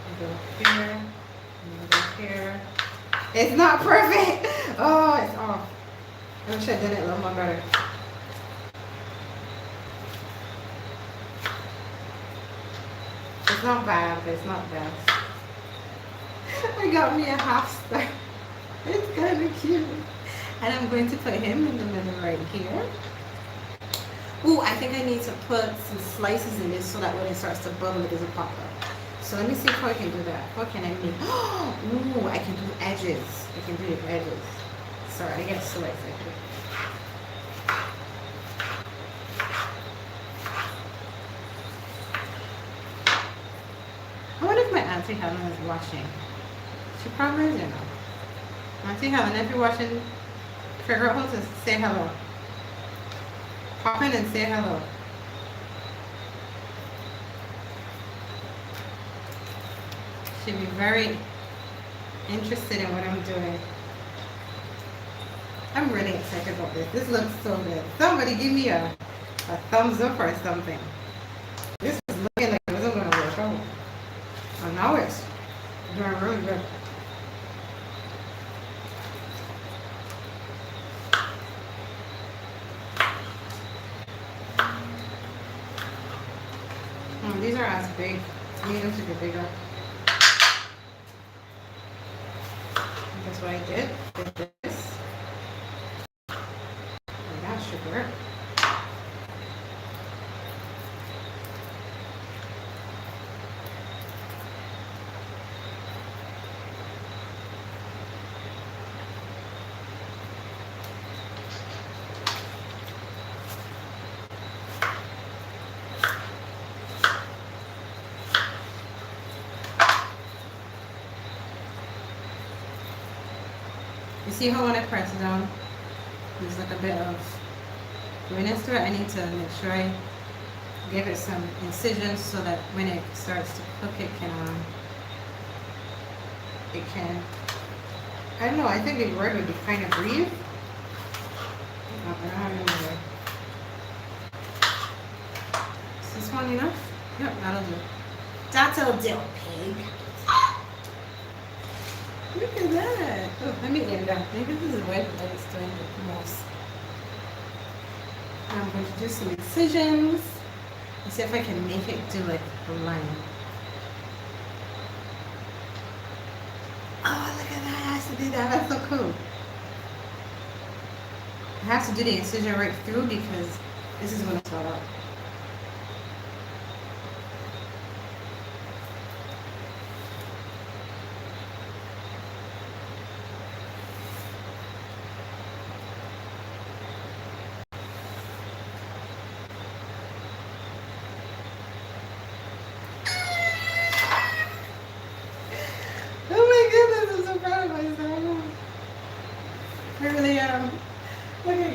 And go here. And then go here. It's not perfect! Oh, it's off. I wish I did it a little more better. It's not bad, but it's not best. I got me a half star. It's kind of cute. And I'm going to put him in the middle right here. Ooh, I think I need to put some slices in this so that when it starts to bubble, it doesn't pop up. So let me see if I can do that. What can I make? Ooh, I can do edges. I can do the edges. Sorry, I get so excited. I wonder if my Auntie Helen is watching. She probably is, you know. Auntie Helen, if you're watching, figure out how to say hello. Pop in and say hello. She'd be very interested in what I'm doing. I'm really excited about this. This looks so good. Somebody give me a thumbs up or something. This is looking like it wasn't going to work out. And now it's doing really good. These are as big. I need them to be bigger. That's what I did with this. And that should work. You see how when I press down, there's like a bit of greenness to it. I need to make sure I give it some incisions so that when it starts to cook, it can, I don't know, I think the word would be kind of breathe. I don't know. Is this one enough? Yep, that'll do. That'll do, pig. Look at that. Oh, let me get it down. Maybe this is wet, but it's doing the most. I'm going to do some incisions and see if I can make it do like a line. Oh, look at that. I have to do that. That's so cool. I have to do the incision right through because this is going to swell out.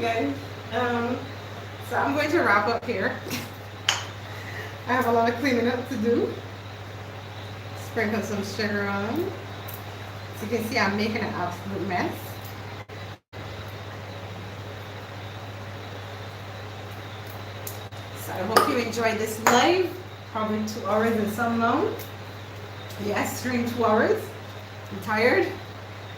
guys. So I'm going to wrap up here. I have a lot of cleaning up to do. Sprinkle some sugar on. So you can see I'm making an absolute mess. So I hope you enjoyed this live. Probably 2 hours and some long. Yes, stream 2 hours. I'm tired.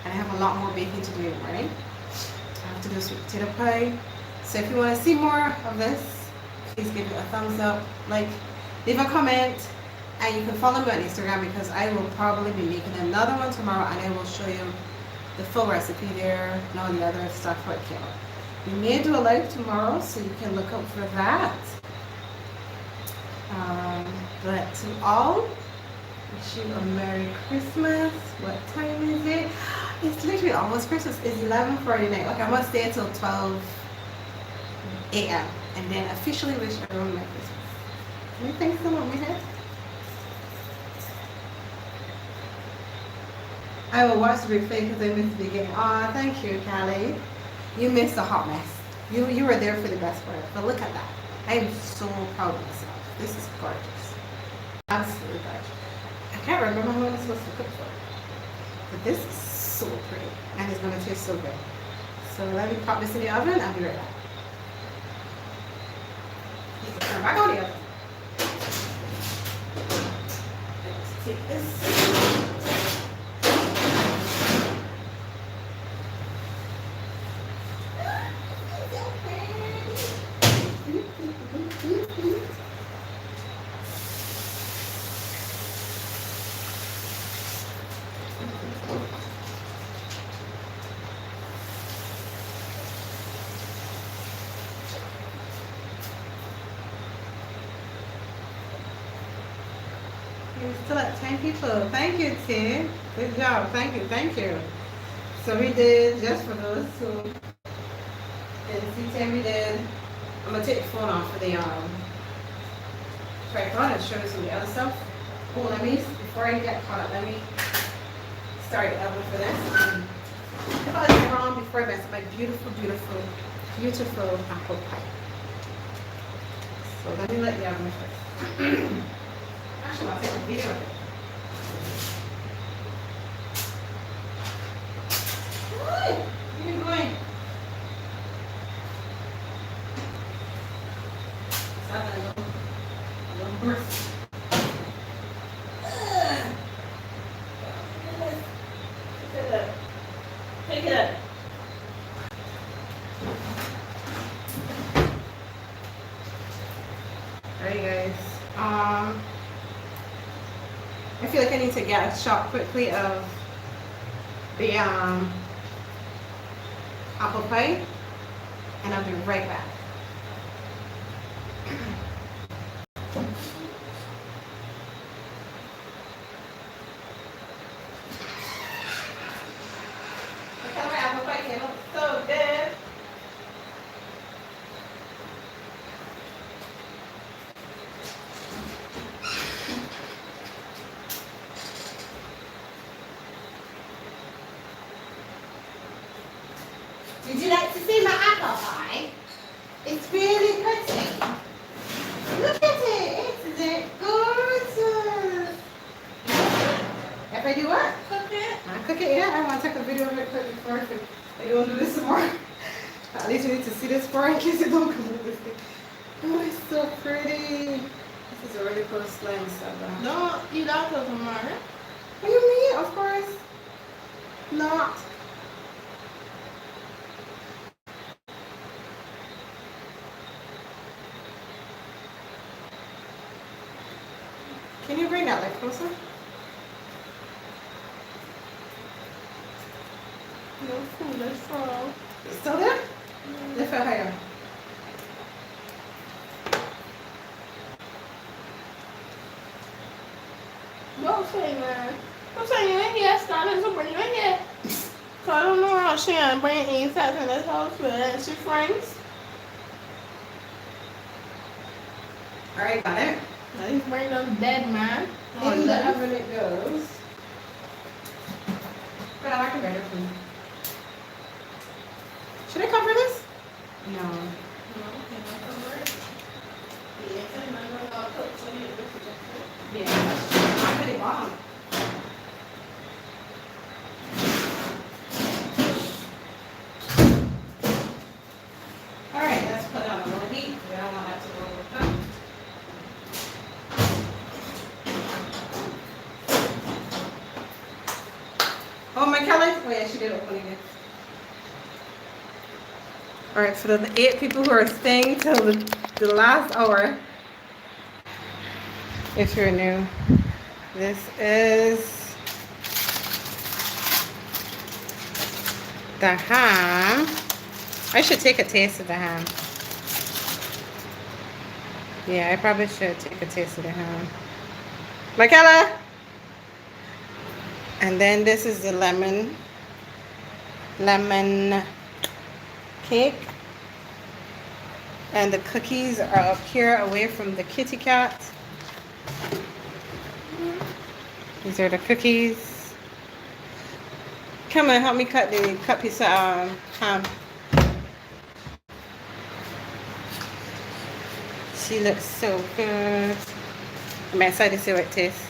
And I have a lot more baking to do in the morning. I have to do sweet potato pie. So if you want to see more of this, please give it a thumbs up, like, leave a comment, and you can follow me on Instagram because I will probably be making another one tomorrow and I will show you the full recipe there and all the other stuff for it came out. We may do a live tomorrow, so you can look out for that. But to all, wish you a Merry Christmas. What time is it? It's literally almost Christmas. It's 11:49. Like I must stay till 12 a.m. and then officially wish everyone Merry Christmas. Can you think someone we had? I will watch the replay because I missed the beginning. Aw, thank you, Callie. You missed a hot mess. You were there for the best part. But look at that. I am so proud of myself. This is gorgeous. Absolutely gorgeous. I can't remember how long I'm supposed to cook for. But this is so pretty. And it's going to taste so good. So let me pop this in the oven. I'll be right back. Turn back on the oven. Let's take this. We're still at 10 people. Thank you, Tim. Good job. Thank you. Thank you. So we did, just for those who didn't see Tim, we did. I'm going to take the phone off for the tripod and show you some of the other stuff. Oh, before I get caught up, let me start the oven for this. If I was wrong before I mess up my beautiful, beautiful, beautiful apple pie. So let me let the oven first. Actually, I'll take a video of it. Where are you going? It's not gonna go. A little burst. Pick it up. Alright, guys. I feel like I need to get a shot quickly of the apple pie, and I'll be right back. Look how my apple pie came out so good. Would you like to see my apple pie? It's really pretty. Look at it. Isn't it gorgeous? If I do what? Cook it. I cook it, yeah. I want to take a video of it quick before I go do this some more. At least you need to see this far in case it don't come with this thing. Oh, it's so pretty. This is a really cool slime stuff. Don't eat out of them, Mara. What do you mean? Of course not. Can you bring that like closer? No food, that's wrong. It's still there? Lift it higher. Don't say that. Don't say you in here, stop it, so bring you in here. So I don't know how she gonna bring insects in this house, but she friends. Alright, got it. Let's bring them dead man. In the oven it goes. But I like it better for you. Should I cover this? No. No, okay, that's all right. Yeah, I'm gonna cook for you. Yeah, I'm pretty bomb. All right, let's put on a little heat. We don't want that to overcook. Oh, my Kelly? Oh, yeah, she did open again. All right, for the 8 people who are staying till the last hour, if you're new, this is the ham. I should take a taste of the ham. Yeah, I probably should take a taste of the ham. Michaela? And then this is the lemon cake. And the cookies are up here away from the kitty cat. These are the cookies. Come on, help me cut piece of ham. She looks so good. I'm excited to see what it tastes.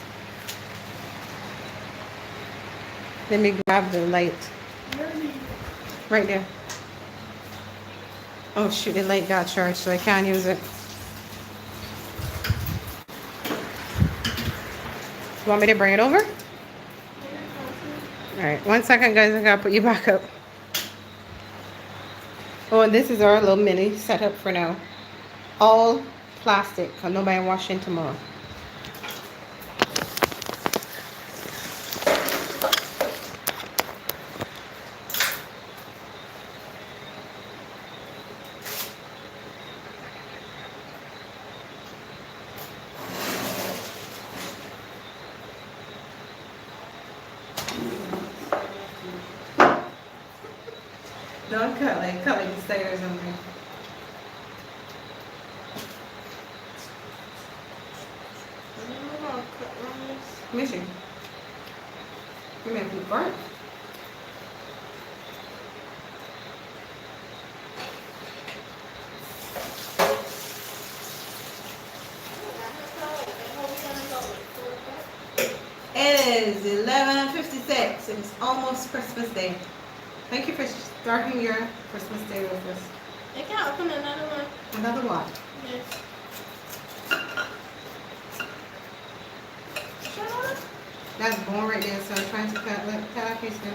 Let me grab the light. Right there. Oh shoot, the light got charged, so I can't use it. You want me to bring it over? Alright, 1 second guys, I gotta put you back up. Oh, and this is our little mini setup for now. All plastic, because nobody washing tomorrow. Don't cut like the stairs on me. Let me see. You may be burnt. It is 11:56. It's almost Christmas Day. Thank you for starting your Christmas Day with us. I can open another one. Another one. Yes. That's bone right there, so I'm trying to cut off piece there.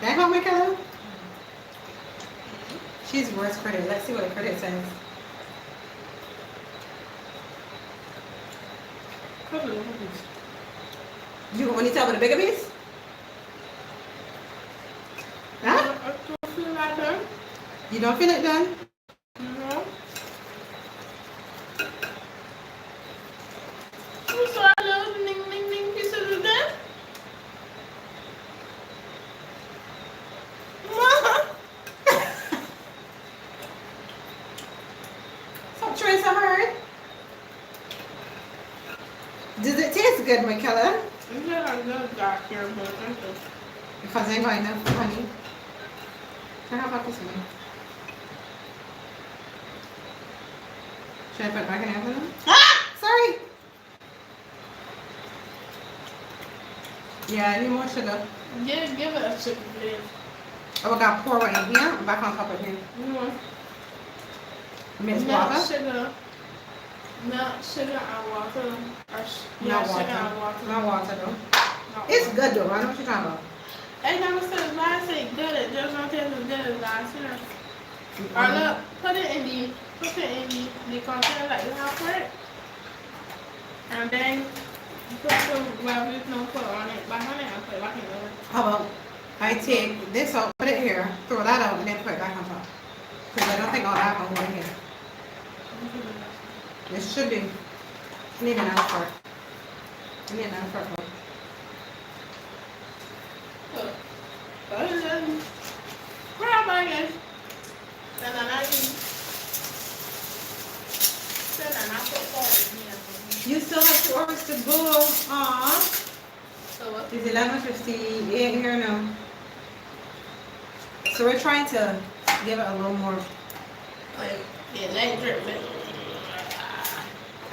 That help my color? She's worst critic. Let's see what a critic says. You want to tell with a bigger piece? Huh? I don't feel like that. You don't feel it done? No. You saw a little ding pieces of that? Stop trying so hard. Does it taste good, Michaela? It's not a good doctor, but I think. Because I ain't got enough honey. So how about this one? Should I put it back in the oven? Ah! Sorry! Yeah, I need more sugar. Yeah, give it a sugar, please. Oh, we got pour right in here and back on top of here. Mixed water? Milk, sugar, and water. Not water. Sugar and water. Not water though. Not It's water. good though. I know what you're talking about. I never said last say good. It just don't taste as good as last year. Or look, put it in the container that you have for it. And then put some whatever you can put on it, back on it, and put it back in the oven. How about I take this out, put it here, throw that out, and then put it back on top? Because I don't think all that will go in here. It should be. I need an out part. I need an out part. Look. Put it in. Grab it again. And then I can. Then I put salt in here. You still have 2 hours to go. Aww. So what? It's 11:58 here now. So we're trying to give it a little more Like, yeah, let it drip.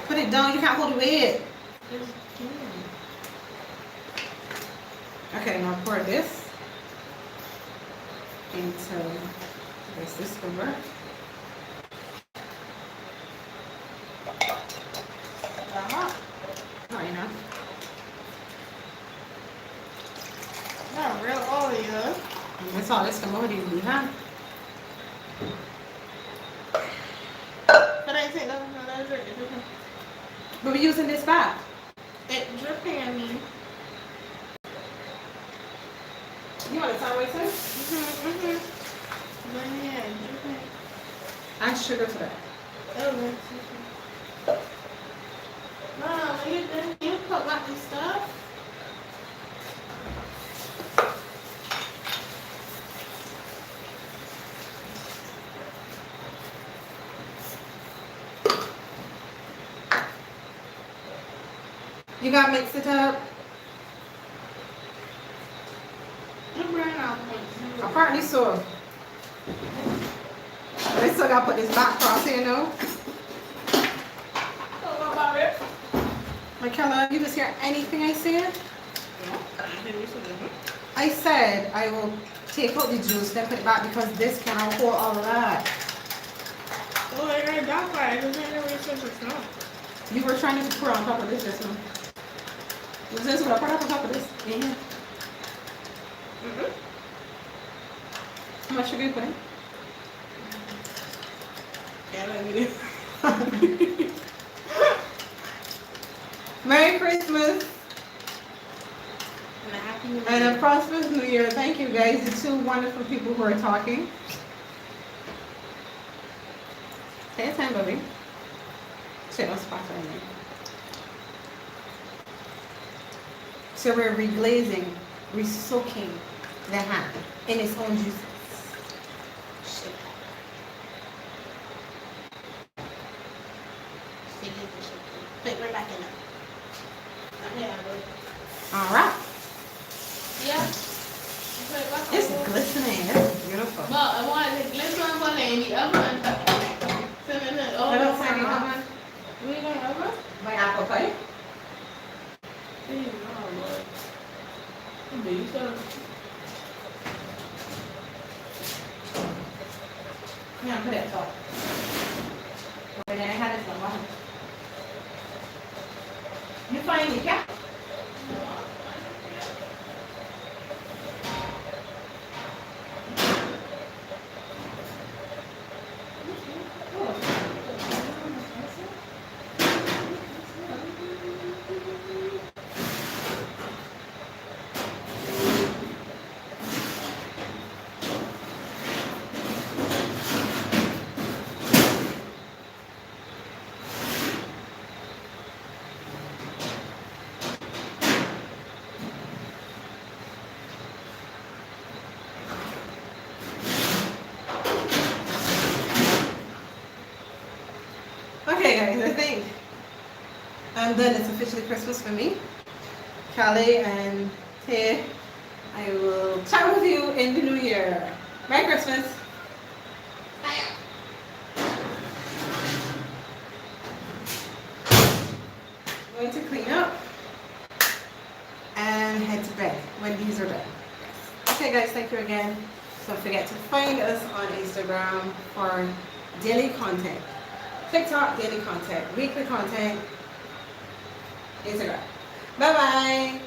Put it down. You can't hold the weight. Okay, now pour this into this over. Not enough. Not real oil. That's all this commodity we have. But I think that's dripping. But we're using this back. It dripping, I mean. You want it sideways, sir? But yeah, dripping. Add sugar to that. Oh, Mom, you put back the stuff? You gotta mix it up. Apparently so. I still gotta put this back cross here, no? Michaela, you just hear anything I said? I said I will take out the juice, then put it back because this cannot hold all of that. Oh, I got that part. I just never researched it's not. You were trying to pour on top of this just now. Was this what I put on top of this? Yeah. How much sugar you put in? Merry Christmas And a happy new and year. a prosperous New Year. Thank you guys, the two wonderful people who are talking. Take your time, baby. Shit, don't spot right there. So we're reglazing, re-soaking the ham in its own juices. Shit. Put it back in there. All right. Yeah. Put it back It's on. glistening. It's beautiful. But I want the glistening one in the oven. Send it in. I don't find the oven. We going over? My apple pie. Yeah, put it top. But then I had it on bottom. You find the cat? Okay guys, I think I'm done. It's officially Christmas for me. Callie and Tay, I will chat with you in the new year. Merry Christmas. I'm going to clean up and head to bed when these are done. Okay guys, thank you again. Don't forget to find us on Instagram for daily content. TikTok, daily content, weekly content, Instagram. Bye bye.